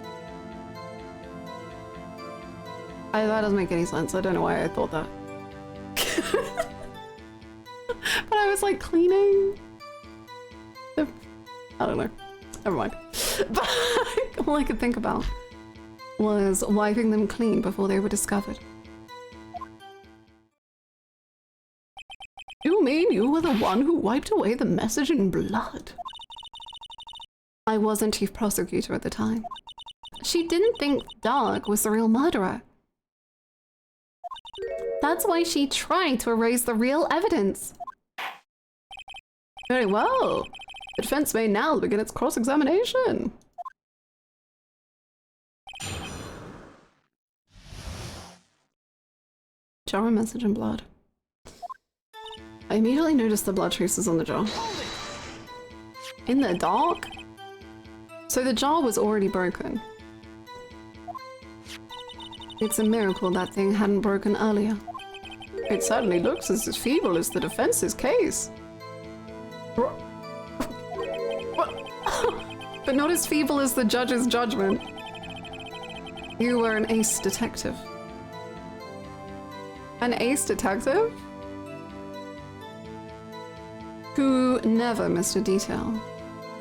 That doesn't make any sense. I don't know why I thought that. But I was like cleaning. I don't know. Never mind. But all I could think about was wiping them clean before they were discovered. You mean you were the one who wiped away the message in blood? I wasn't chief prosecutor at the time. She didn't think Doug was the real murderer. That's why she tried to erase the real evidence. Very well. The defense may now begin its cross-examination. Jar of message in blood. I immediately noticed the blood traces on the jar. In the dark? So the jar was already broken. It's a miracle that thing hadn't broken earlier. It certainly looks as feeble as the defense's case. But not as feeble as the judge's judgment. You were an ace detective. An ace detective? Who never missed a detail.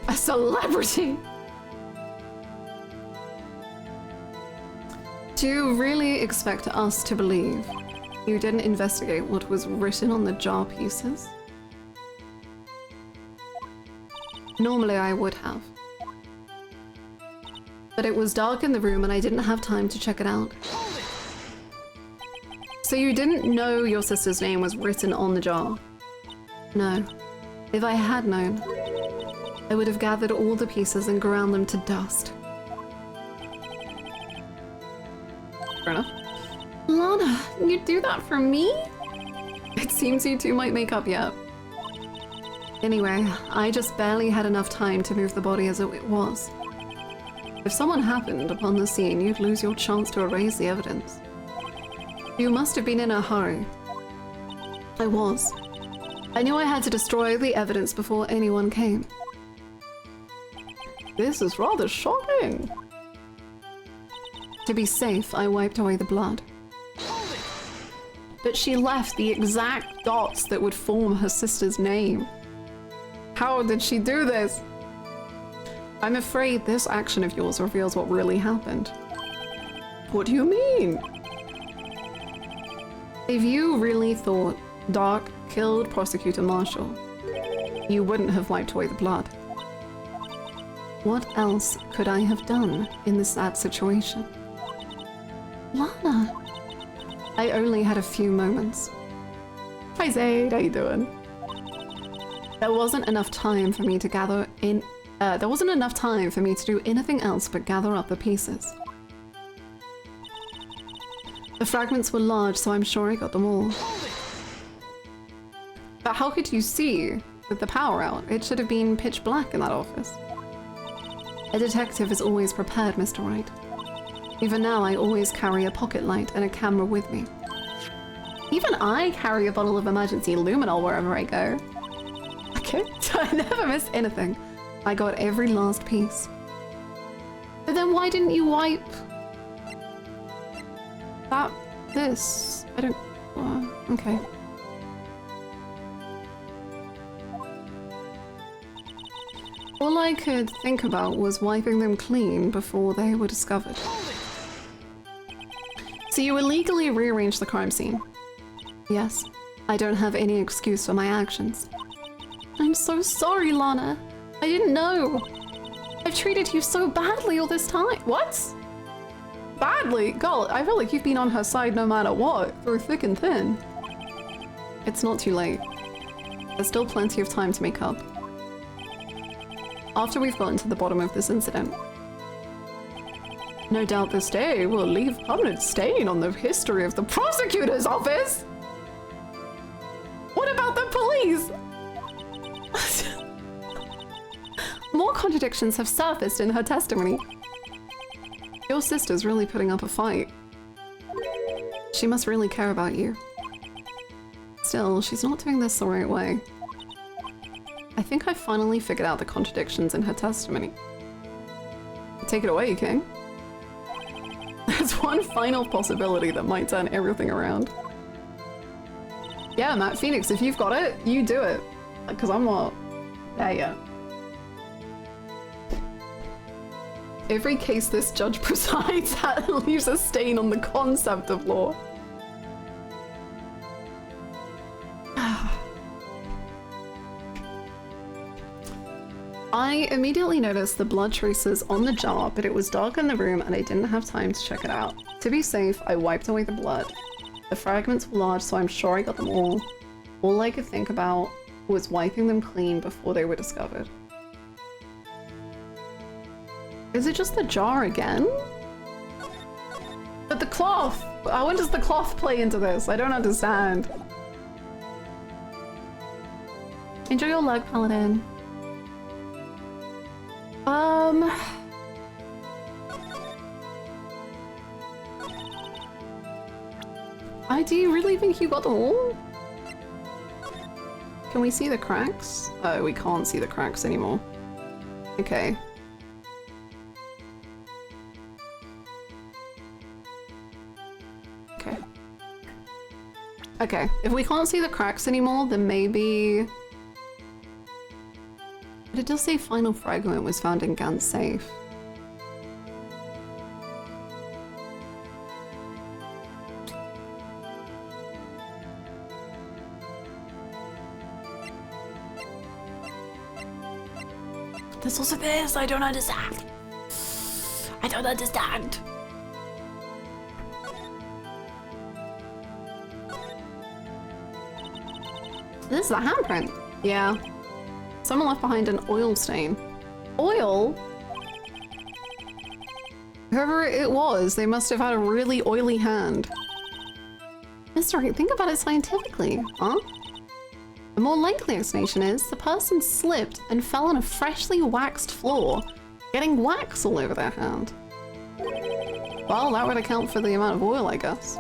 A celebrity! Do you really expect us to believe you didn't investigate what was written on the jar pieces? Normally I would have. But it was dark in the room and I didn't have time to check it out. So you didn't know your sister's name was written on the jar? No. If I had known, I would have gathered all the pieces and ground them to dust. Fair enough. Lana, you'd do that for me? It seems you two might make up yet. Anyway, I just barely had enough time to move the body as it was. If someone happened upon the scene, you'd lose your chance to erase the evidence. You must have been in a hurry. I was. I knew I had to destroy the evidence before anyone came. This is rather shocking. To be safe, I wiped away the blood. But she left the exact dots that would form her sister's name. How did she do this? I'm afraid this action of yours reveals what really happened. What do you mean? If you really thought Dark killed Prosecutor Marshall, you wouldn't have wiped away the blood. What else could I have done in this sad situation? Lana! I only had a few moments. Hi Zaid, how you doing? There wasn't enough time for me to gather in. There wasn't enough time for me to do anything else but gather up the pieces. The fragments were large, so I'm sure I got them all. But how could you see with the power out? It should have been pitch black in that office. A detective is always prepared, Mr. Wright. Even now, I always carry a pocket light and a camera with me. Even I carry a bottle of emergency luminol wherever I go. Okay, I never miss anything. I got every last piece. But then why didn't you wipe this? I don't... okay. All I could think about was wiping them clean before they were discovered. So you illegally rearranged the crime scene? Yes. I don't have any excuse for my actions. I'm so sorry, Lana. I didn't know. I've treated you so badly all this time. What? Badly? Girl, I feel like you've been on her side no matter what, through thick and thin. It's not too late. There's still plenty of time to make up. After we've gotten to the bottom of this incident. No doubt this day will leave a permanent stain on the history of the prosecutor's office! What about the police? More contradictions have surfaced in her testimony. Your sister's really putting up a fight. She must really care about you. Still, she's not doing this the right way. I think I finally figured out the contradictions in her testimony. Take it away, King. There's one final possibility that might turn everything around. Yeah, Matt Phoenix, if you've got it, you do it. Because I'm not there yet. Every case this judge presides at leaves a stain on the concept of law. I immediately noticed the blood traces on the jar, but it was dark in the room and I didn't have time to check it out. To be safe, I wiped away the blood. The fragments were large, so I'm sure I got them all. All I could think about was wiping them clean before they were discovered. Is it just the jar again? But the cloth! When does the cloth play into this? I don't understand. Enjoy your luck, Paladin. Do you really think you got them all? Can we see the cracks? Oh, we can't see the cracks anymore. Okay. Okay. Okay, if we can't see the cracks anymore, then maybe... But it does say final fragment was found in Gant's safe. There's also this, I don't understand. I don't understand. This is a handprint. Yeah. Someone left behind an oil stain. Oil? Whoever it was, they must have had a really oily hand. Mr. Wright, think about it scientifically, huh? The more likely explanation is the person slipped and fell on a freshly waxed floor, getting wax all over their hand. Well, that would account for the amount of oil, I guess.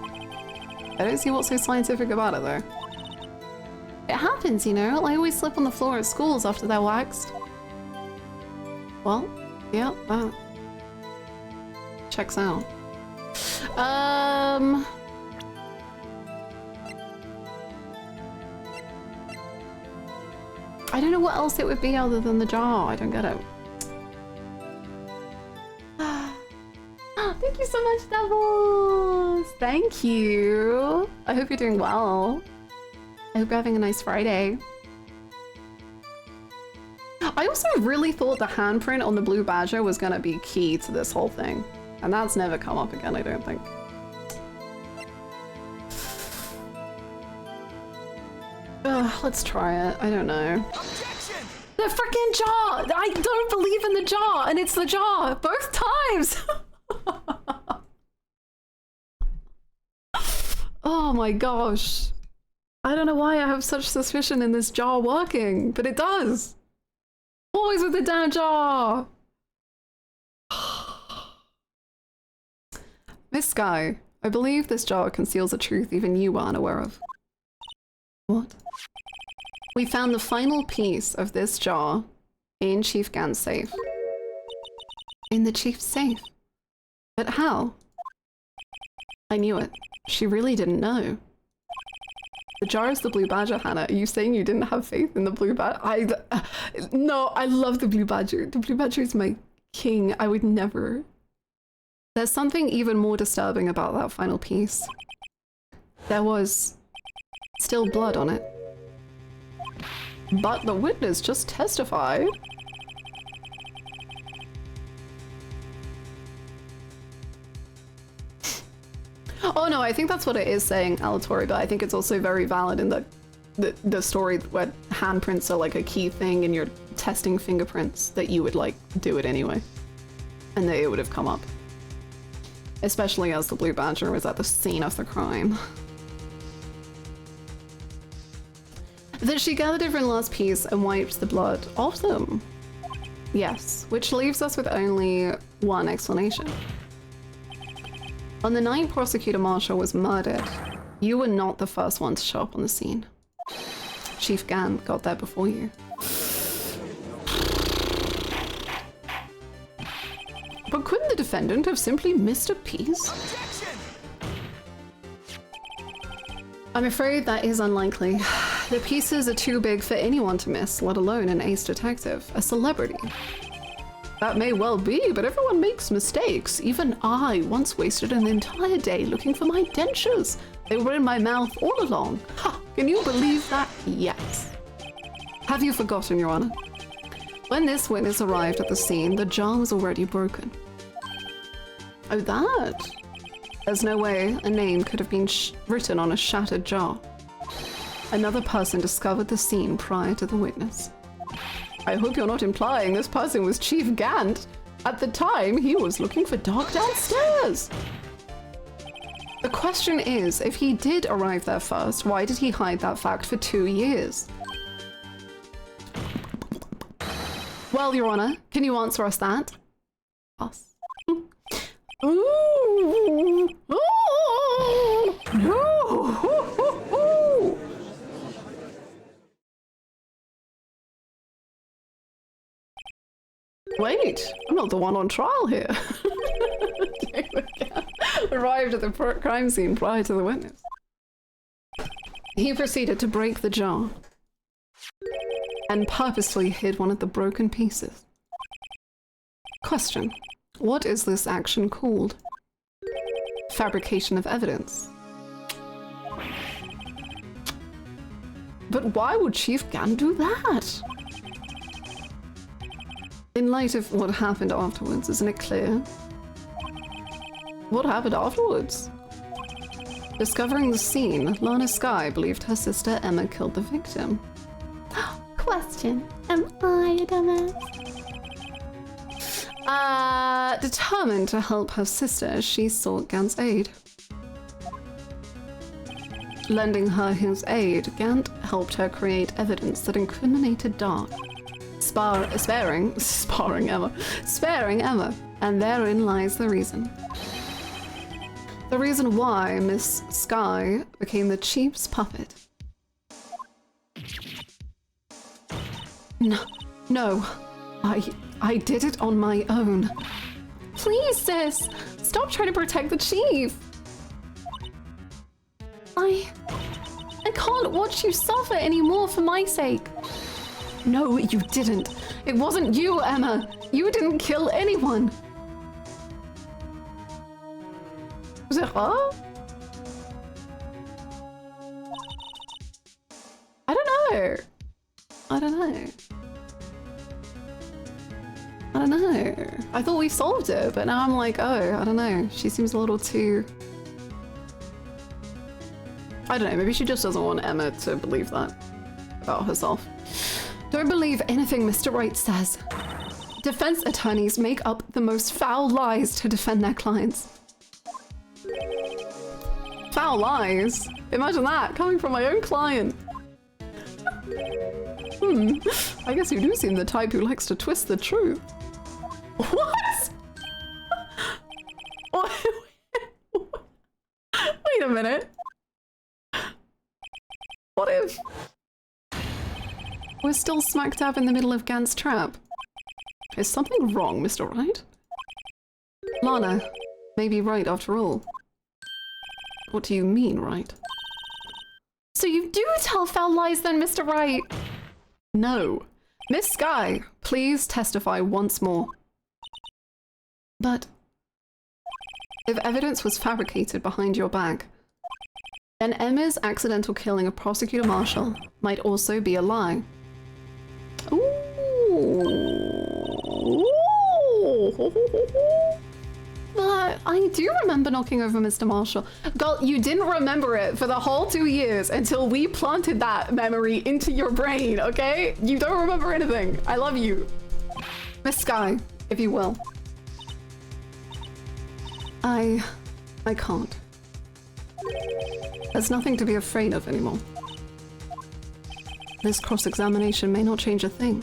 I don't see what's so scientific about it, though. It happens, you know? I always slip on the floor at schools after they're waxed. Well, yeah, that checks out. I don't know what else it would be other than the jar. I don't get it. Thank you so much, Devils! Thank you! I hope you're doing well. I hope you're having a nice Friday. I also really thought the handprint on the blue badger was gonna be key to this whole thing. And that's never come up again, I don't think. Let's try it. I don't know. Objection! The freaking jar! I don't believe in the jar, and it's the jar both times! Oh my gosh. I don't know why I have such suspicion in this jar working, but it does. Always with the damn jar. Miss Guy, I believe this jar conceals a truth even you are unaware of. What? We found the final piece of this jar in Chief Gant's safe. In the chief's safe? But how? I knew it. She really didn't know. The jar is the blue badger, Hannah. Are you saying you didn't have faith in the blue badger? No, I love the blue badger. The blue badger is my king. I would never. There's something even more disturbing about that final piece. There was still blood on it. But the witness just testified. Oh no, I think that's what it is saying, Alatori, but I think it's also very valid in the story where handprints are like a key thing and you're testing fingerprints, that you would like do it anyway. And that it would have come up. Especially as the blue badger was at the scene of the crime. That she gathered different last piece and wiped the blood off them. Yes, which leaves us with only one explanation. On the night Prosecutor Marshall was murdered, you were not the first one to show up on the scene. Chief Gant got there before you. But couldn't the defendant have simply missed a piece? Objection! I'm afraid that is unlikely. The pieces are too big for anyone to miss, let alone an ace detective, a celebrity. That may well be, but everyone makes mistakes. Even I once wasted an entire day looking for my dentures. They were in my mouth all along. Ha! Can you believe that? Yes. Have you forgotten, Your Honor? When this witness arrived at the scene, the jar was already broken. Oh, that? There's no way a name could have been written on a shattered jar. Another person discovered the scene prior to the witness. I hope you're not implying this person was Chief Gant. At the time, he was looking for Dark downstairs. The question is, if he did arrive there first, why did he hide that fact for 2 years? Well, Your Honor, can you answer us that? Us. Ooh. Ooh. Ooh. Wait, I'm not the one on trial here. Arrived at the crime scene prior to the witness. He proceeded to break the jar and purposely hid one of the broken pieces. Question: what is this action called? Fabrication of evidence. But why would Chief Gant do that? In light of what happened afterwards, isn't it clear? What happened afterwards? Discovering the scene, Lana Skye believed her sister Emma killed the victim. Question: am I a dumbass? Determined to help her sister, she sought Gant's aid. Lending her his aid, Gant helped her create evidence that incriminated Dark, sparing Emma, and therein lies the reason. The reason why Miss Sky became the chief's puppet. No, I did it on my own. Please, sis, stop trying to protect the chief. I can't watch you suffer anymore for my sake. No, you didn't. It wasn't you, Emma. You didn't kill anyone. Was it her? I don't know. I don't know. I don't know. I thought we solved it, but now I'm like, oh, I don't know. She seems a little too... I don't know, maybe she just doesn't want Emma to believe that about herself. Don't believe anything Mr. Wright says. Defense attorneys make up the most foul lies to defend their clients. Foul lies? Imagine that, coming from my own client. I guess you do seem the type who likes to twist the truth. What? Wait a minute. What if we're still smack dab in the middle of Gant's trap? Is something wrong, Mr. Wright? Lana may be right after all. What do you mean, Wright? So you do tell foul lies then, Mr. Wright? No. Miss Sky, please testify once more. But if evidence was fabricated behind your back, then Emma's accidental killing of Prosecutor Marshall might also be a lie. Ooh. But I do remember knocking over Mr. Marshall. Girl, you didn't remember it for the whole 2 years until we planted that memory into your brain, okay? You don't remember anything. I love you. Miss Sky, if you will. I can't. There's nothing to be afraid of anymore. This cross-examination may not change a thing.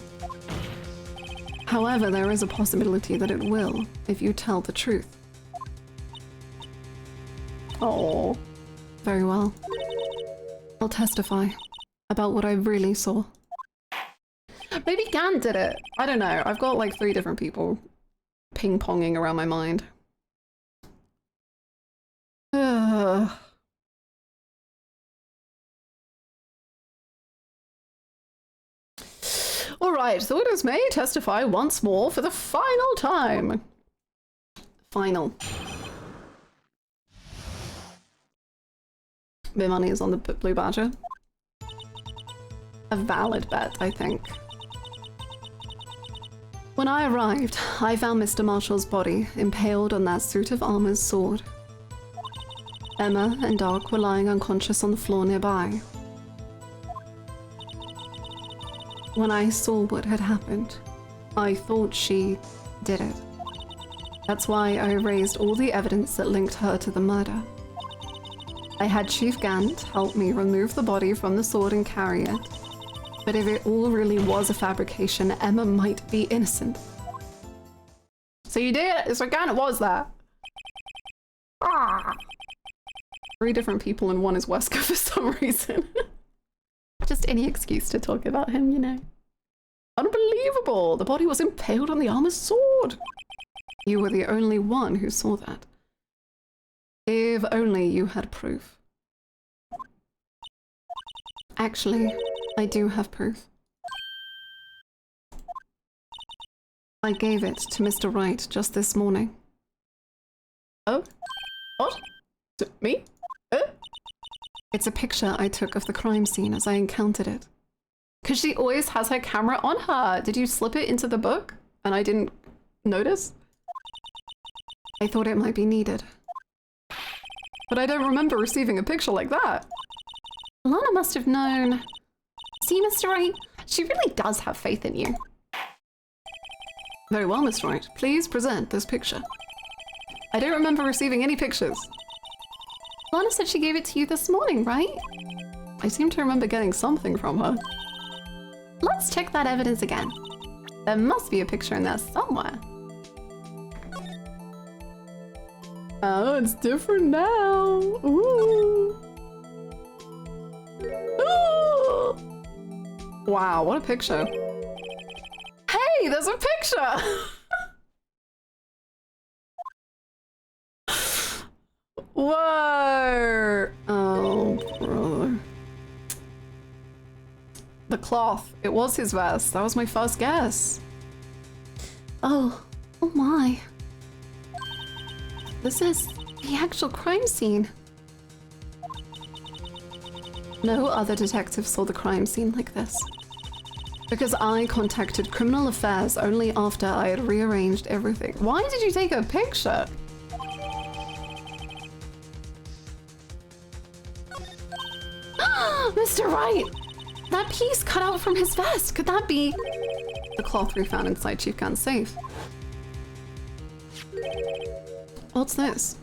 However, there is a possibility that it will, if you tell the truth. Oh, very well. I'll testify about what I really saw. Maybe Gant did it. I don't know. I've got like 3 different people ping-ponging around my mind. Alright, the witness may testify once more for the final time. Final. Bit money is on the Blue Badger. A valid bet, I think. When I arrived, I found Mr. Marshall's body impaled on that suit of armor's sword. Emma and Doc were lying unconscious on the floor nearby. When I saw what had happened, I thought she did it. That's why I erased all the evidence that linked her to the murder. I had Chief Gant help me remove the body from the sword and carry it. But if it all really was a fabrication, Emma might be innocent. So you did it! So Gant was that! Ah. 3 different people and one is Wesker for some reason. Just any excuse to talk about him, you know. Unbelievable! The body was impaled on the armor's sword! You were the only one who saw that. If only you had proof. Actually, I do have proof. I gave it to Mr. Wright just this morning. Oh? What? Me? It's a picture I took of the crime scene as I encountered it. Because she always has her camera on her. Did you slip it into the book? And I didn't notice? I thought it might be needed. But I don't remember receiving a picture like that. Lana must have known. See, Mr. Wright? She really does have faith in you. Very well, Mr. Wright. Please present this picture. I don't remember receiving any pictures. Lana said she gave it to you this morning, right? I seem to remember getting something from her. Let's check that evidence again. There must be a picture in there somewhere. Oh, it's different now. Ooh. Ooh. Wow, what a picture. Hey, there's a picture! Whoa! Oh, brother. The cloth. It was his vest. That was my first guess. Oh my. This is the actual crime scene. No other detective saw the crime scene like this. Because I contacted Criminal Affairs only after I had rearranged everything. Why did you take a picture? Mr. Wright! That piece cut out from his vest. Could that be the cloth we found inside Chief Gant's safe? What's this?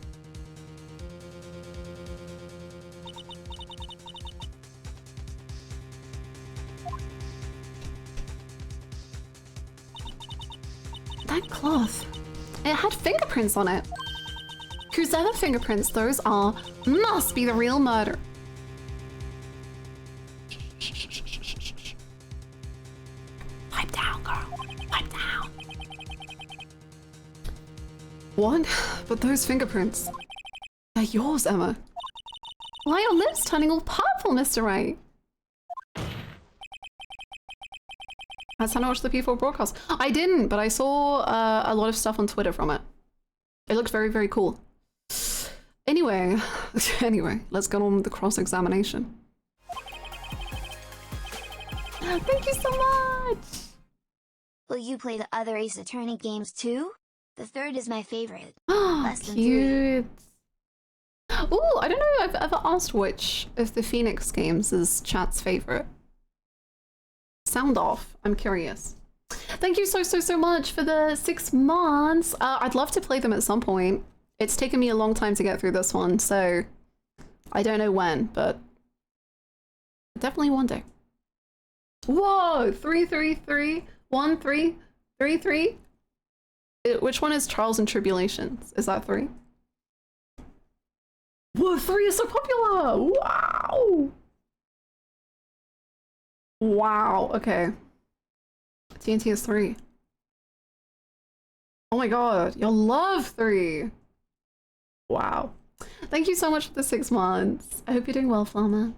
That cloth. It had fingerprints on it. Whosever fingerprints those are must be the real murderer. Pipe down, girl. Pipe down. What? But those fingerprints. They're yours, Emma. Why are your lips turning all purple, Mr. Wright? Has Hannah watched the P4 broadcast? I didn't, but I saw a lot of stuff on Twitter from it. It looked very, very cool. Anyway, let's get on with the cross-examination. Thank you so much! Will you play the other Ace Attorney games too? The third is my favorite. Oh, cute! Ooh, I don't know if I've ever asked which of the Phoenix games is chat's favorite. Sound off. I'm curious. Thank you so much for the 6 months. I'd love to play them at some point. It's taken me a long time to get through this one, so I don't know when, but definitely one day. Whoa, 333 1333. Which one is Trials and Tribulations? Is that 3? Whoa, 3 is so popular! Wow! Wow, okay. TNT is 3. Oh my god, you'll love 3! Wow. Thank you so much for the 6 months. I hope you're doing well, Flamma.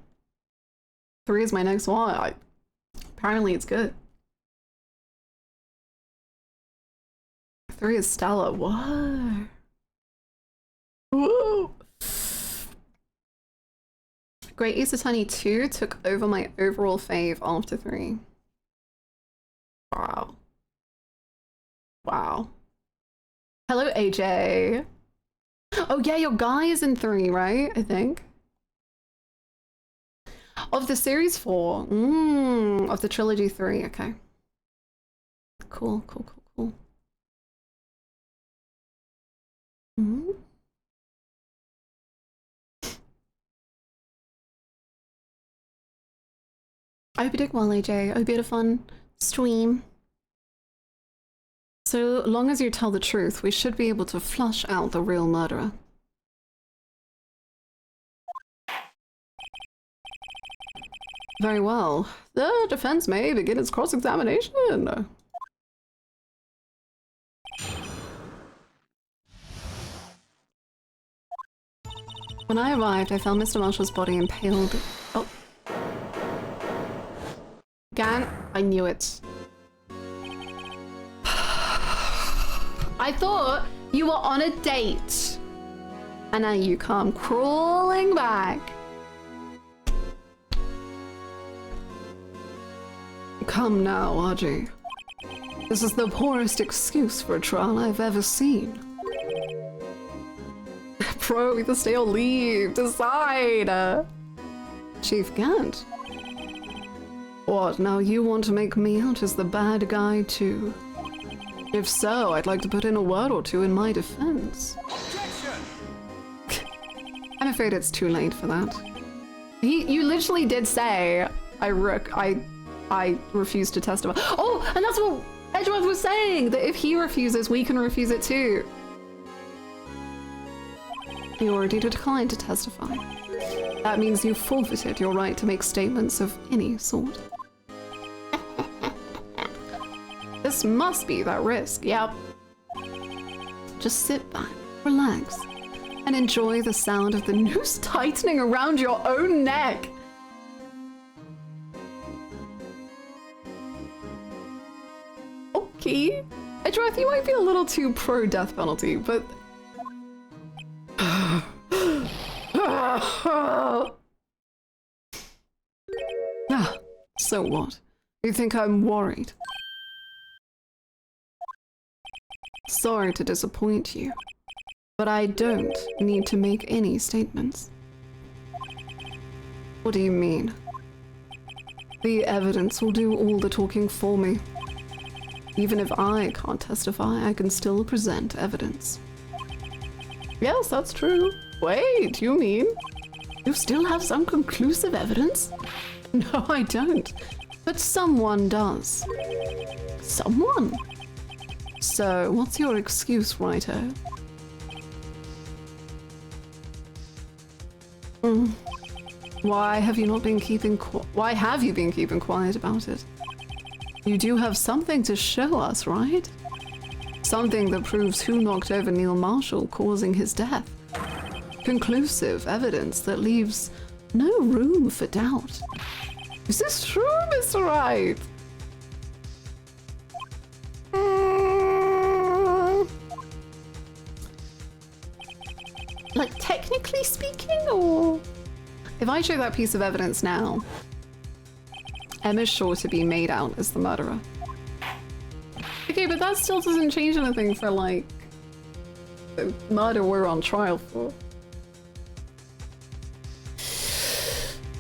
3 is my next one. Apparently it's good. 3 is stellar. What? Woo! Great Ace Attorney 2 took over my overall fave after 3. Wow. Wow. Hello, AJ. Oh yeah, your guy is in 3, right? I think. Of the series 4. Of the trilogy 3. Okay. Cool. I hope you're doing well, AJ. I hope you had a fun stream. So long as you tell the truth, we should be able to flush out the real murderer. Very well. The defense may begin its cross-examination. When I arrived, I found Mr. Marshall's body impaled. Oh. Gant, I knew it. I thought you were on a date. And now you come crawling back. Come now, Audrey. This is the poorest excuse for a trial I've ever seen. Bro, either stay or leave. Decide. Chief Gant. What, now you want to make me out as the bad guy too? If so, I'd like to put in a word or two in my defense. I'm afraid it's too late for that. You literally did say, I refuse to testify. Oh, and that's what Edgeworth was saying, that if he refuses, we can refuse it too. You already declined to testify. That means you forfeited your right to make statements of any sort. This must be that risk, yep. Just sit back, relax, and enjoy the sound of the noose tightening around your own neck. Okay. I think you might be a little too pro-death penalty, but... So what? You think I'm worried? Sorry to disappoint you, but I don't need to make any statements. What do you mean? The evidence will do all the talking for me. Even if I can't testify, I can still present evidence. Yes, that's true. Wait, you mean you still have some conclusive evidence? No, I don't. But someone does. Someone? So, what's your excuse, Righto? Why have you been keeping quiet about it? You do have something to show us, right? Something that proves who knocked over Neil Marshall, causing his death. Conclusive evidence that leaves no room for doubt. Is this true, Mr. Wright? Like, technically speaking, or... If I show that piece of evidence now, Emma's sure to be made out as the murderer. Okay, but that still doesn't change anything for, like, the murder we're on trial for.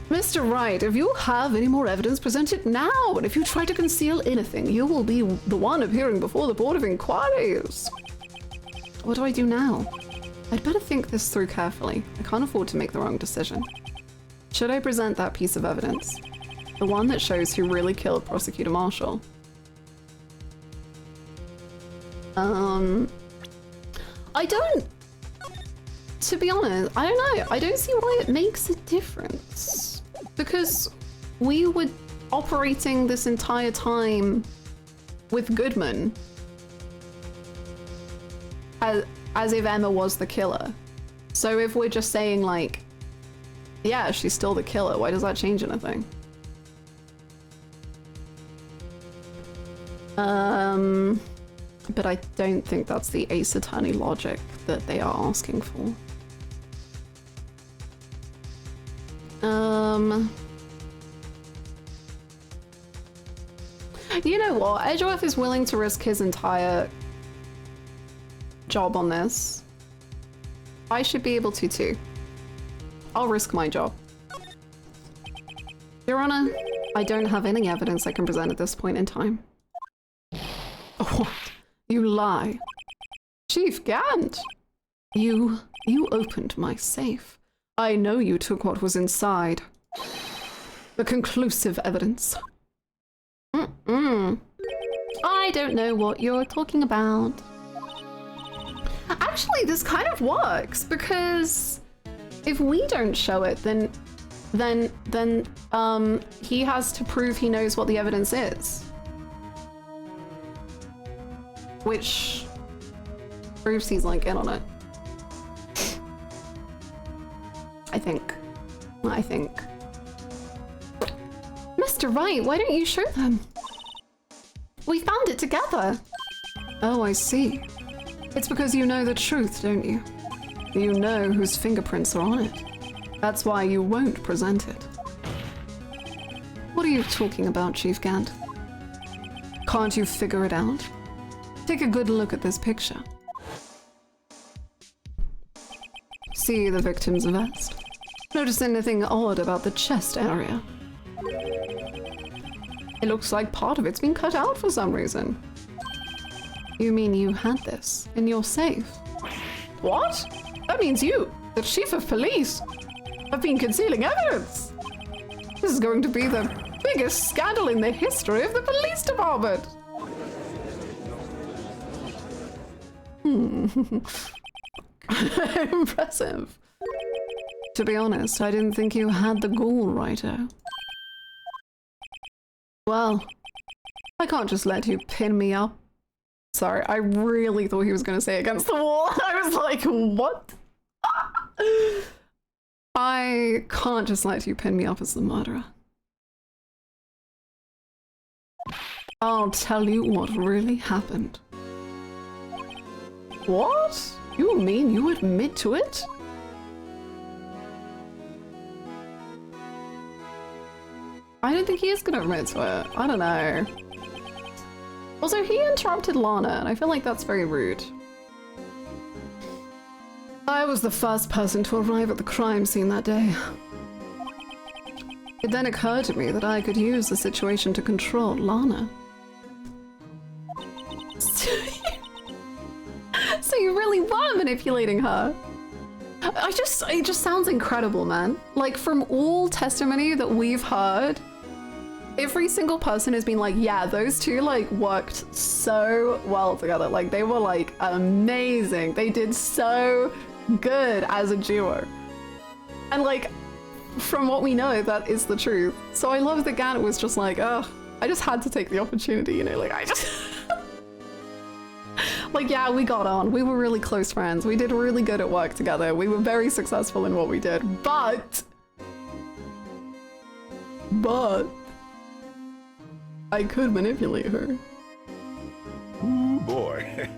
Mr. Wright, if you have any more evidence, present it now, and if you try to conceal anything, you will be the one appearing before the Board of Inquiries. What do I do now? I'd better think this through carefully. I can't afford to make the wrong decision. Should I present that piece of evidence? The one that shows who really killed Prosecutor Marshall? I don't... To be honest, I don't know. I don't see why it makes a difference. Because we were operating this entire time with Goodman as if Emma was the killer. So if we're just saying, like, yeah, she's still the killer, why does that change anything? But I don't think that's the Ace Attorney logic that they are asking for. You know what? Edgeworth is willing to risk his entire job on this. I should be able to too. I'll risk my job. Your Honor, I don't have any evidence I can present at this point in time. What? You lie. Chief Gant! You opened my safe. I know you took what was inside. The conclusive evidence. I don't know what you're talking about. Actually, this kind of works, because if we don't show it, then he has to prove he knows what the evidence is. Which proves he's, like, in on it. I think. Mr. Wright, why don't you show them? We found it together. Oh, I see. It's because you know the truth, don't you? You know whose fingerprints are on it. That's why you won't present it. What are you talking about, Chief Gant? Can't you figure it out? Take a good look at this picture. See the victim's vest? Notice anything odd about the chest area? It looks like part of it's been cut out for some reason. You mean you had this in your safe? What? That means you, the chief of police, have been concealing evidence. This is going to be the biggest scandal in the history of the police department. Impressive. To be honest, I didn't think you had the gall, Writer. Well, I can't just let you pin me up. Sorry, I really thought he was going to say against the wall. I was like, what? I can't just let you pin me up as the murderer. I'll tell you what really happened. What? You mean you admit to it? I don't think he is gonna admit to it. I don't know. Also, he interrupted Lana, and I feel like that's very rude. I was the first person to arrive at the crime scene that day. It then occurred to me that I could use the situation to control Lana. So you really were manipulating her? It just sounds incredible, man. Like, from all testimony that we've heard, every single person has been like, yeah, those two like worked so well together. Like, they were like amazing. They did so good as a duo. And like, from what we know, that is the truth. So I love that Gannett was just like, oh, I just had to take the opportunity, you know, like I just... Like, yeah, we got on. We were really close friends. We did really good at work together. We were very successful in what we did, but I could manipulate her. Ooh, boy.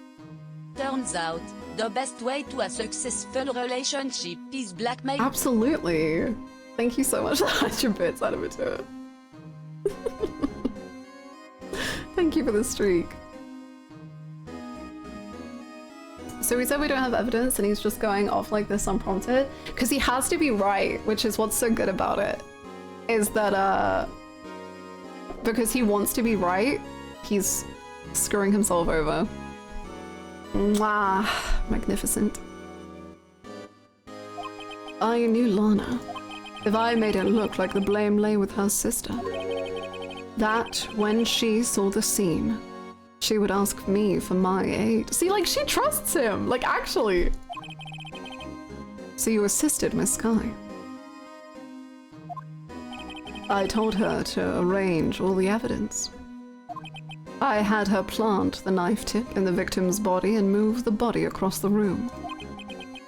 Turns out, the best way to a successful relationship is blackmail. Absolutely. Thank you so much for 100 bits out of it to it. Thank you for the streak. So we said we don't have evidence and he's just going off like this unprompted because he has to be right, which is what's so good about it, is that because he wants to be right, he's screwing himself over. Mwah, magnificent. I knew Lana. If I made it look like the blame lay with her sister, that when she saw the scene, she would ask me for my aid. See, like, she trusts him, like, actually. So you assisted Miss Sky. I told her to arrange all the evidence. I had her plant the knife tip in the victim's body and move the body across the room.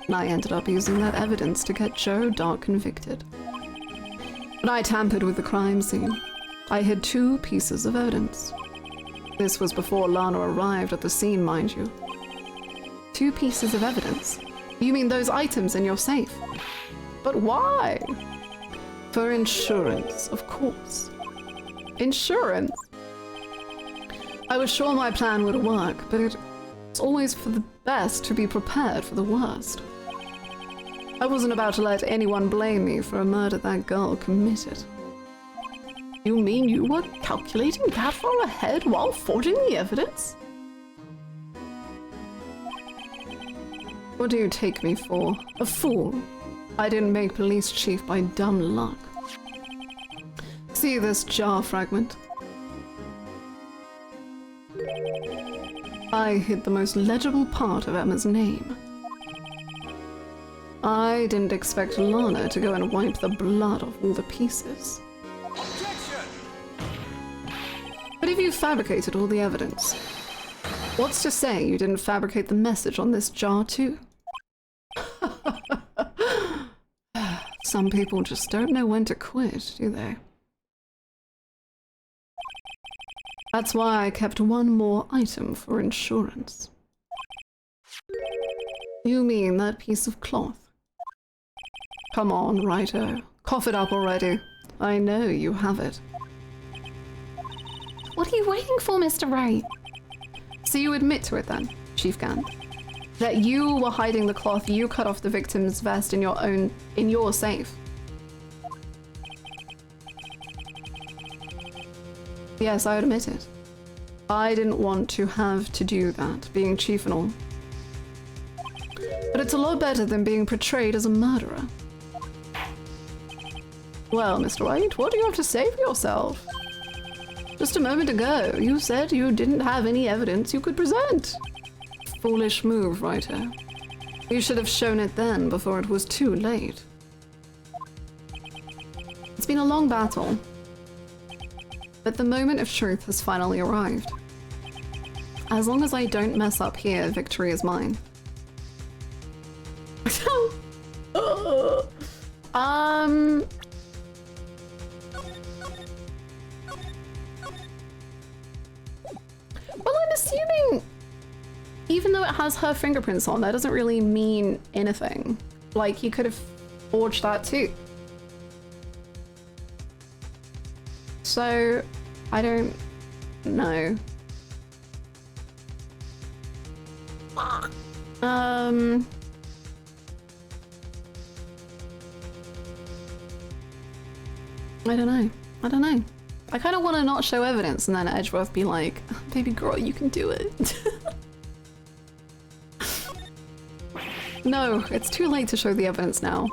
And I ended up using that evidence to get Joe Dark convicted. But I tampered with the crime scene. I hid 2 pieces of evidence. This was before Lana arrived at the scene, mind you. 2 pieces of evidence? You mean those items in your safe? But why? For insurance, of course. Insurance? I was sure my plan would work, but it's always for the best to be prepared for the worst. I wasn't about to let anyone blame me for a murder that girl committed. You mean you were calculating that far ahead while forging the evidence? What do you take me for? A fool? I didn't make police chief by dumb luck. See this jar fragment? I hid the most legible part of Emma's name. I didn't expect Lana to go and wipe the blood off all the pieces. But if you fabricated all the evidence, what's to say you didn't fabricate the message on this jar too? Some people just don't know when to quit, do they? That's why I kept 1 more item for insurance. You mean that piece of cloth? Come on, Righto. Cough it up already. I know you have it. What are you waiting for, Mr. Wright? So you admit to it then, Chief Gann, that you were hiding the cloth you cut off the victim's vest in your safe. Yes, I admit it. I didn't want to have to do that, being chief and all. But it's a lot better than being portrayed as a murderer. Well, Mr. Wright, what do you have to say for yourself? Just a moment ago, you said you didn't have any evidence you could present. Foolish move, Writer. You should have shown it then, before it was too late. It's been a long battle, but the moment of truth has finally arrived. As long as I don't mess up here, victory is mine. Well, I'm assuming, even though it has her fingerprints on, that doesn't really mean anything. Like, he could have forged that too. So, I don't know. I don't know. I don't know. I kind of want to not show evidence and then Edgeworth be like, baby girl, you can do it. No, it's too late to show the evidence now.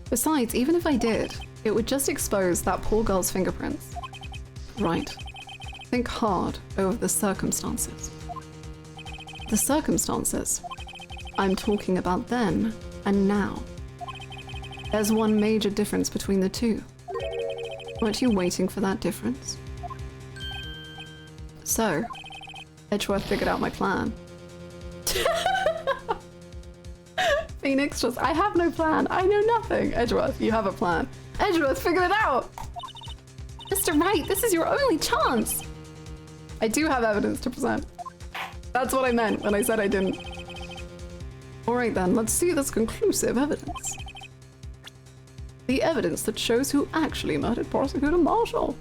Besides, even if I did, it would just expose that poor girl's fingerprints. Right. Think hard over the circumstances. The circumstances. I'm talking about then and now. There's one major difference between the two. Weren't you waiting for that difference? So, Edgeworth figured out my plan. Phoenix just, I have no plan. I know nothing. Edgeworth, you have a plan. Edgeworth figured it out! Mr. Wright, this is your only chance! I do have evidence to present. That's what I meant when I said I didn't. Alright then, let's see this conclusive evidence. The evidence that shows who actually murdered Prosecutor Marshall.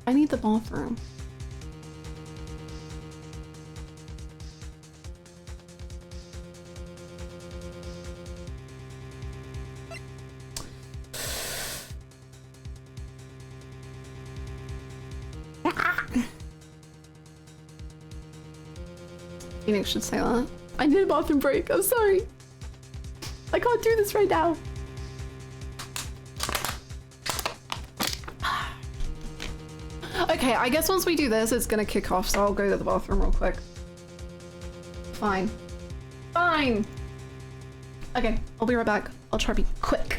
I need the bathroom. Phoenix should say that. I need a bathroom break. I'm sorry. I can't do this right now. Okay, I guess once we do this, it's gonna kick off, so I'll go to the bathroom real quick. Fine. Fine! Okay, I'll be right back. I'll try to be quick.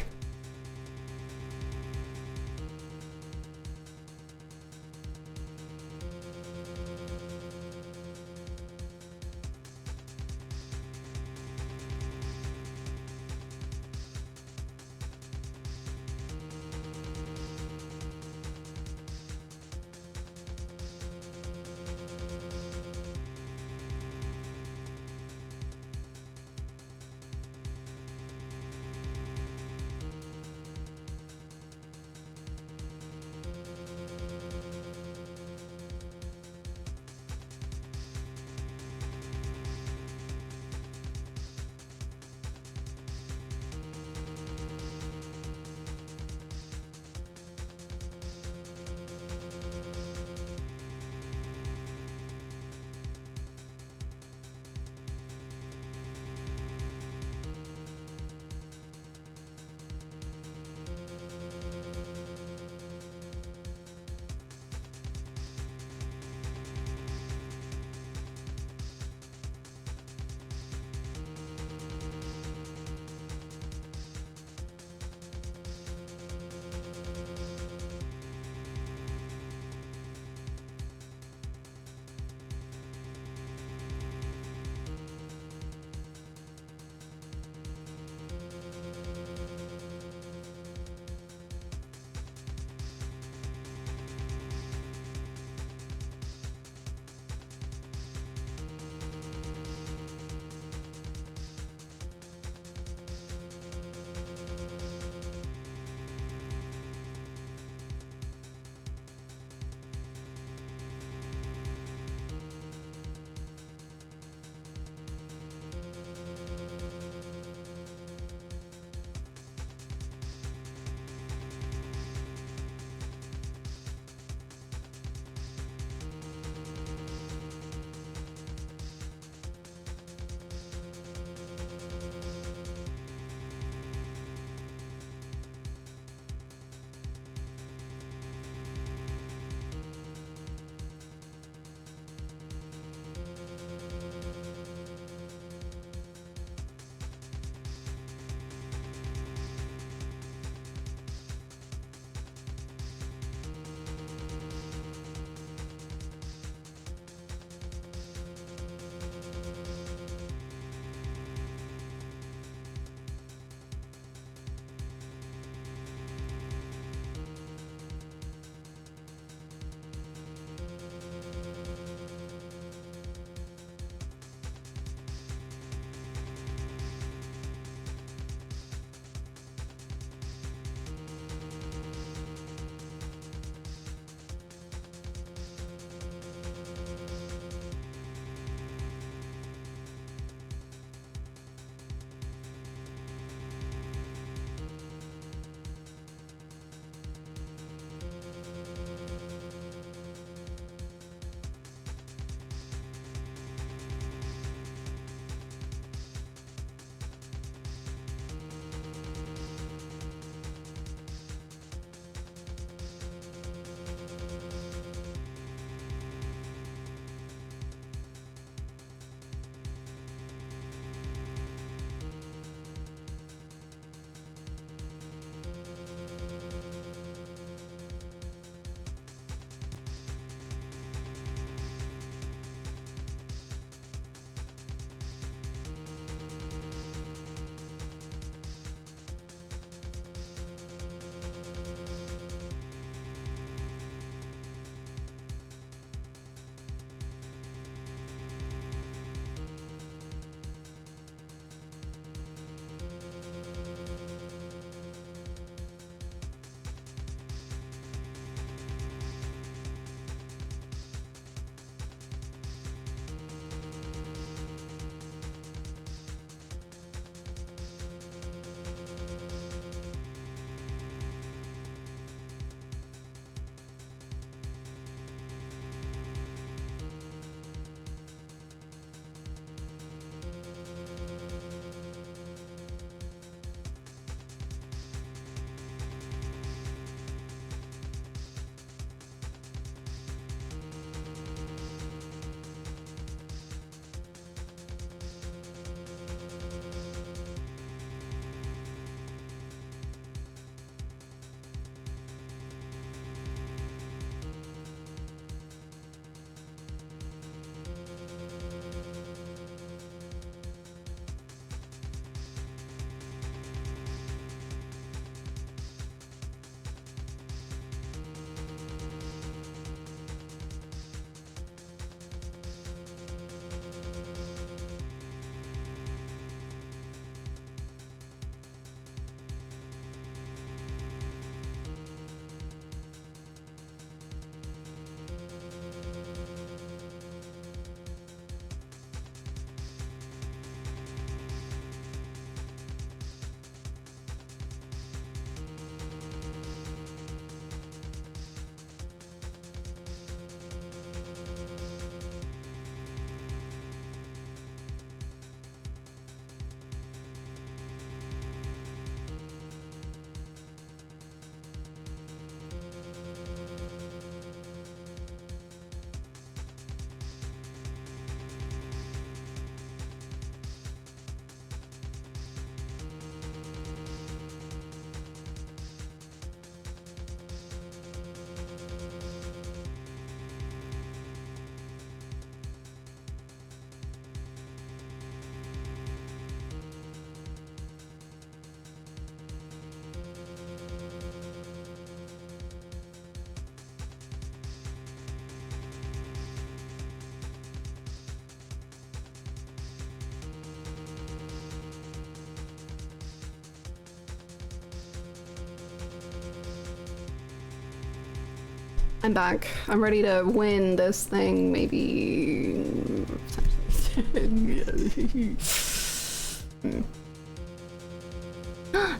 I'm back. I'm ready to win this thing, maybe...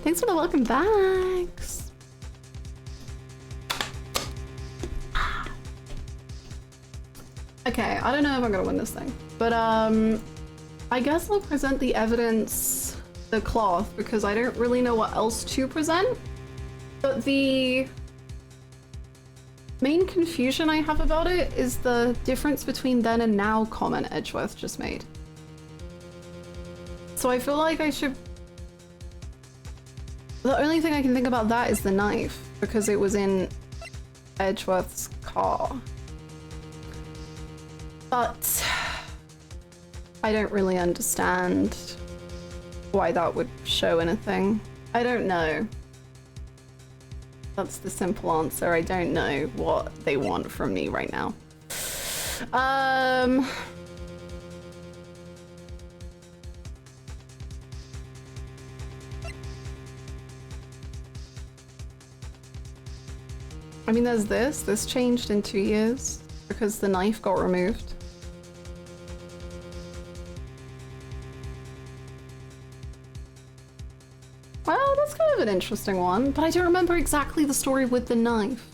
Thanks for the welcome backs. Okay, I don't know if I'm gonna win this thing, but I guess I'll present the evidence, the cloth, because I don't really know what else to present. But the main confusion I have about it is the difference between then and now comment Edgeworth just made. So I feel like I should... The only thing I can think about that is the knife, because it was in Edgeworth's car. But I don't really understand why that would show anything. I don't know. That's the simple answer. I don't know what they want from me right now. I mean, there's this. This changed in 2 years because the knife got removed. Well, that's kind of an interesting one, but I don't remember exactly the story with the knife.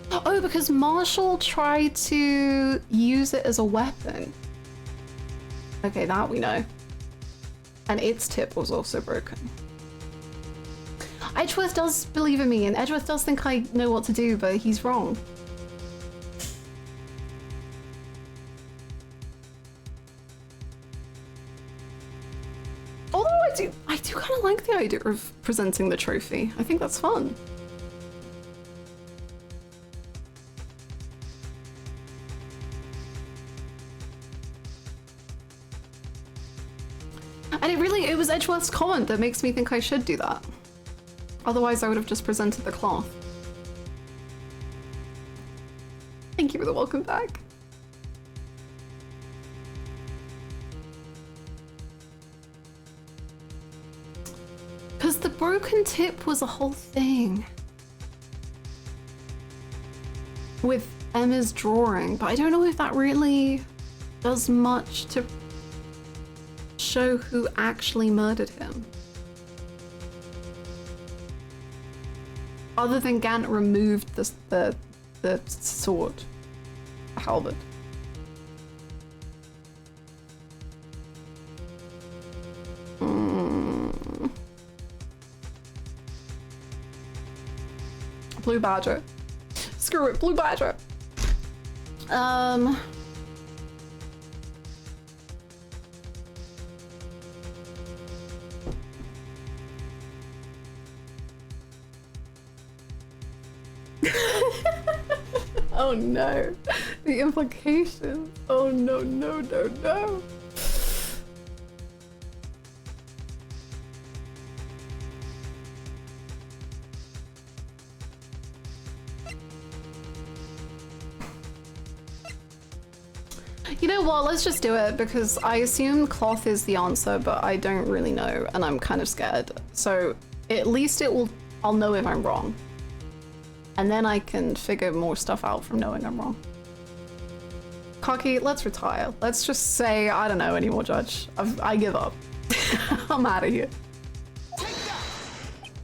Oh, because Marshall tried to use it as a weapon. Okay, that we know. And its tip was also broken. Edgeworth does believe in me, and Edgeworth does think I know what to do, but he's wrong. Although I do kind of like the idea of presenting the trophy. I think that's fun. And it was Edgeworth's comment that makes me think I should do that. Otherwise, I would have just presented the cloth. Thank you for the welcome back. Because the broken tip was a whole thing. With Emma's drawing, but I don't know if that really does much to show who actually murdered him. Other than Gant removed the sword, the halberd. Blue Badger. Screw it, Blue Badger. Oh no, the implications. Oh no, no, no, no. You know what, let's just do it because I assume cloth is the answer, but I don't really know and I'm kind of scared. So at least I'll know if I'm wrong. And then I can figure more stuff out from knowing I'm wrong. Cocky, let's retire. Let's just say, I don't know anymore, Judge. I give up. I'm out of here.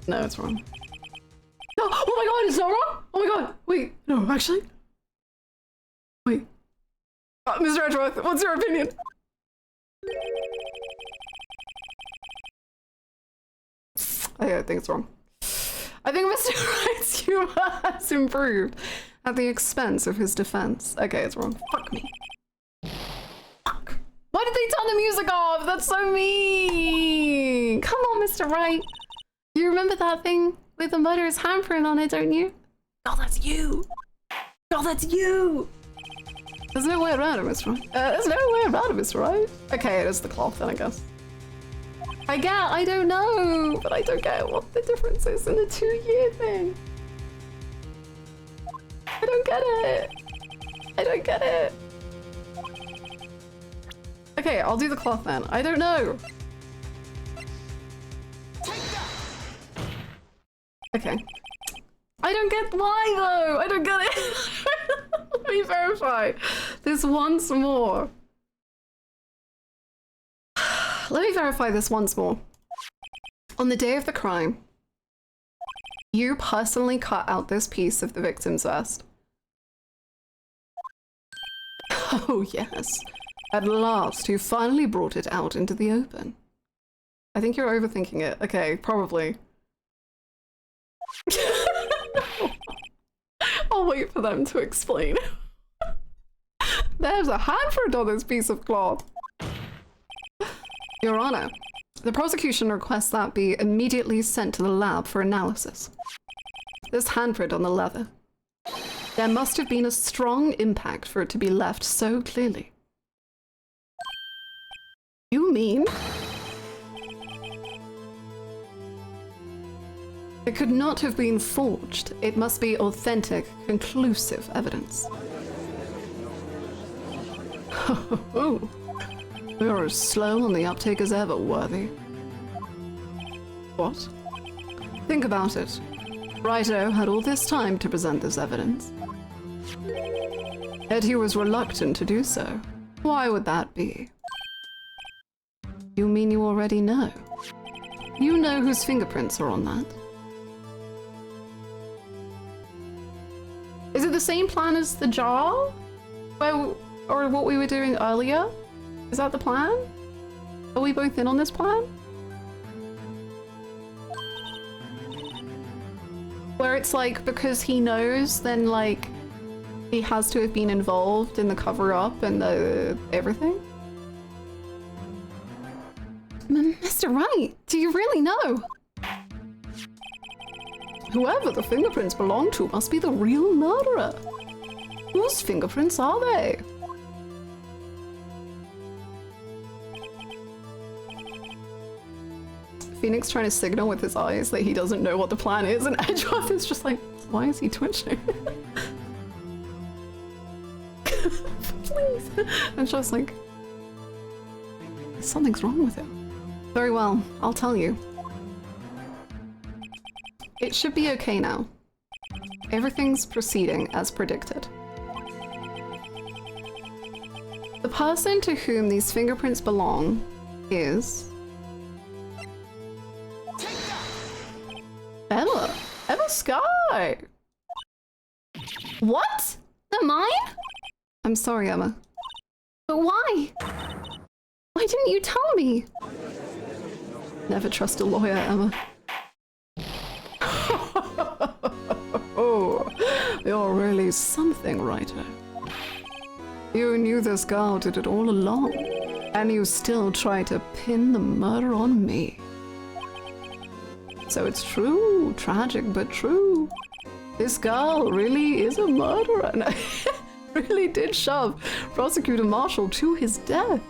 No, it's wrong. No, oh my god, it's not wrong? Oh my god, wait, no, actually. Wait. Mr. Edgeworth, what's your opinion? I think it's wrong. I think Mr. Wright's humor has improved at the expense of his defense. Okay, it's wrong. Fuck me. Fuck. Why did they turn the music off? That's so mean. Come on, Mr. Wright. You remember that thing with the murderer's handprint on it, don't you? Oh, that's you. Oh, that's you. There's no way around it, Mr. Wright. There's no way around it, Mr. Wright. Okay, it is the cloth then, I guess. I don't know, but I don't get what the difference is in the 2-year thing. I don't get it. I don't get it. Okay, I'll do the cloth then. I don't know. Okay. I don't get why though. I don't get it. Let me verify this once more. Let me verify this once more. On the day of the crime, you personally cut out this piece of the victim's vest. Oh yes. At last, you finally brought it out into the open. I think you're overthinking it. Okay, probably. I'll wait for them to explain. There's a handprint on this piece of cloth. Your Honor, the prosecution requests that be immediately sent to the lab for analysis. This handprint on the leather. There must have been a strong impact for it to be left so clearly. You mean? It could not have been forged. It must be authentic, conclusive evidence. Oh, you're as slow on the uptake as ever, Worthy. What? Think about it. Righto had all this time to present this evidence. Yet he was reluctant to do so. Why would that be? You mean you already know? You know whose fingerprints are on that? Is it the same plan as the jar? Or what we were doing earlier? Is that the plan? Are we both in on this plan? Where it's like, because he knows, then like, he has to have been involved in the cover-up and the everything? Mr. Wright, do you really know? Whoever the fingerprints belong to must be the real murderer. Whose fingerprints are they? Phoenix trying to signal with his eyes that he doesn't know what the plan is, and Edgeworth is just like, why is he twitching? Please. And just like, something's wrong with him. Very well, I'll tell you. It should be okay now. Everything's proceeding as predicted. The person to whom these fingerprints belong is... Emma! Emma Sky! What? They're mine? I'm sorry, Emma. But why? Why didn't you tell me? Never trust a lawyer, Emma. Oh, you're really something, Writer. You knew this girl did it all along, and you still try to pin the murder on me. So it's true, tragic but true. This girl really is a murderer and really did shove Prosecutor Marshall to his death.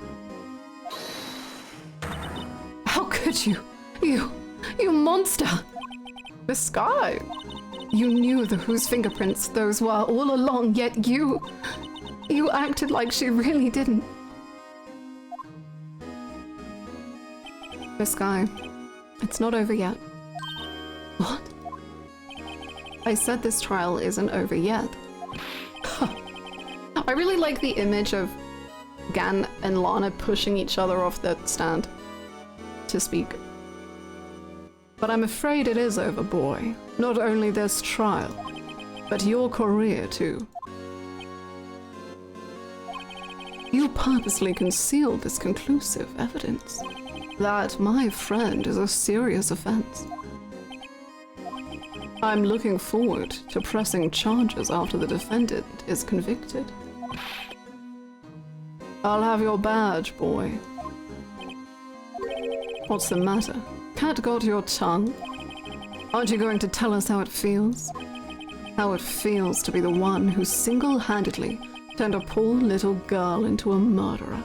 How could you? You monster! Miss Sky, you knew whose fingerprints those were all along, yet you acted like she really didn't. Miss Sky, it's not over yet. What? I said this trial isn't over yet. I really like the image of Gan and Lana pushing each other off the stand to speak. But I'm afraid it is over, boy. Not only this trial, but your career too. You purposely concealed this conclusive evidence. That, my friend, is a serious offense. I'm looking forward to pressing charges after the defendant is convicted. I'll have your badge, boy. What's the matter? Cat got your tongue? Aren't you going to tell us how it feels? How it feels to be the one who single-handedly turned a poor little girl into a murderer.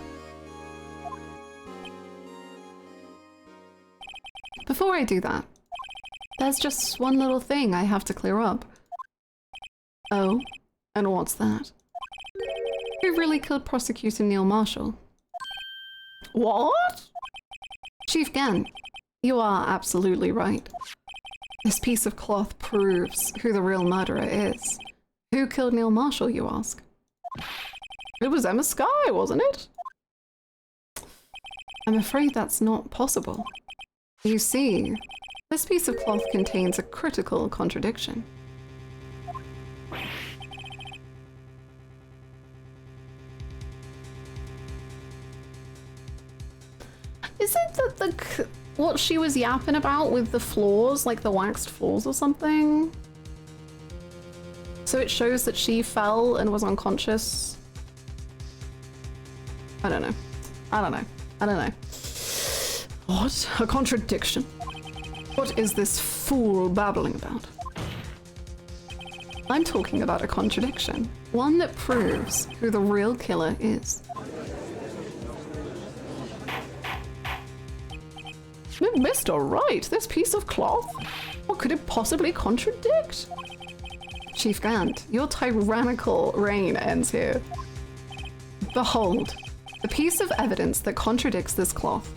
Before I do that, there's just one little thing I have to clear up. Oh, and what's that? Who really killed Prosecutor Neil Marshall? What? Chief Gan, you are absolutely right. This piece of cloth proves who the real murderer is. Who killed Neil Marshall, you ask? It was Emma Skye, wasn't it? I'm afraid that's not possible. You see, this piece of cloth contains a critical contradiction. Is it that what she was yapping about with the floors, like the waxed floors or something? So it shows that she fell and was unconscious. I don't know. I don't know. I don't know. What? A contradiction? What is this fool babbling about? I'm talking about a contradiction. One that proves who the real killer is. Mr. Wright, this piece of cloth? What could it possibly contradict? Chief Gant, your tyrannical reign ends here. Behold, the piece of evidence that contradicts this cloth.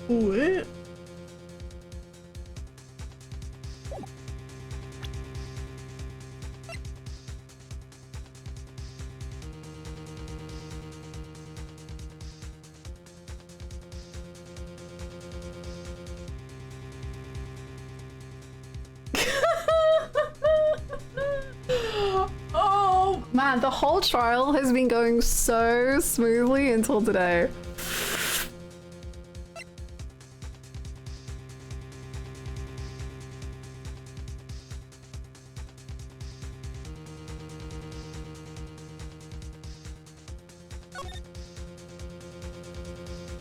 What? Oh man, the whole trial has been going so smoothly until today.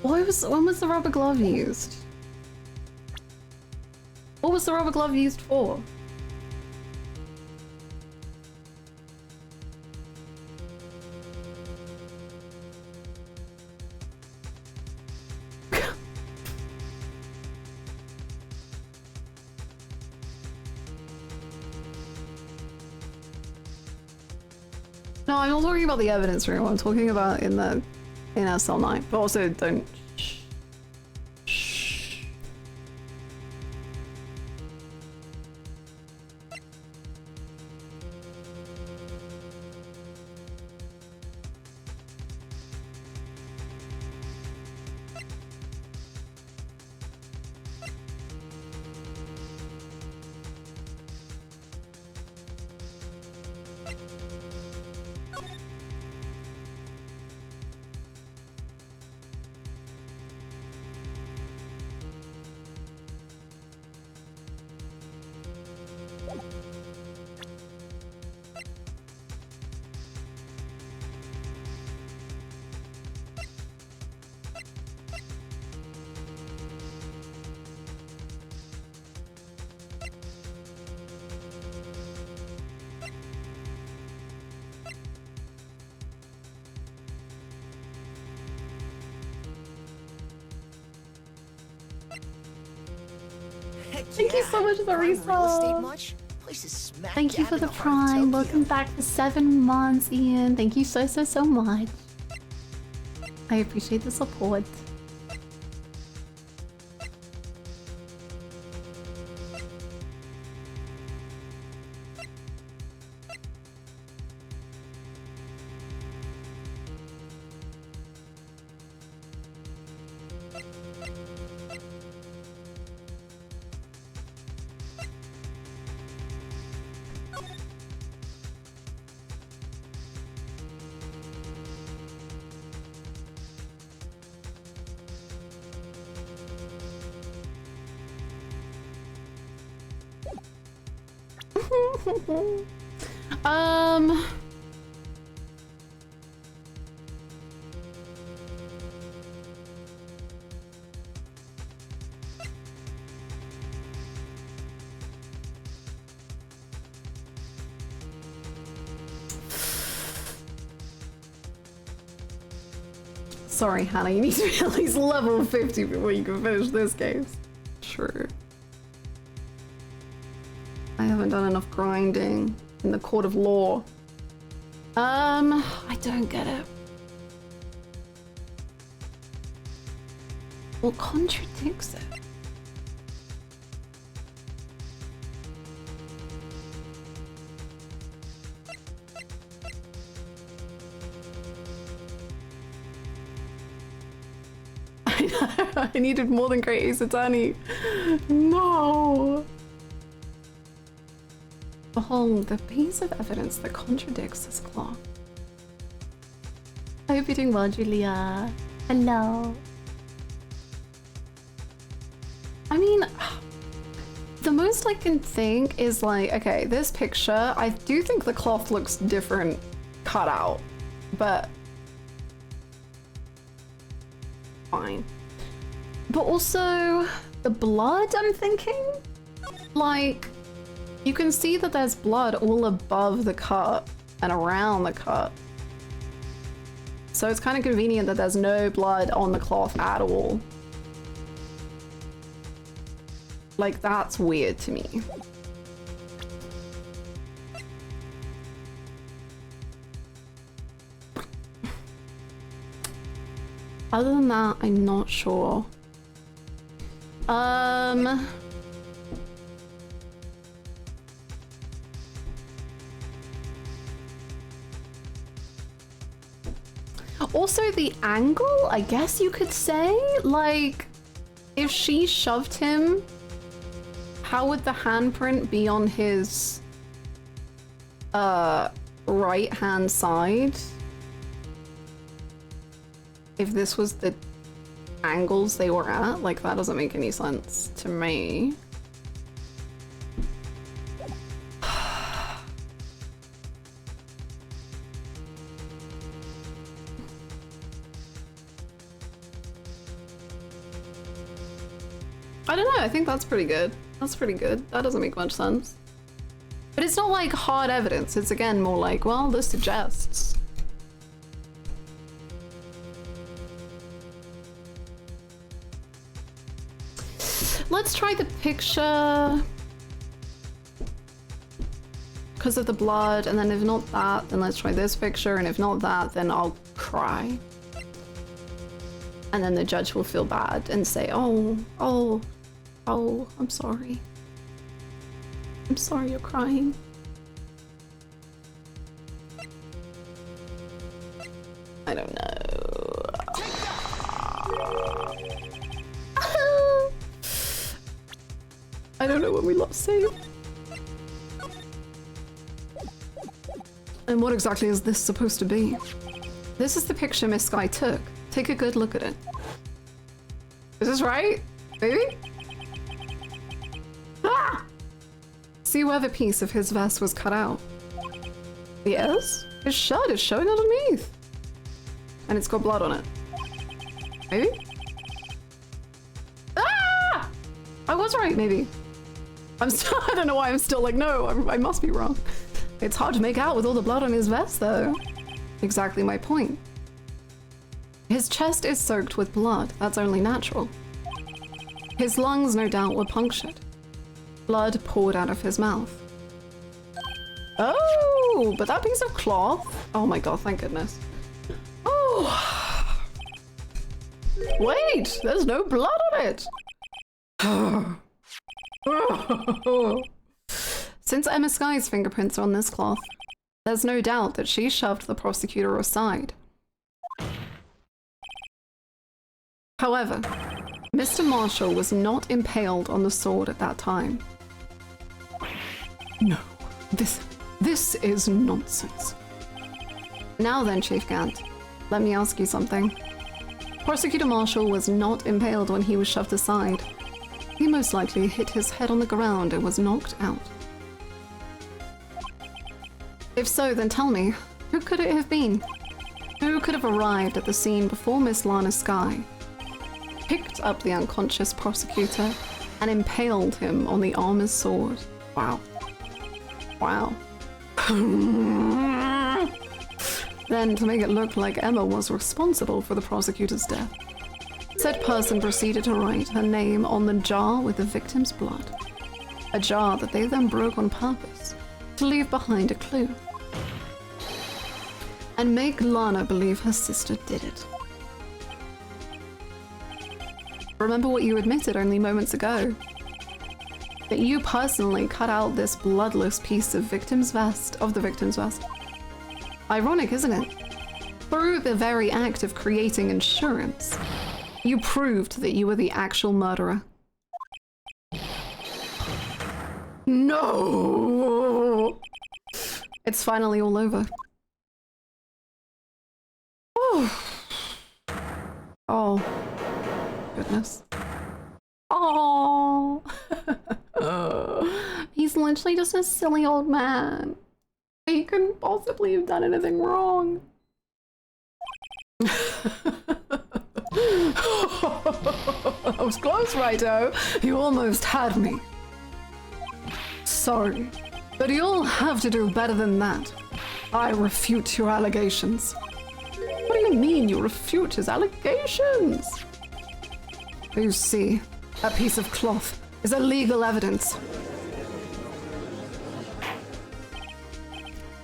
When was the rubber glove used? What was the rubber glove used for? No, I'm not talking about the evidence room. I'm talking about in SL9. But also don't. Thank you so much for the resub. Thank you for the prime. Welcome back for 7 months, Ian. Thank you so much. I appreciate the support. Sorry, Hannah, you need to be at least level 50 before you can finish this game. True. haven't done enough grinding in the court of law. I don't get it. What contradicts it? I know, I needed more than Great Ace Attorney. No! Behold, the piece of evidence that contradicts this cloth. I hope you're doing well, Julia. Hello. I mean, the most I can think is like, okay, this picture, I do think the cloth looks different cut out, but fine. But also, the blood, I'm thinking? Like, you can see that there's blood all above the cut and around the cut. So it's kind of convenient that there's no blood on the cloth at all. Like, that's weird to me. Other than that, I'm not sure. Also the angle, I guess you could say, like, if she shoved him, how would the handprint be on his right hand side? If this was the angles they were at, like, that doesn't make any sense to me. I don't know, I think that's pretty good. That's pretty good. That doesn't make much sense. But it's not like hard evidence, it's again more like, well, this suggests. Let's try the picture because of the blood, and then if not that, then let's try this picture, and if not that, then I'll cry. And then the judge will feel bad and say, oh, I'm sorry. I'm sorry you're crying. I don't know. I don't know when we lost save. And what exactly is this supposed to be? This is the picture Miss Sky took. Take a good look at it. Is this right, baby? Ah! See where the piece of his vest was cut out? Yes, his shirt is showing underneath. And it's got blood on it. Maybe? Ah! I was right, maybe. I'm still, I don't know why I'm still like, no, I must be wrong. It's hard to make out with all the blood on his vest, though. Exactly my point. His chest is soaked with blood. That's only natural. His lungs, no doubt, were punctured. Blood poured out of his mouth. Oh, but that piece of cloth. Oh my god, thank goodness. Oh. Wait, there's no blood on it. Since Emma Sky's fingerprints are on this cloth, there's no doubt that she shoved the prosecutor aside. However, Mr. Marshall was not impaled on the sword at that time. No, this is nonsense. Now then, Chief Gant, let me ask you something. Prosecutor Marshall was not impaled when he was shoved aside. He most likely hit his head on the ground and was knocked out. If so, then tell me, who could it have been? Who could have arrived at the scene before Miss Lana Sky, picked up the unconscious prosecutor, and impaled him on the armor's sword? Wow. Wow. Then, to make it look like Emma was responsible for the prosecutor's death, said person proceeded to write her name on the jar with the victim's blood. A jar that they then broke on purpose to leave behind a clue. And make Lana believe her sister did it. Remember what you admitted only moments ago? That you personally cut out this bloodless piece of the victim's vest. Ironic, isn't it? Through the very act of creating insurance, you proved that you were the actual murderer. No! It's finally all over. Oh. Goodness. Oh. He's literally just a silly old man. He couldn't possibly have done anything wrong. I was close, Righto. You almost had me. Sorry, but you'll have to do better than that. I refute your allegations. What do you mean you refute his allegations? You see, that piece of cloth is illegal evidence.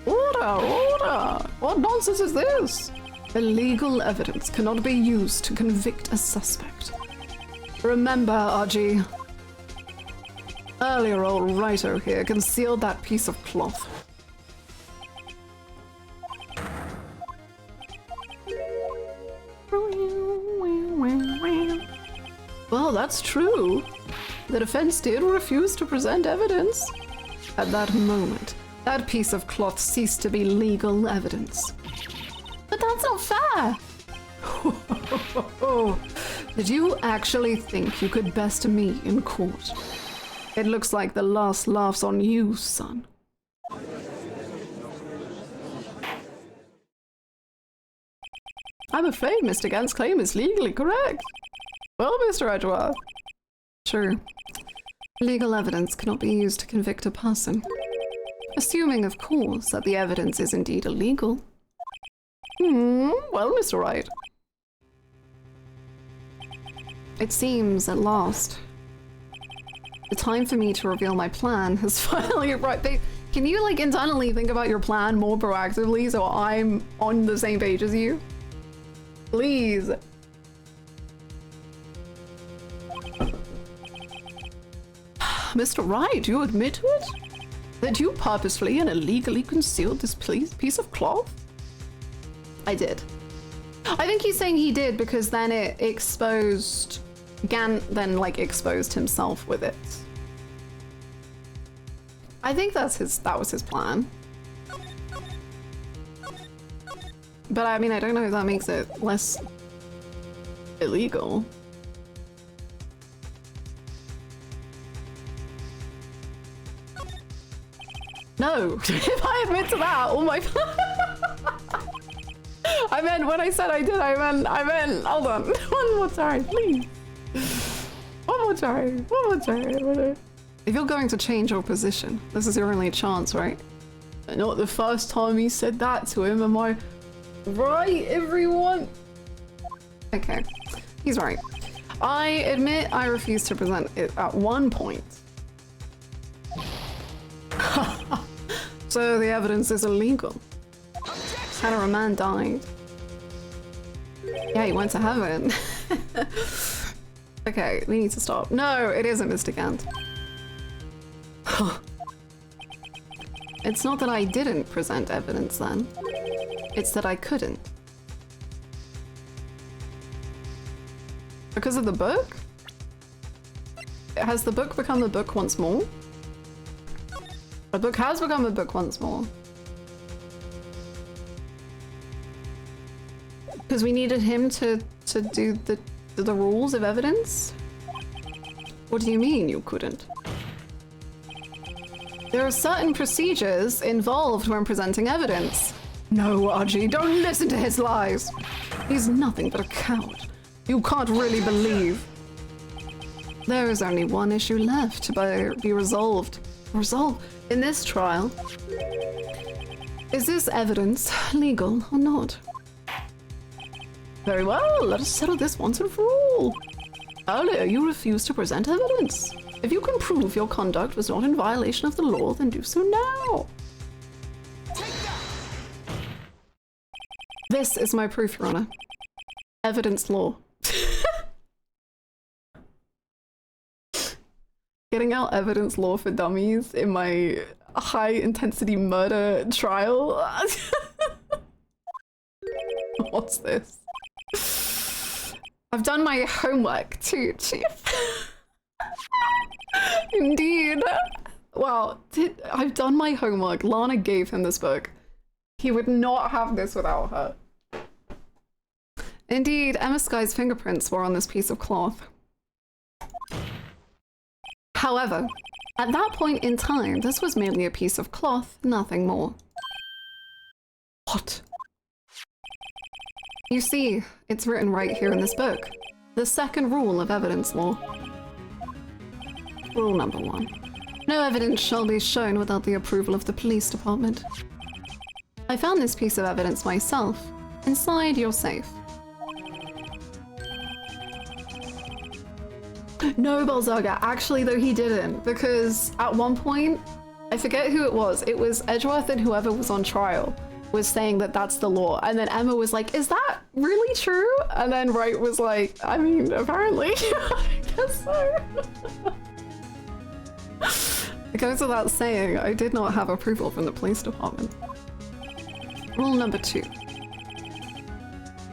Order! What nonsense is this? Illegal evidence cannot be used to convict a suspect. Remember, RG. Earlier old Righto here concealed that piece of cloth. Well, that's true. The defense did refuse to present evidence. At that moment, that piece of cloth ceased to be legal evidence. But that's not fair! Did you actually think you could best me in court? It looks like the last laugh's on you, son. I'm afraid Mr. Gant's claim is legally correct. Well, Mr. Edgeworth. True. Legal evidence cannot be used to convict a person. Assuming, of course, that the evidence is indeed illegal. Well, Mr. Wright. It seems, at last, the time for me to reveal my plan has finally arrived. Can you, like, internally think about your plan more proactively so I'm on the same page as you? Please. Mr. Wright, you admit to it? That you purposefully and illegally concealed this piece of cloth? I did. I think he's saying he did because then it exposed... Gant then, like, exposed himself with it. I think that was his plan. But I mean, I don't know if that makes it less illegal. No, if I admit to that, all my I meant, when I said I did, I meant, hold on. One more time, please. One more time. If you're going to change your position, this is your only chance, right? Not the first time he said that to him, am I right, everyone? Okay, he's right. I admit I refused to present it at one point. So the evidence is illegal. Hannah, a man died. Yeah, he went to heaven. Okay, we need to stop. No, it isn't Mr. Gant. It's not that I didn't present evidence then. It's that I couldn't. Because of the book? Has the book become a book once more? The book has become a book once more. Because we needed him to do the rules of evidence? What do you mean you couldn't? There are certain procedures involved when presenting evidence. No, Archie, don't listen to his lies. He's nothing but a coward. You can't really believe. There is only one issue left to be resolved. In this trial. Is this evidence legal or not? Very well, let us settle this once and for all. Earlier, you refused to present evidence. If you can prove your conduct was not in violation of the law, then do so now. This is my proof, Your Honor. Evidence law. Getting out evidence law for dummies in my high-intensity murder trial. What's this? I've done my homework too, Chief. Indeed. Wow, I've done my homework. Lana gave him this book. He would not have this without her. Indeed, Emma Sky's fingerprints were on this piece of cloth. However, at that point in time, this was merely a piece of cloth, nothing more. What? You see, it's written right here in this book. The second rule of evidence law. Rule number 1. No evidence shall be shown without the approval of the police department. I found this piece of evidence myself, inside your safe. No, Balzaga, actually though he didn't, because at one point, I forget who it was Edgeworth and whoever was on trial was saying that that's the law, and then Emma was like, is that really true? And then Wright was like, I mean, apparently. I guess so. It goes without saying, I did not have approval from the police department. Rule number 2.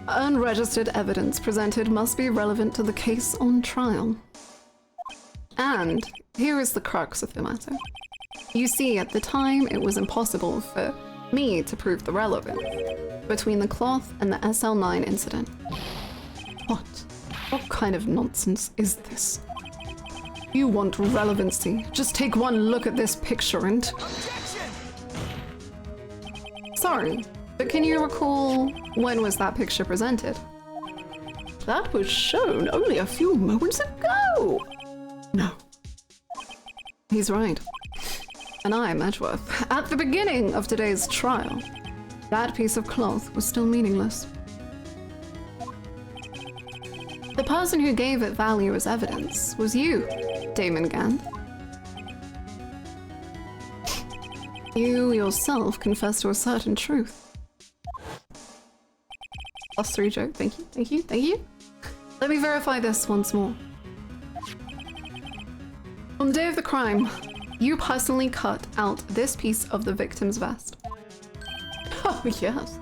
Unregistered evidence presented must be relevant to the case on trial. And here is the crux of the matter. You see, at the time, it was impossible for me to prove the relevance between the cloth and the SL9 incident. What kind of nonsense is this? You want relevancy? Just take one look at this picture and... Objection! Sorry, but can you recall when was that picture presented? That was shown only a few moments ago! No. He's right. And I'm Edgeworth. At the beginning of today's trial, that piece of cloth was still meaningless. The person who gave it value as evidence was you, Damon Gant. You yourself confessed to a certain truth. +3 joke, thank you, thank you, thank you. Let me verify this once more. On the day of the crime, you personally cut out this piece of the victim's vest. Oh, yes.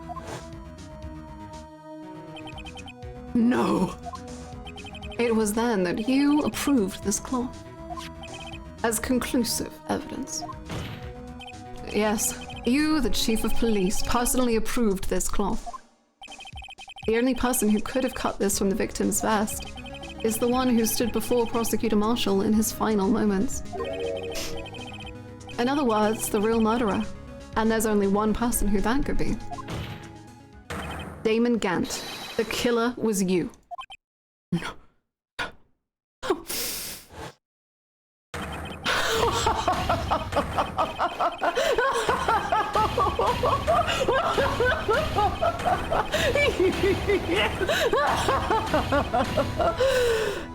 No. It was then that you approved this cloth as conclusive evidence. Yes, you, the chief of police, personally approved this cloth. The only person who could have cut this from the victim's vest is the one who stood before Prosecutor Marshall in his final moments. In other words, the real murderer. And there's only one person who that could be. Damon Gant. The killer was you. No.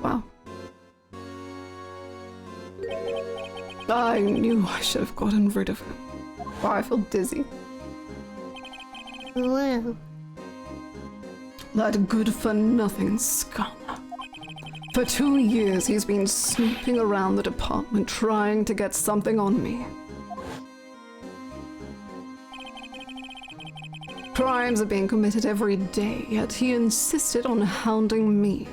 Wow. I knew I should have gotten rid of him. Wow, I feel dizzy. Wow. That good-for-nothing scum. For 2 years, he's been snooping around the department trying to get something on me. Crimes are being committed every day, yet he insisted on hounding me.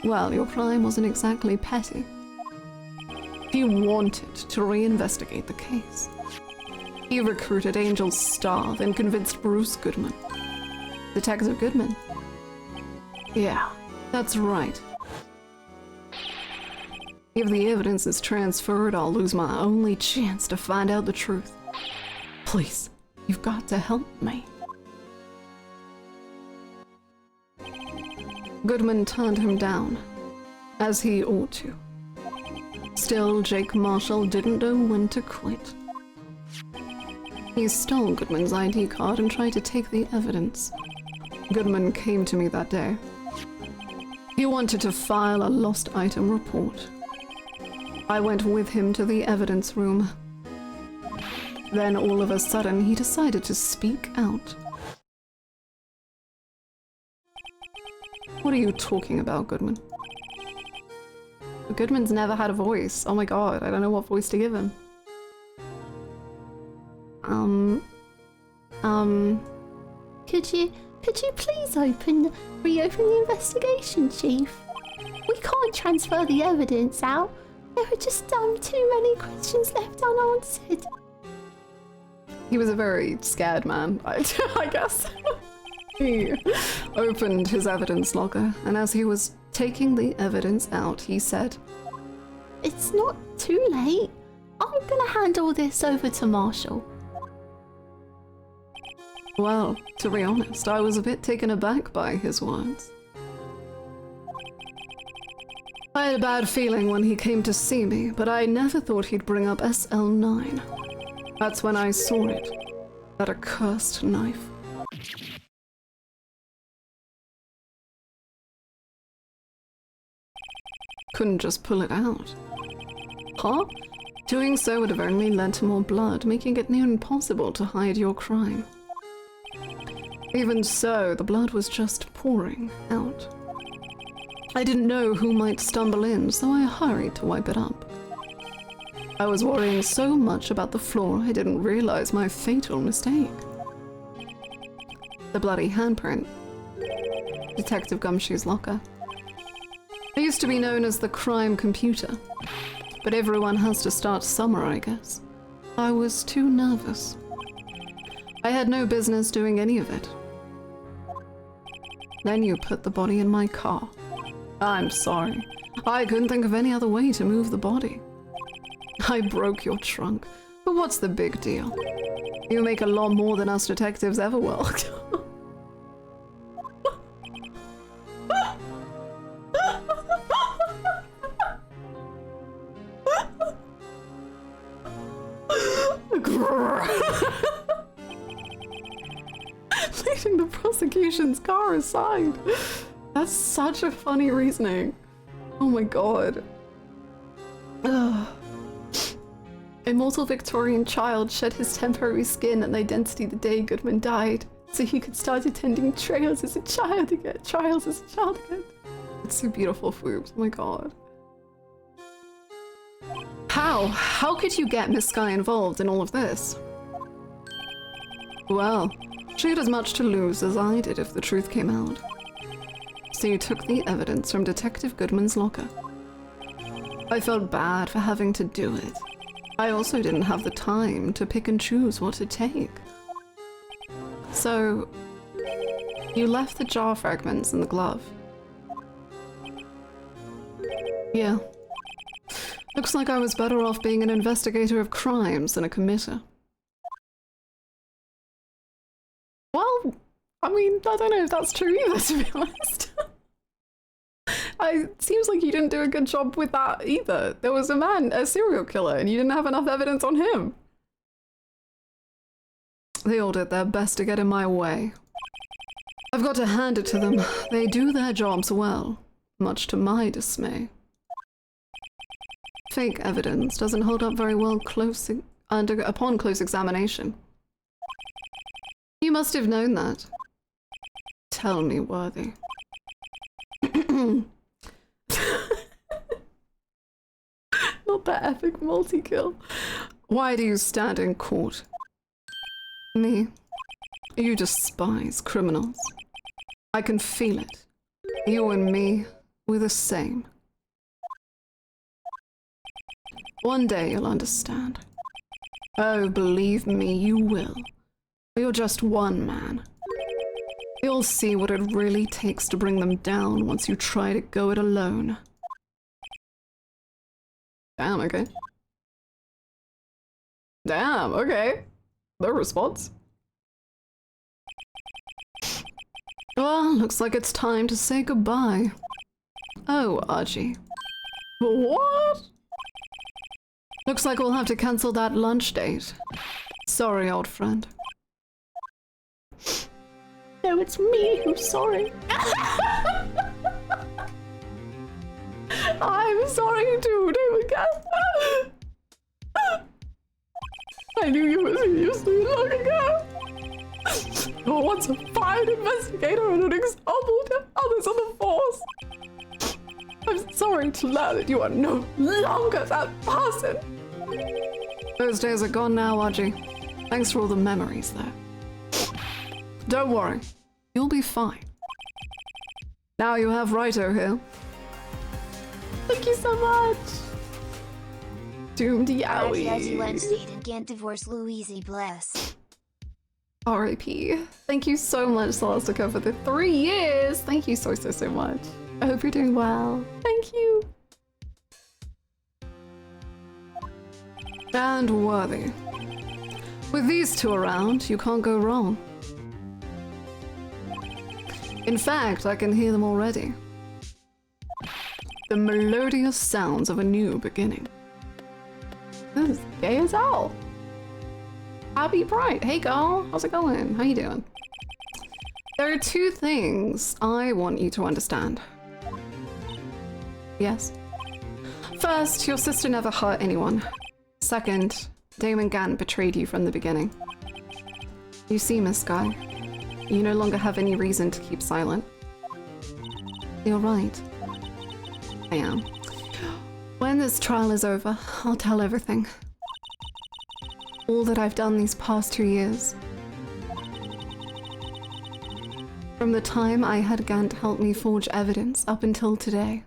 Well, your crime wasn't exactly petty. He wanted to reinvestigate the case. He recruited Angel Starr, then convinced Bruce Goodman. Detective Goodman? Yeah, that's right. If the evidence is transferred, I'll lose my only chance to find out the truth. Please, you've got to help me. Goodman turned him down, as he ought to. Still, Jake Marshall didn't know when to quit. He stole Goodman's ID card and tried to take the evidence. Goodman came to me that day. He wanted to file a lost item report. I went with him to the evidence room. Then all of a sudden, he decided to speak out. What are you talking about, Goodman? Goodman's never had a voice. Oh my god, I don't know what voice to give him. Could you please reopen the investigation, Chief? We can't transfer the evidence out. There are just too many questions left unanswered. He was a very scared man, I guess. He opened his evidence locker, and as he was taking the evidence out, he said, It's not too late. I'm gonna hand all this over to Marshall. Well, to be honest, I was a bit taken aback by his words. I had a bad feeling when he came to see me, but I never thought he'd bring up SL9. That's when I saw it. That accursed knife. Couldn't just pull it out. Huh? Doing so would have only led to more blood, making it near impossible to hide your crime. Even so, the blood was just pouring out. I didn't know who might stumble in, so I hurried to wipe it up. I was worrying so much about the floor, I didn't realize my fatal mistake. The bloody handprint. Detective Gumshoe's locker. I used to be known as the crime computer, but everyone has to start somewhere, I guess. I was too nervous. I had no business doing any of it. Then you put the body in my car. I'm sorry. I couldn't think of any other way to move the body. I broke your trunk, but what's the big deal? You make a lot more than us detectives ever will. Leaving the prosecution's car aside. That's such a funny reasoning. Oh my god. Ugh. Immortal Victorian child shed his temporary skin and identity the day Goodman died, so he could start attending trials as a child again. It's so beautiful, Foobs. Oh my god. How? How could you get Miss Sky involved in all of this? Well, she had as much to lose as I did if the truth came out. So you took the evidence from Detective Goodman's locker. I felt bad for having to do it. I also didn't have the time to pick and choose what to take. So, you left the jar fragments in the glove. Yeah. Looks like I was better off being an investigator of crimes than a committer. Well, I mean, I don't know if that's true either, to be honest. It seems like you didn't do a good job with that either. There was a serial killer, and you didn't have enough evidence on him. They all did their best to get in my way. I've got to hand it to them. They do their jobs well, much to my dismay. Fake evidence doesn't hold up very well upon close examination. You must have known that. Tell me, Worthy. Not that epic multi-kill. Why do you stand in court? Me? You despise criminals. I can feel it. You and me, we're the same. One day you'll understand. Oh, believe me, you will. You're just one man. You'll see what it really takes to bring them down once you try to go it alone. Damn, okay. Damn, okay. No response. Well, looks like it's time to say goodbye. Oh, Archie. What? Looks like we'll have to cancel that lunch date. Sorry, old friend. No, it's me who's sorry. I'm sorry too, David Gaspar. I knew you were seriously long ago. You're once a fine investigator and an example to others on the force. I'm sorry to learn that you are no longer that person. Those days are gone now, Audrey. Thanks for all the memories, though. Don't worry, you'll be fine. Now you have Writo here. Thank you so much. Doomed As you Yowie. unstated, can't divorce Louise, bless. R.I.P. Thank you so much, Celestica, for the 3 years. Thank you so much. I hope you're doing well. Thank you. And worthy. With these two around, you can't go wrong. In fact, I can hear them already. The melodious sounds of a new beginning. This is gay as hell. Abby Bright, hey girl, how's it going? How you doing? There are 2 things I want you to understand. Yes. First, your sister never hurt anyone. Second, Damon Gant betrayed you from the beginning. You see, Miss Sky, you no longer have any reason to keep silent. You're right. I am. When this trial is over, I'll tell everything. All that I've done these past 2 years. From the time I had Gant help me forge evidence up until today.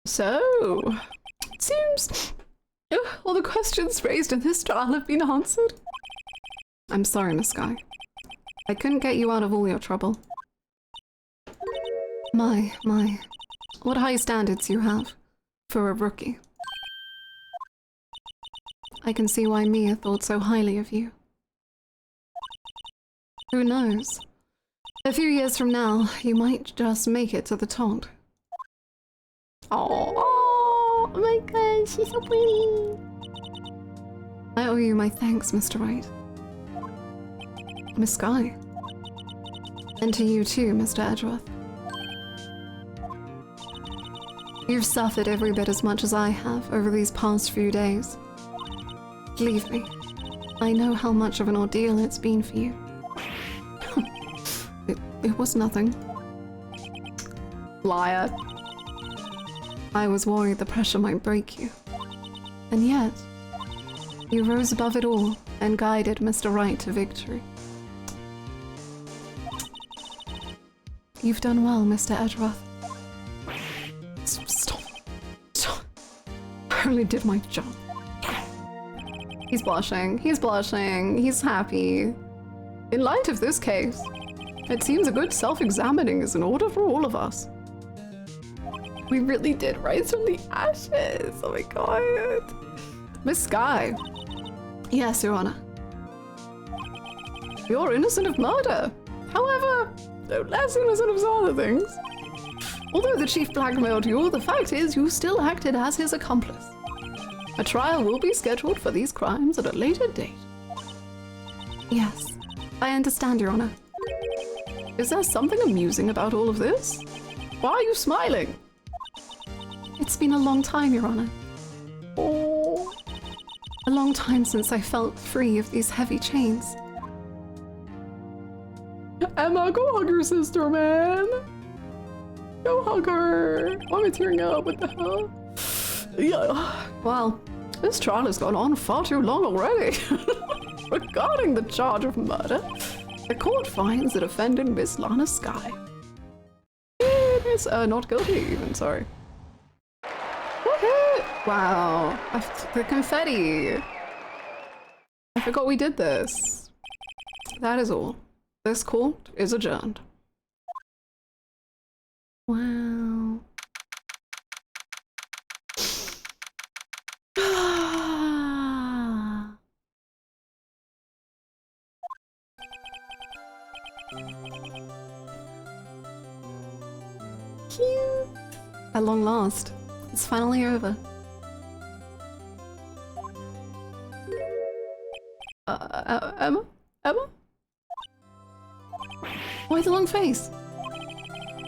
So, it seems all the questions raised in this trial have been answered. I'm sorry, Miss Sky. I couldn't get you out of all your trouble. My, what high standards you have for a rookie. I can see why Mia thought so highly of you. Who knows? A few years from now, you might just make it to the taunt. Oh my god, she's so pretty. I owe you my thanks, Mr. Wright. Miss Sky. And to you too, Mr. Edgeworth. You've suffered every bit as much as I have over these past few days. Believe me, I know how much of an ordeal it's been for you. It was nothing. Liar. I was worried the pressure might break you. And yet, you rose above it all and guided Mr. Wright to victory. You've done well, Mr. Edgeworth. Stop. I only did my job. He's blushing, he's happy. In light of this case, it seems a good self-examining is in order for all of us. We really did rise from the ashes, oh my god. Miss Sky. Yes, Your Honor. You're innocent of murder. However, no less innocent of some other things. Although the chief blackmailed you, the fact is you still acted as his accomplice. A trial will be scheduled for these crimes at a later date. Yes, I understand, Your Honor. Is there something amusing about all of this? Why are you smiling? It's been a long time, Your Honor. Oh, a long time since I felt free of these heavy chains. Emma, go hug your sister, man. Go hug her. Why am I tearing up? What the hell? Yeah. Well, this trial has gone on far too long already. Regarding the charge of murder, the court finds the defendant, Miss Lana Sky. It is not guilty even, sorry. Woohoo! Wow, the confetti. I forgot we did this. That is all. This court is adjourned. Wow. Cute. At long last, it's finally over. Emma? Emma? Why the long face?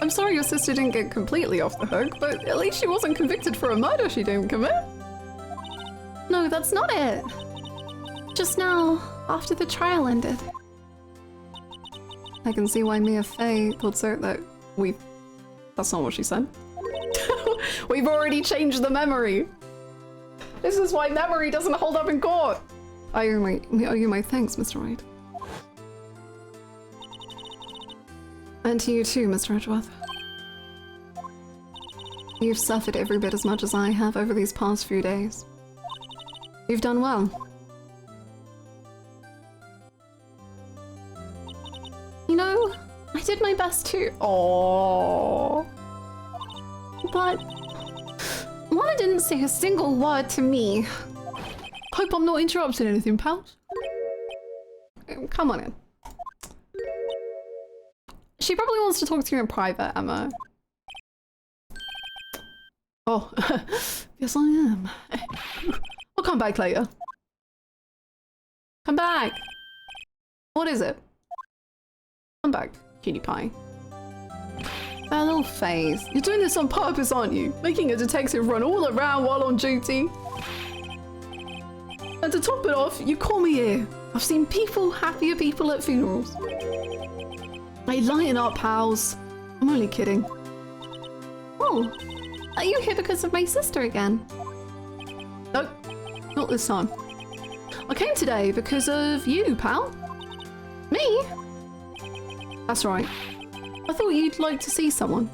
I'm sorry your sister didn't get completely off the hook, but at least she wasn't convicted for a murder she didn't commit. No, that's not it. Just now, after the trial ended. I can see why Mia Fey thought so that we've... That's not what she said. We've already changed the memory. This is why memory doesn't hold up in court. I owe you my thanks, Mr. Wright. And to you too, Mr. Edgeworth. You've suffered every bit as much as I have over these past few days. You've done well. You know, I did my best too. Oh, but Lana didn't say a single word to me. Hope I'm not interrupting anything, pals. Come on in. She probably wants to talk to you in private, Emma. Oh, yes I am. I'll come back later. Come back. What is it? Come back, cutie pie. That little face. You're doing this on purpose, aren't you? Making a detective run all around while on duty. And to top it off, you call me here. I've seen happier people at funerals. Hey, lighten up, pals. I'm only kidding. Oh, are you here because of my sister again? Nope, not this time. I came today because of you, pal. Me? That's right. I thought you'd like to see someone.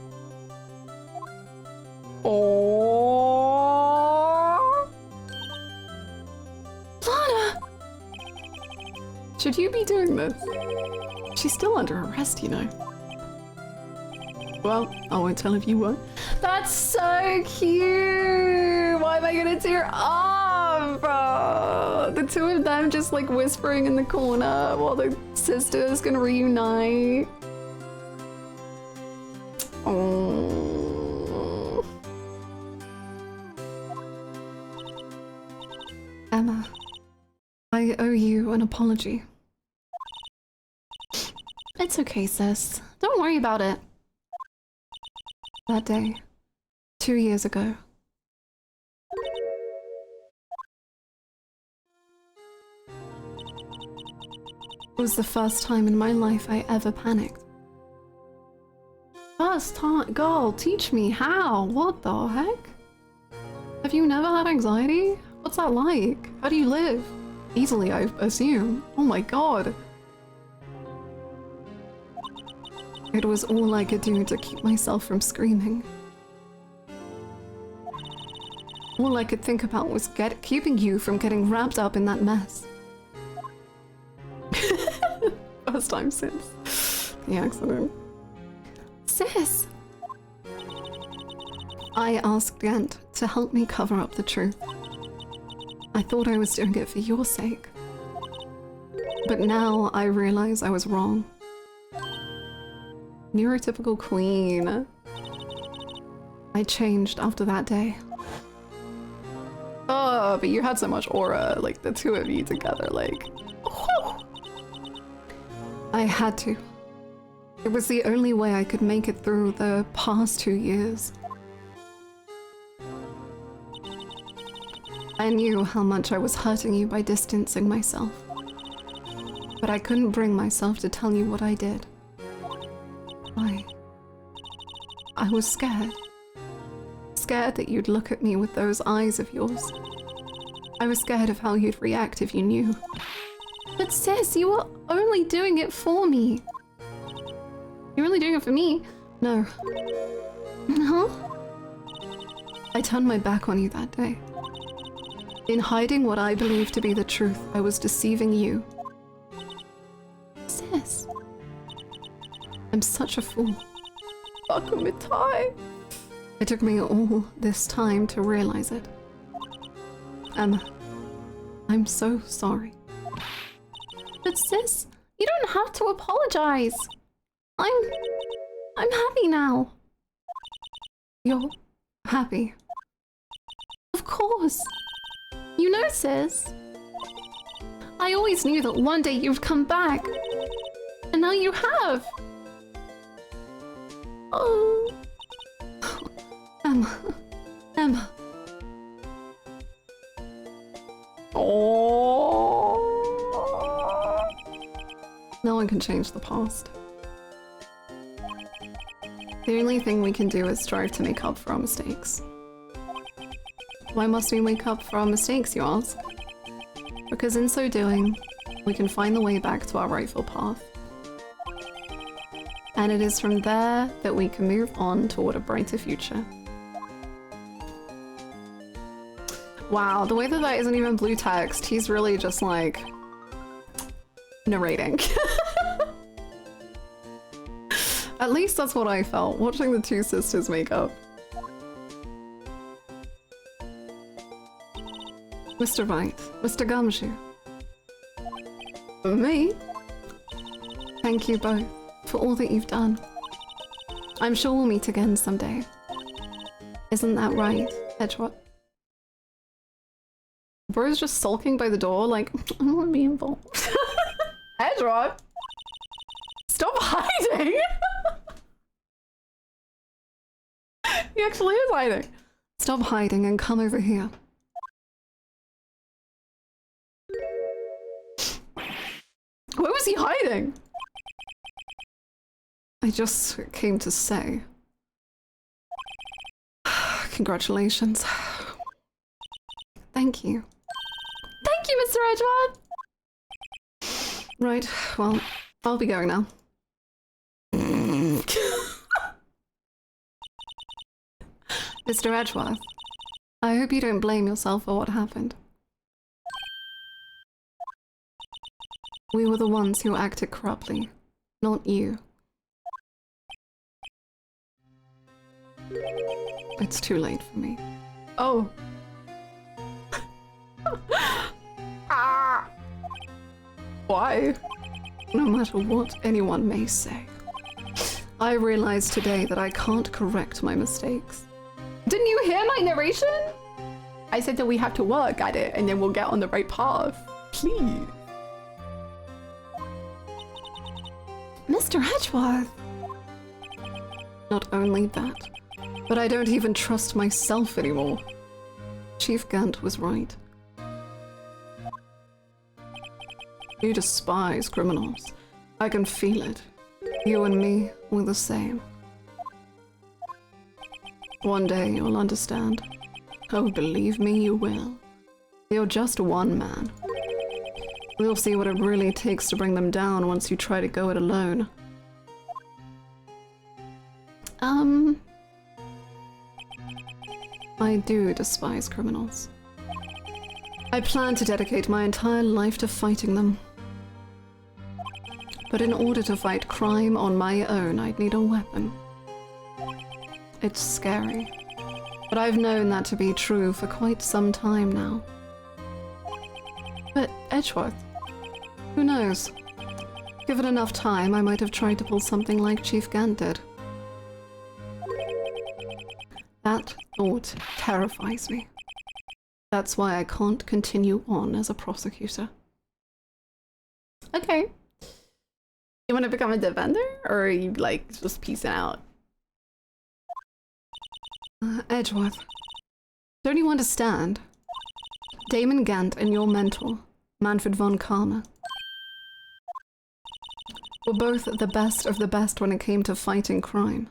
Oh, Lana! Should you be doing this? She's still under arrest, you know. Well, I won't tell if you won't. That's so cute! Why am I gonna tear up? The two of them just like whispering in the corner while the sisters gonna reunite. Oh. Emma, I owe you an apology. It's okay, sis. Don't worry about it. That day, 2 years ago. It was the first time in my life I ever panicked. First time? Girl, teach me how. What the heck? Have you never had anxiety? What's that like? How do you live? Easily, I assume. Oh my god. It was all I could do to keep myself from screaming. All I could think about was keeping you from getting wrapped up in that mess. First time since the accident. Sis! I asked Gant to help me cover up the truth. I thought I was doing it for your sake. But now I realize I was wrong. Neurotypical queen. I changed after that day. Oh, but you had so much aura, like the two of you together, like... Whew. I had to. It was the only way I could make it through the past 2 years. I knew how much I was hurting you by distancing myself. But I couldn't bring myself to tell you what I did. I was scared. Scared that you'd look at me with those eyes of yours. I was scared of how you'd react if you knew. But sis, you were only doing it for me. You're only doing it for me? No. Huh? I turned my back on you that day. In hiding what I believed to be the truth, I was deceiving you. Sis. I'm such a fool. It took me all this time to realize it. Emma, I'm so sorry. But sis, you don't have to apologize. I'm happy now. You're happy? Of course. You know, sis. I always knew that one day you'd come back. And now you have. Oh. Emma. Oh. No one can change the past. The only thing we can do is strive to make up for our mistakes. Why must we make up for our mistakes, you ask? Because in so doing, we can find the way back to our rightful path. And it is from there that we can move on toward a brighter future. Wow, the way that that isn't even blue text, he's really just like narrating. At least that's what I felt watching the two sisters make up. Mr. Wright, Mr. Gumshoe. Me? Thank you both for all that you've done. I'm sure we'll meet again someday. Isn't that right, Edgewater? Bro's just sulking by the door like, I don't want to be involved. Edgewater! Stop hiding! He actually is hiding. Stop hiding and come over here. Where was he hiding? I just came to say. Congratulations. Thank you. Thank you, Mr. Edgewater! Right, well, I'll be going now. Mr. Edgeworth, I hope you don't blame yourself for what happened. We were the ones who acted corruptly, not you. It's too late for me. Oh. Ah. Why? No matter what anyone may say, I realize today that I can't correct my mistakes. Didn't you hear my narration? I said that we have to work at it and then we'll get on the right path. Please. Mr. Edgeworth! Not only that, but I don't even trust myself anymore. Chief Gant was right. You despise criminals. I can feel it. You and me were the same. One day you'll understand. Oh, believe me, you will. You're just one man. We'll see what it really takes to bring them down once you try to go it alone. I do despise criminals. I plan to dedicate my entire life to fighting them. But in order to fight crime on my own, I'd need a weapon. It's scary, but I've known that to be true for quite some time now. But Edgeworth, who knows? Given enough time, I might have tried to pull something like Chief Gant did. That thought terrifies me. That's why I can't continue on as a prosecutor. Okay. You want to become a defender? Or are you, like, just peacing out? Edgeworth, don't you understand? Damon Gant and your mentor, Manfred von Karma, were both the best of the best when it came to fighting crime.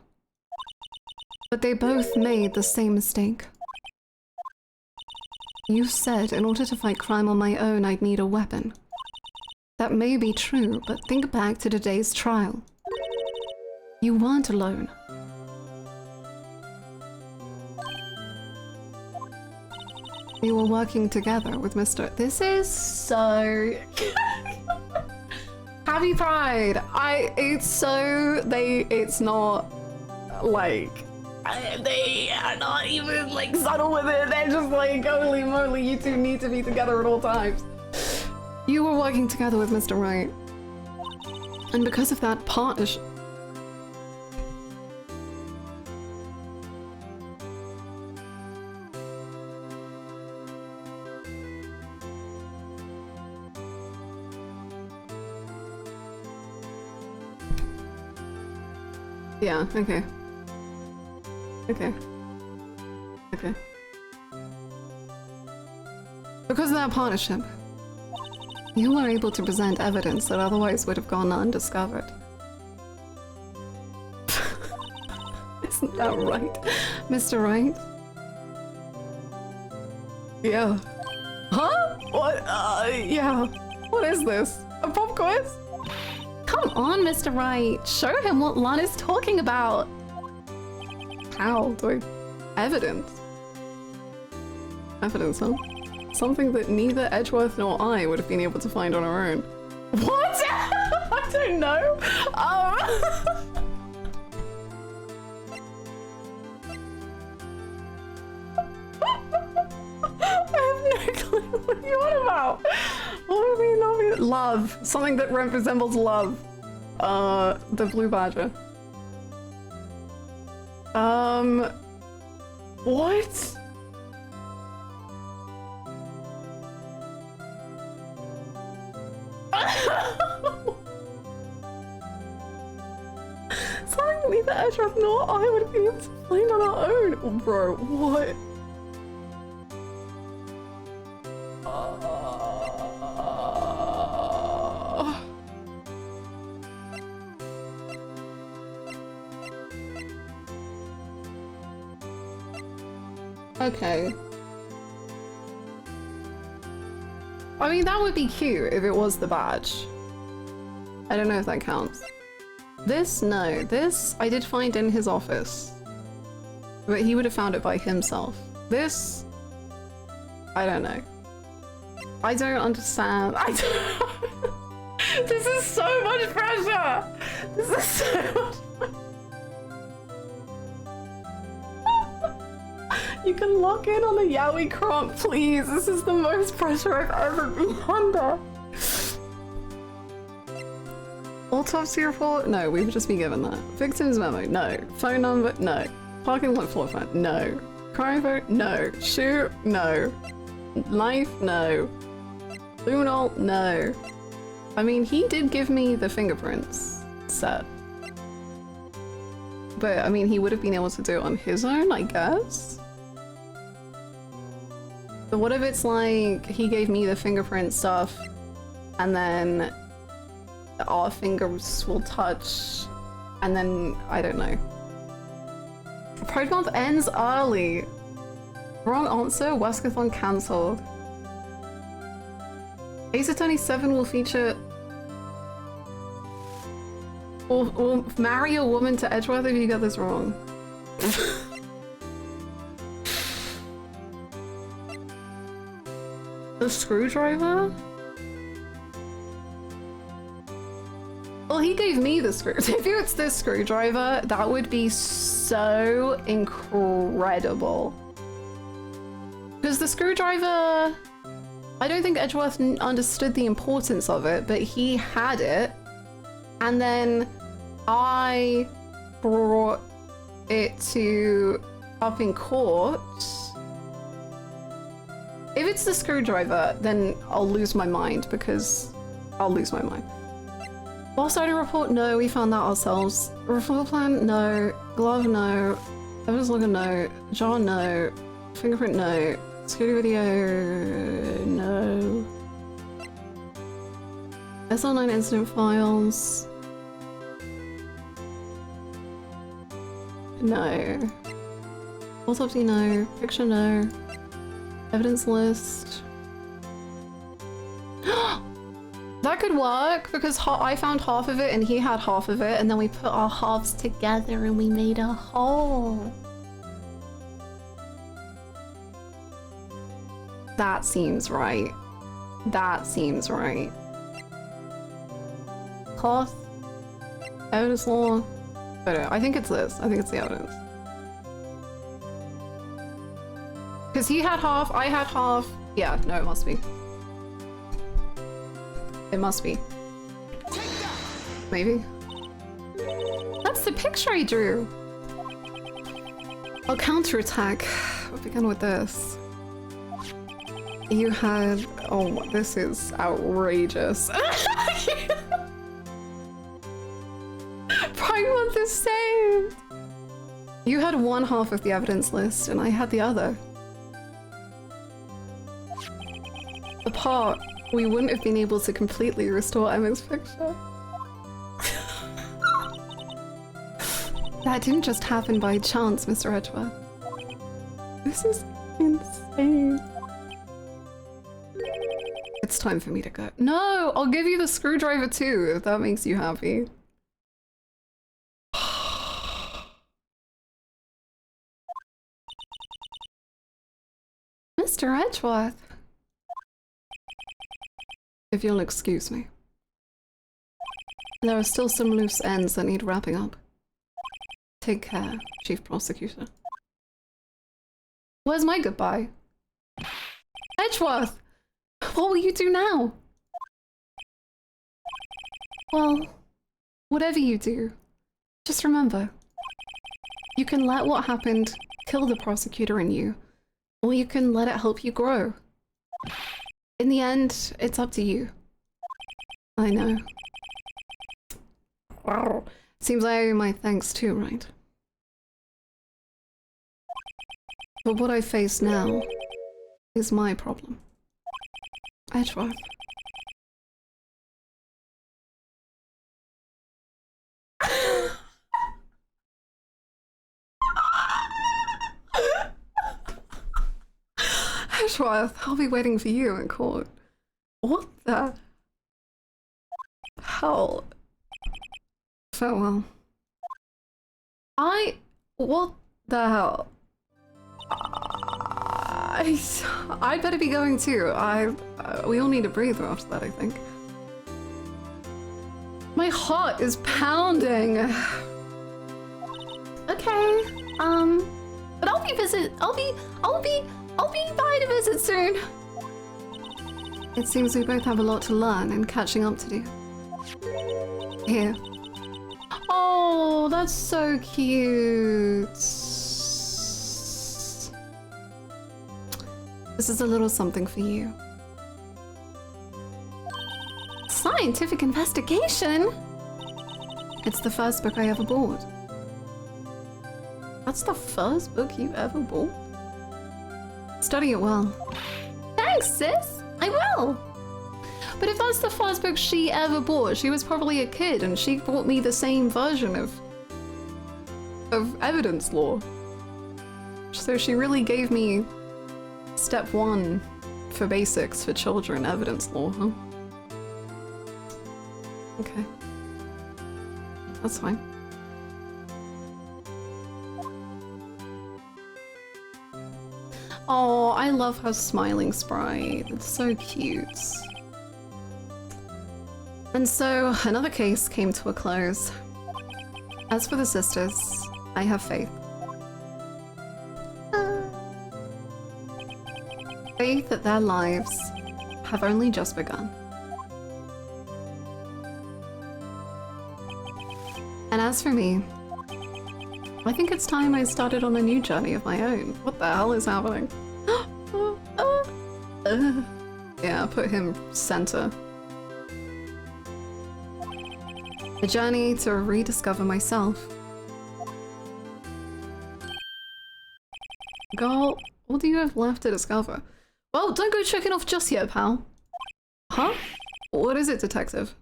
But they both made the same mistake. You said in order to fight crime on my own, I'd need a weapon. That may be true, but think back to today's trial. You weren't alone. You were working together with Mr. This is so... Happy Pride! It's not, like... They are not even, like, subtle with it. They're just like, holy moly, you two need to be together at all times. You were working together with Mr. Wright. And because of that partnership... Yeah, okay. Okay. Okay. Because of that partnership, you were able to present evidence that otherwise would have gone undiscovered. Isn't that right, Mr. Wright? Yeah. Huh? What? Yeah. What is this? A pop quiz? Come on, Mr. Wright. Show him what Lana's talking about. How do I... Evidence? Evidence, huh? Something that neither Edgeworth nor I would have been able to find on our own. What? I don't know. I have no clue what you're on about. What do we know? Love. Something that resembles love. The blue badger. What? Something neither Edgeworth nor I would have been able to find on our own. Oh, bro, what? Okay. I mean, that would be cute if it was the badge. I don't know if that counts. This, no. This, I did find in his office. But he would have found it by himself. This, I don't know. I don't understand. I don't... This is so much pressure! This is so much pressure. You can lock in on a yaoi cronk, please. This is the most pressure I've ever been under. Autopsy report? No, we would just be given that. Victim's memo? No. Phone number? No. Parking lot floor plan? No. Crime vote? No. Shoot? No. Life? No. Lunal? No. I mean, he did give me the fingerprints set. But, I mean, he would have been able to do it on his own, I guess? But what if it's like, he gave me the fingerprint stuff, and then our fingers will touch, and then, I don't know. Pride Month ends early! Wrong answer, Weskathon cancelled. Ace Attorney 7 will feature... Will marry a woman to Edgeworth if you get this wrong. The screwdriver? Well, he gave me the screwdriver. If it's this screwdriver, that would be so incredible. Because the screwdriver... I don't think Edgeworth understood the importance of it, but he had it. And then I brought it to up in court. If it's the screwdriver, then I'll lose my mind because I'll lose my mind. Lost item report? No, we found that ourselves. Referral plan? No. Glove? No. Evidence logger? No. Jar? No. Fingerprint? No. Security video? No. SL9 incident files? No. Autopsy? No. Picture? No. Evidence list. That could work because I found half of it and he had half of it, and then we put our halves together and we made a whole. That seems right. That seems right. Cloth. Evidence law. I think it's this. I think it's the evidence. Because he had half, I had half. Yeah, no, it must be. It must be. Maybe. That's the picture I drew! I'll counterattack. We'll begin with this. You had... Oh, this is outrageous. Prime Month is saved! You had one half of the evidence list and I had the other. the part we wouldn't have been able to completely restore Emma's picture. That didn't just happen by chance, Mr. Edgeworth. This is insane. It's time for me to go. No, I'll give you the screwdriver too, if that makes you happy. Mr. Edgeworth. If you'll excuse me. There are still some loose ends that need wrapping up. Take care, Chief Prosecutor. Where's my goodbye? Edgeworth! What will you do now? Well, whatever you do, just remember, you can let what happened kill the prosecutor in you, or you can let it help you grow. In the end, it's up to you. I know. Wow. Seems I owe you my thanks too, right? But what I face now is my problem. Edgeworth. Edgeworth, I'll be waiting for you in court. What the hell? Farewell. What the hell? I better be going too. We all need a breather after that, I think. My heart is pounding. Okay. But I'll be by to visit soon. It seems we both have a lot to learn and catching up to do. Here. Oh, that's so cute. This is a little something for you. Scientific investigation? It's the first book I ever bought. That's the first book you ever bought? Study it well. Thanks, sis. I will. But if that's the first book she ever bought, she was probably a kid and she bought me the same version of evidence law. So she really gave me step 1 for basics for children, evidence law, huh? Okay. That's fine. Oh, I love her smiling sprite. It's so cute. And so, another case came to a close. As for the sisters, I have faith. Faith that their lives have only just begun. And as for me, I think it's time I started on a new journey of my own. What the hell is happening? Yeah, put him center. A journey to rediscover myself. Girl, what do you have left to discover? Well, don't go checking off just yet, pal. Huh? What is it, detective?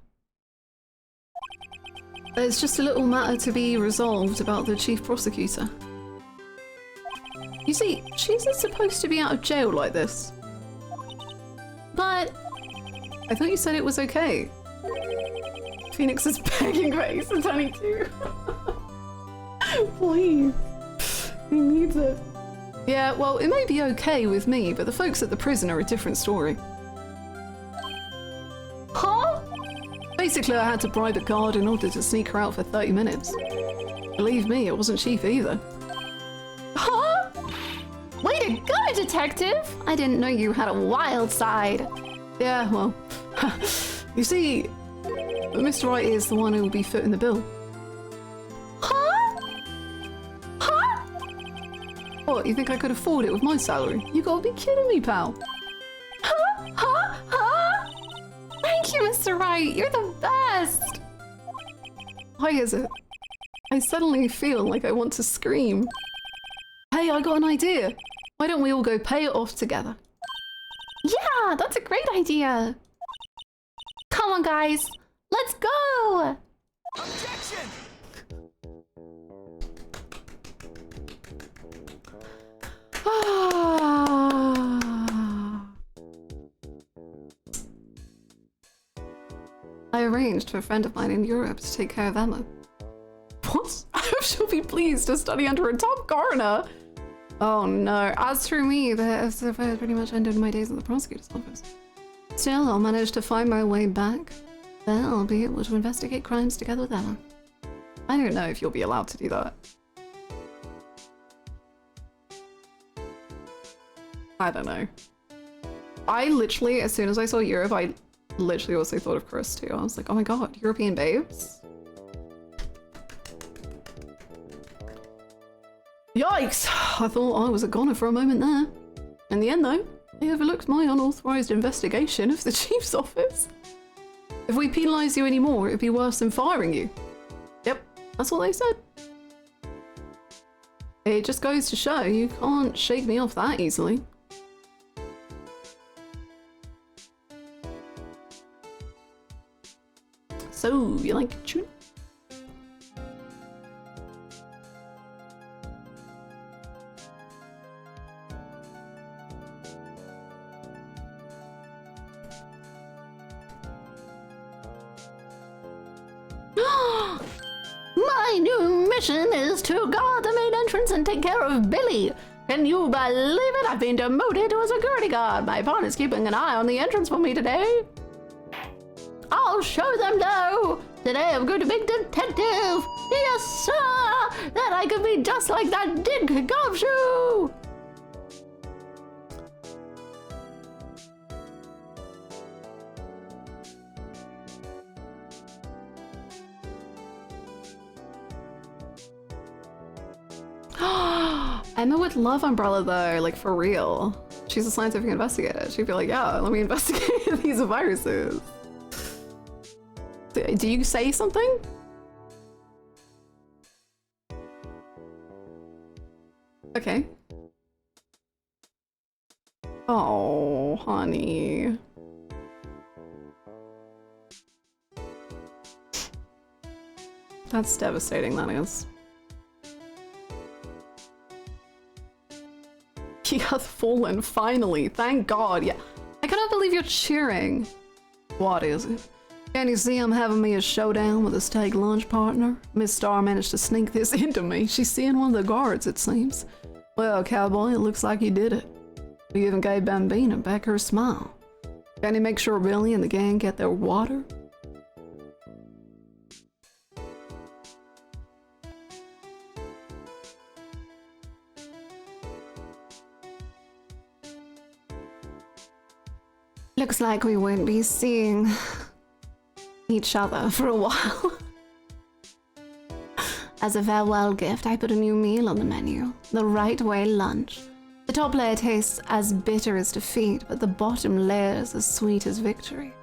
There's just a little matter to be resolved about the chief prosecutor. You see, she's not supposed to be out of jail like this. But I thought you said it was okay. Phoenix is begging for Ace Attorney too. Please. He needs it. Yeah, well, it may be okay with me, but the folks at the prison are a different story. Huh? Basically, I had to bribe a guard in order to sneak her out for 30 minutes. Believe me, it wasn't cheap either. Huh? Way to go, detective! I didn't know you had a wild side. Yeah, well, you see, Mr. Wright is the one who will be footing the bill. Huh? Huh? What, you think I could afford it with my salary? You gotta be kidding me, pal. Huh? Huh? Huh? Thank you, Mr. Wright. You're the best. Why is it? I suddenly feel like I want to scream. Hey, I got an idea. Why don't we all go pay it off together? Yeah, Yeah, that's a great idea. Come on, guys. Let's go. Objection! I arranged for a friend of mine in Europe to take care of Emma. What? I hope she'll be pleased to study under a top coroner. Oh no. As for me, I've pretty much ended my days in the prosecutor's office. Still, I'll manage to find my way back. Then I'll be able to investigate crimes together with Emma. I don't know if you'll be allowed to do that. I don't know. I literally, as soon as I saw Europe, I literally also thought of Chris too. I was like, oh my god, European babes? Yikes! I thought I was a goner for a moment there. In the end though, they overlooked my unauthorized investigation of the chief's office. If we penalize you anymore, it'd be worse than firing you. Yep, that's what they said. It just goes to show you can't shake me off that easily. So, you like tuna? My new mission is to guard the main entrance and take care of Billy. Can you believe it? I've been demoted to a security guard. My partner's keeping an eye on the entrance for me today. I'll show them now. Today I'm going to be detective. Yes, sir. Then I could be just like that Dick Gumshoe. Emma would love Umbrella though, like for real. She's a scientific investigator. She'd be like, yeah, let me investigate these viruses. Do you say something? Okay. Oh, honey. That's devastating, that is. He hath fallen, finally. Thank God. Yeah. I cannot believe you're cheering. What is it? Can you see I'm having me a showdown with a steak lunch partner? Miss Star managed to sneak this into me. She's seeing one of the guards, it seems. Well, cowboy, it looks like you did it. You even gave Bambina back her smile. Can you make sure Billy and the gang get their water? Looks like we won't be seeing each other for a while. As a farewell gift, I put a new meal on the menu. The Right Way lunch. The top layer tastes as bitter as defeat, but the bottom layer is as sweet as victory.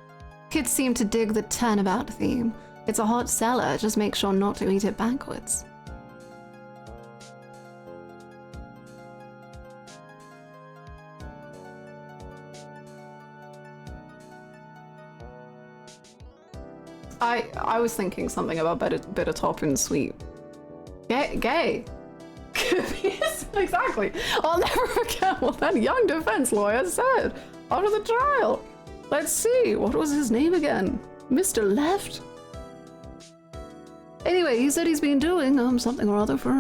Kids seem to dig the turnabout theme. It's a hot seller, just make sure not to eat it backwards. I was thinking something about bitter top and sweet. Gay. Exactly. I'll never forget what that young defense lawyer said after the trial. Let's see, what was his name again? Mr. Left? Anyway, he said he's been doing something or other for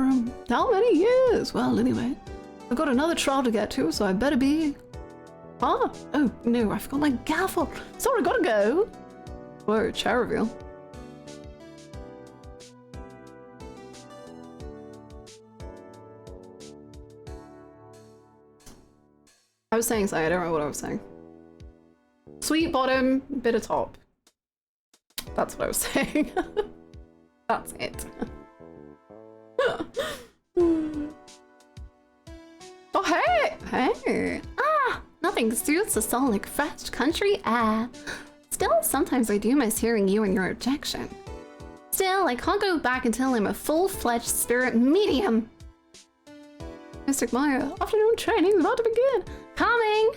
how many years? Well, anyway, I've got another trial to get to, so I better be... Oh no, I forgot my gavel. Sorry, gotta go. Whoa, chair reveal. I was saying something, I don't know what I was saying. Sweet bottom, bitter top. That's what I was saying. That's it. Oh, hey! Hey! Ah, nothing suits a soul like fresh country air. Still, sometimes I do miss hearing you and your objection. Still, I can't go back until I'm a full-fledged spirit medium. Mystic Maya, afternoon training is about to begin. Coming!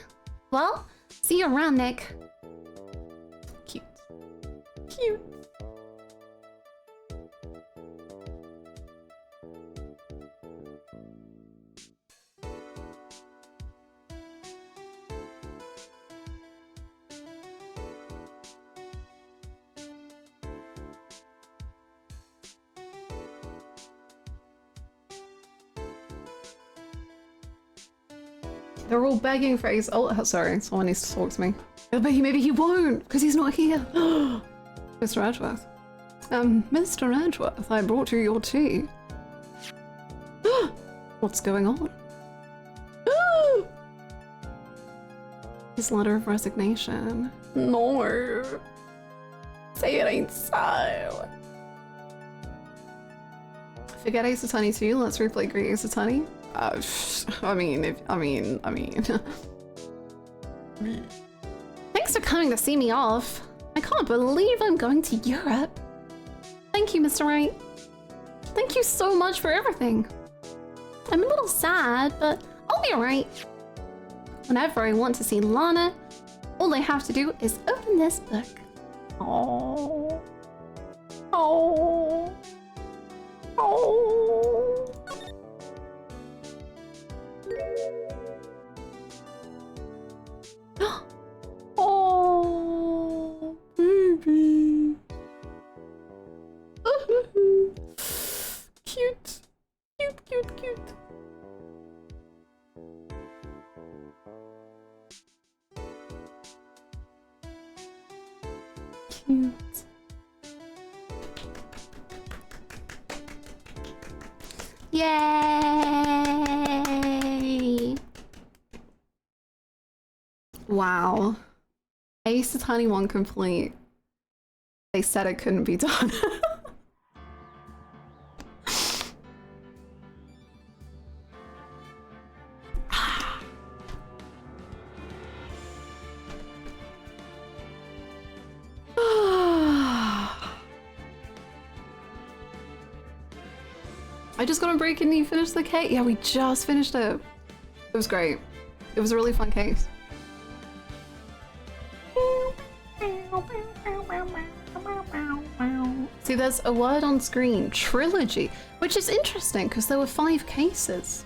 Well, See you around, Nick. Cute. Cute. They're all begging for Ace. Oh, sorry, someone needs to talk to me. But maybe he won't, because he's not here. Mr. Edgeworth. Mr. Edgeworth, I brought you your tea. What's going on? His letter of resignation. No. Say it ain't so. Forget Ace Attorney 2, let's replay Great Ace Attorney. I mean. Thanks for coming to see me off. I can't believe I'm going to Europe. Thank you, Mr. Wright. Thank you so much for everything. I'm a little sad, but I'll be alright. Whenever I want to see Lana, all I have to do is open this book. Oh. Oh. Oh. Oh, baby. Cute. Cute, cute, cute. Cute. Yay! Wow. Ace Attorney 1 complete. They said it couldn't be done. I just got a break and you finished the case? Yeah, we just finished it. It was great. It was a really fun case. See, there's a word on screen, Trilogy, which is interesting because there were 5 cases.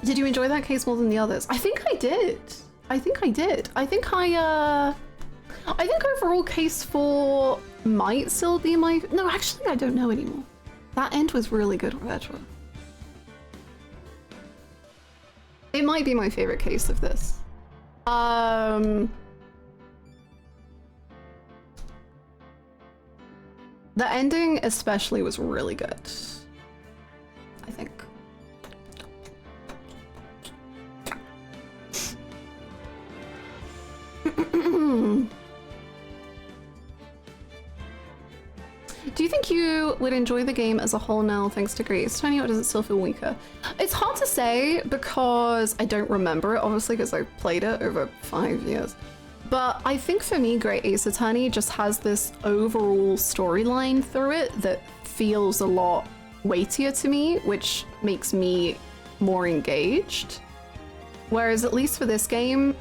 Did you enjoy that case more than the others? I think I did. I think overall case 4 might still be my... No, actually, I don't know anymore. That end was really good with Edgeworth. It might be my favorite case of this. The ending especially was really good, I think. Do you think you would enjoy the game as a whole now thanks to Great Ace Attorney, or does it still feel weaker? It's hard to say because I don't remember it, obviously, because I played it over 5 years. But I think for me, Great Ace Attorney just has this overall storyline through it that feels a lot weightier to me, which makes me more engaged. Whereas at least for this game,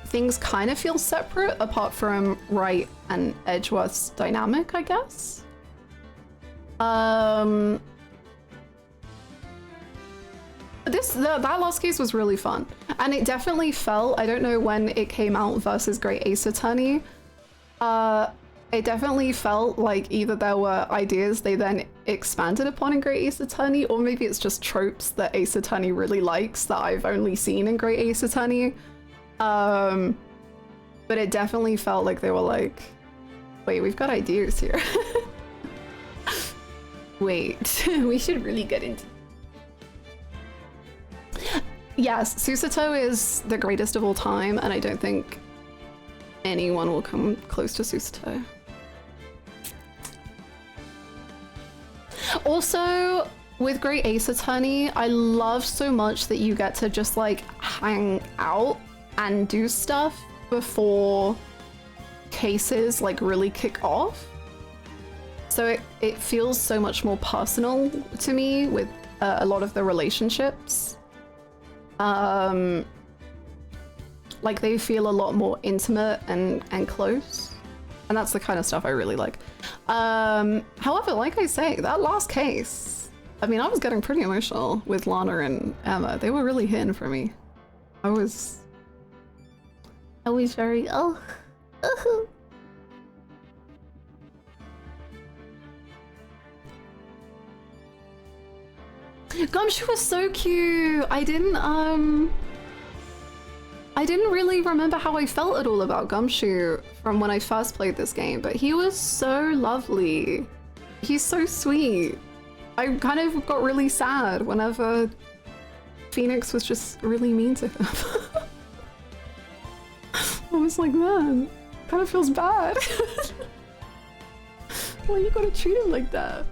things kind of feel separate apart from Wright and Edgeworth's dynamic, I guess. That last case was really fun, and it definitely felt, I don't know when it came out versus Great Ace Attorney, it definitely felt like either there were ideas they then expanded upon in Great Ace Attorney, or maybe it's just tropes that Ace Attorney really likes that I've only seen in Great Ace Attorney. But it definitely felt like they were like, wait, we've got ideas here. Wait, we should really get into... Yes, Susato is the greatest of all time, and I don't think anyone will come close to Susato. Also, with Great Ace Attorney, I love so much that you get to just like hang out and do stuff before cases like really kick off. So it feels so much more personal to me with a lot of the relationships. Like they feel a lot more intimate and close. And that's the kind of stuff I really like. However, like I say, that last case, I mean, I was getting pretty emotional with Lana and Emma. They were really hitting for me. I was very, Gumshoe was so cute. I didn't really remember how I felt at all about Gumshoe from when I first played this game, but he was so lovely. He's so sweet. I kind of got really sad whenever Phoenix was just really mean to him. I was like, man, kind of feels bad. Why you gotta treat him like that?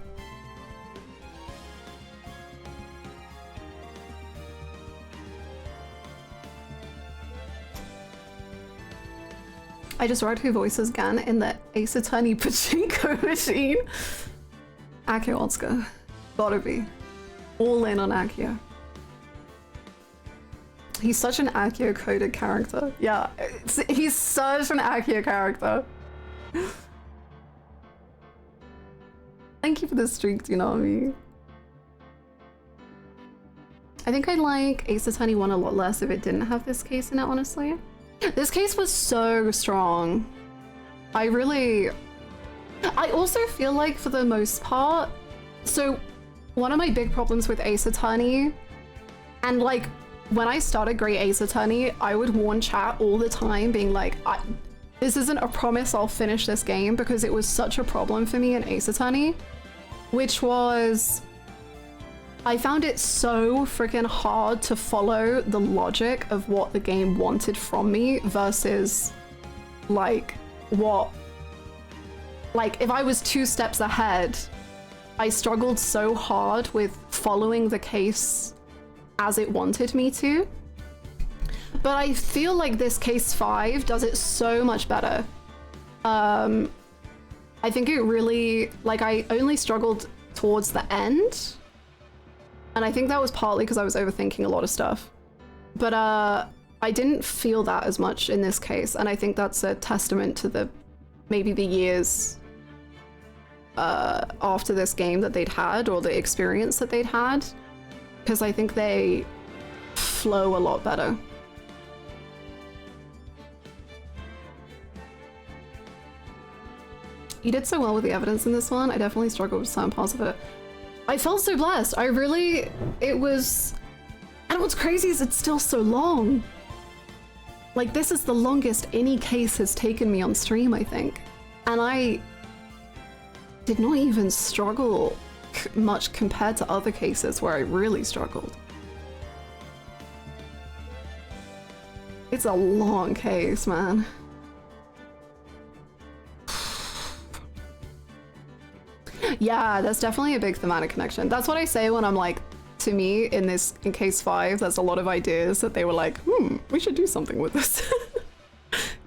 I just wrote who voices Gan in the Ace Attorney pachinko machine. Akio Otsuka. Gotta be. All in on Akio. He's such an Akio coded character. Yeah, he's such an Akio character. Thank you for the streak, do you know what I mean? I think I'd like Ace Attorney 1 a lot less if it didn't have this case in it, honestly. This case was so strong. I also feel like for the most part, so one of my big problems with Ace Attorney, and like when I started Great Ace Attorney, I would warn chat all the time being like, this isn't a promise I'll finish this game, because it was such a problem for me in Ace Attorney, which was I found it so freaking hard to follow the logic of what the game wanted from me versus like if I was 2 steps ahead, I struggled so hard with following the case as it wanted me to. But I feel like this case 5 does it so much better. I think it really, like, I only struggled towards the end. And I think that was partly because I was overthinking a lot of stuff. But I didn't feel that as much in this case. And I think that's a testament to maybe the years after this game that they'd had, or the experience that they'd had. Because I think they flow a lot better. You did so well with the evidence in this one. I definitely struggled with some parts of it. I felt so blessed. It was, and what's crazy is it's still so long. Like, this is the longest any case has taken me on stream, I think. And I did not even struggle much compared to other cases where I really struggled. It's a long case, man. Yeah, that's definitely a big thematic connection. That's what I say when I'm like, to me, in case 5, there's a lot of ideas that they were like, we should do something with this.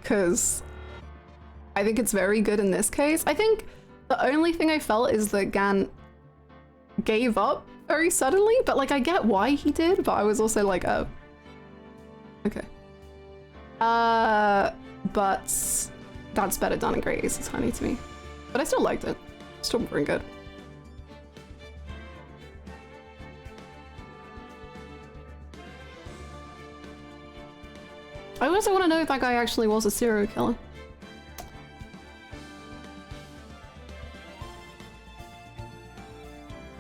Because I think it's very good in this case. I think the only thing I felt is that Gan gave up very suddenly, but like I get why he did, but I was also like, oh, okay. But that's better done in Great Ace Attorney to me. But I still liked it. Still very good. I also want to know if that guy actually was a serial killer.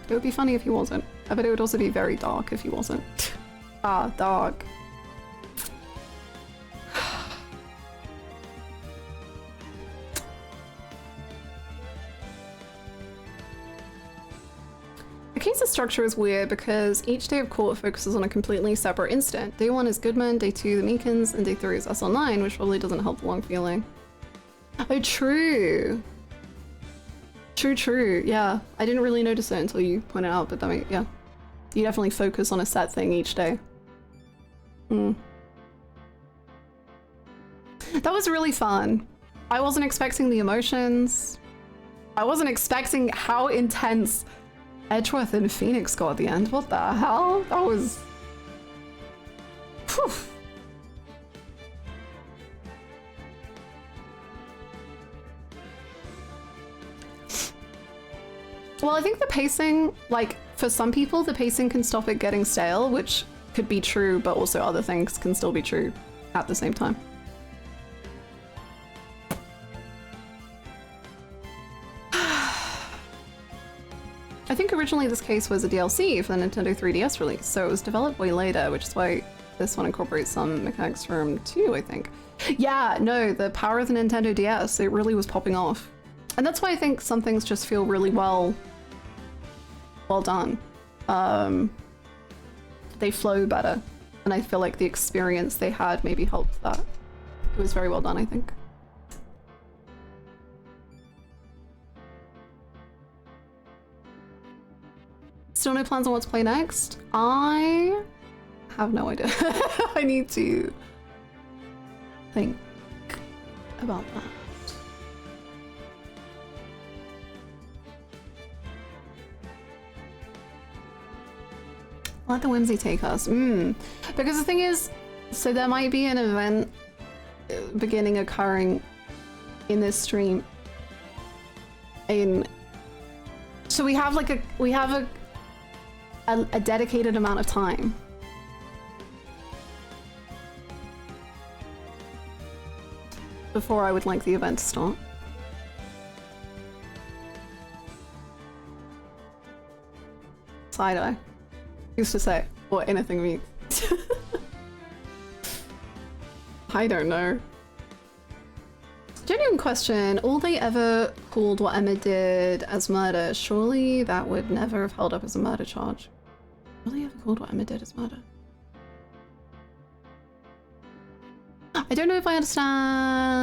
It would be funny if he wasn't. I bet it would also be very dark if he wasn't. Ah, dark. The case's structure is weird because each day of court focuses on a completely separate incident. Day 1 is Goodman, day 2 the Meekins, and day 3 is SL9, which probably doesn't help the long feeling. Oh, true. True, yeah. I didn't really notice it until you pointed out, but yeah. You definitely focus on a set thing each day. That was really fun. I wasn't expecting the emotions. I wasn't expecting how intense Edgeworth and Phoenix got at the end. What the hell? That was... Whew. Well, I think the pacing, like, for some people, the pacing can stop it getting stale, which could be true, but also other things can still be true at the same time. I think originally this case was a DLC for the Nintendo 3DS release, so it was developed way later, which is why this one incorporates some mechanics from 2, I think. Yeah, no, the power of the Nintendo DS, it really was popping off. And that's why I think some things just feel really well done. They flow better, and I feel like the experience they had maybe helped that. It was very well done, I think. Still no plans on what to play next? I have no idea. I need to think about that. Let the whimsy take us. Because the thing is, so there might be an event occurring in this stream. So we have like a dedicated amount of time. Before I would like the event to start. Side-eye. Used to say what anything means. I don't know. Genuine question, all they ever called what Emma did as murder, surely that would never have held up as a murder charge. All they ever called what Emma did as murder? I don't know if I understand.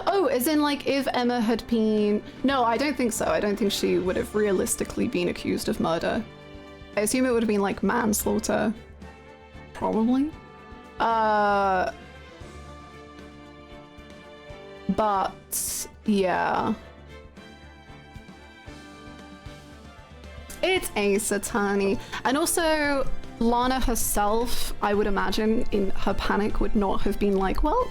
Oh, as in like if Emma had been... No, I don't think so. I don't think she would have realistically been accused of murder. I assume it would have been like manslaughter. Probably. But yeah. It's Ace Attorney. And also Lana herself, I would imagine in her panic would not have been like, well,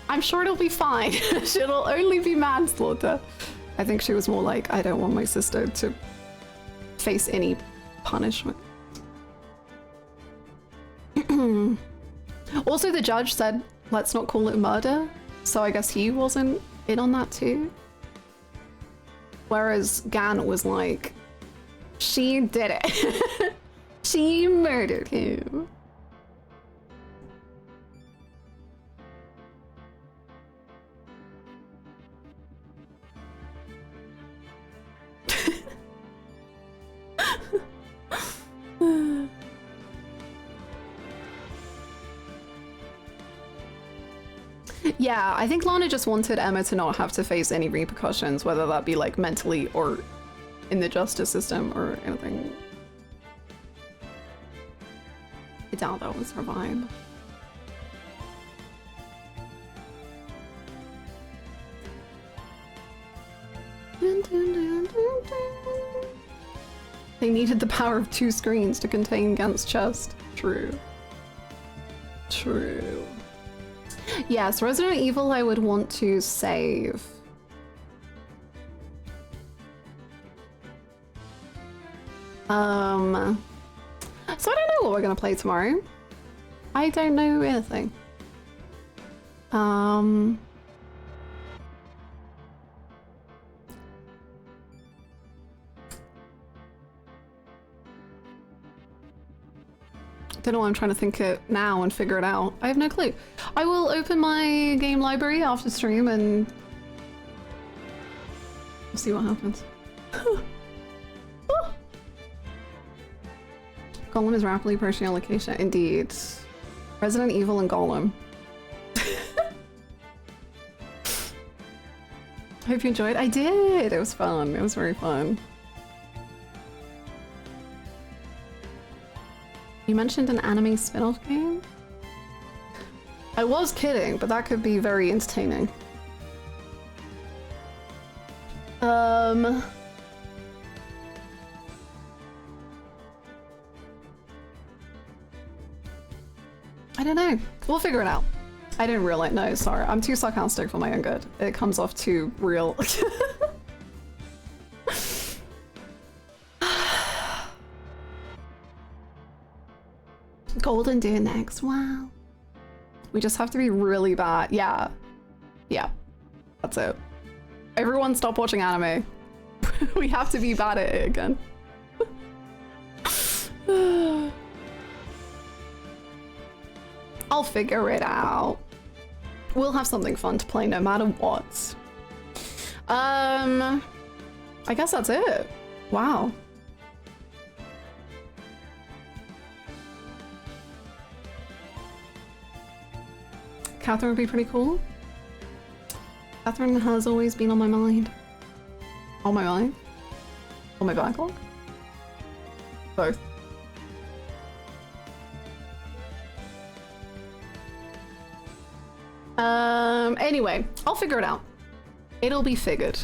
I'm sure it'll be fine. It'll only be manslaughter. I think she was more like, I don't want my sister to face any punishment. Also, the judge said, let's not call it murder. So I guess he wasn't in on that too. Whereas Gan was like, she did it. She murdered him. Yeah, I think Lana just wanted Emma to not have to face any repercussions, whether that be like mentally or in the justice system or anything. I doubt that was her vibe. Dun, dun, dun, dun, dun. They needed the power of 2 screens to contain Gant's chest. True. True. Yes, Resident Evil I would want to save. So I don't know what we're gonna play tomorrow. I don't know anything. Don't know why I'm trying to think it now and figure it out. I have no clue. I will open my game library after stream and we'll see what happens. Golem is rapidly approaching our location. Indeed. Resident Evil and Golem. Hope you enjoyed. I did! It was fun. It was very fun. You mentioned an anime spin-off game? I was kidding, but that could be very entertaining. I don't know. We'll figure it out. I didn't realize. No, sorry. I'm too sarcastic for my own good. It comes off too real. Golden Deer next. Wow. We just have to be really bad. Yeah. Yeah. That's it. Everyone stop watching anime. We have to be bad at it again. I'll figure it out. We'll have something fun to play no matter what. I guess that's it. Wow. Catherine would be pretty cool. Catherine has always been on my mind. On my mind? On my backlog? Both. Anyway, I'll figure it out. It'll be figured.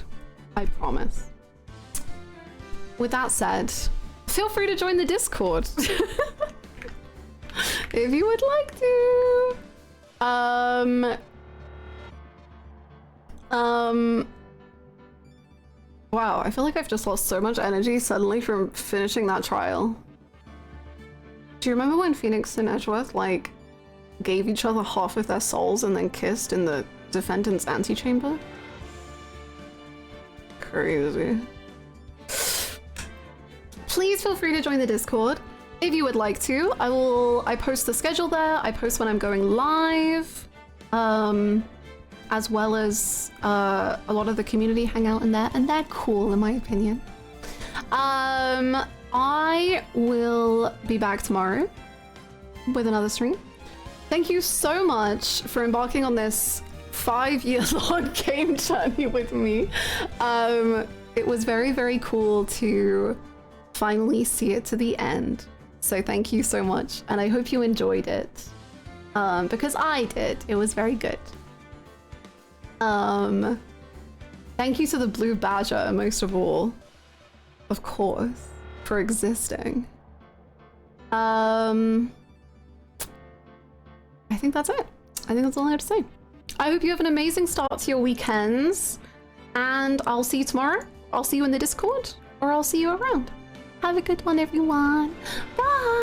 I promise. With that said, feel free to join the Discord. If you would like to. Wow, I feel like I've just lost so much energy suddenly from finishing that trial. Do you remember when Phoenix and Edgeworth, like, gave each other half of their souls and then kissed in the defendant's antechamber? Crazy. Please feel free to join the Discord if you would like to. I post the schedule there. I post when I'm going live, as well as a lot of the community hang out in there, and they're cool in my opinion. I will be back tomorrow with another stream. Thank you so much for embarking on this 5-year-long game journey with me. It was very, very cool to finally see it to the end. So thank you so much, and I hope you enjoyed it, because I did. It was very good. Thank you to the Blue Badger, most of all, of course, for existing. I think that's it. I think that's all I have to say. I hope you have an amazing start to your weekends, and I'll see you tomorrow. I'll see you in the Discord, or I'll see you around. Have a good one, everyone. Bye!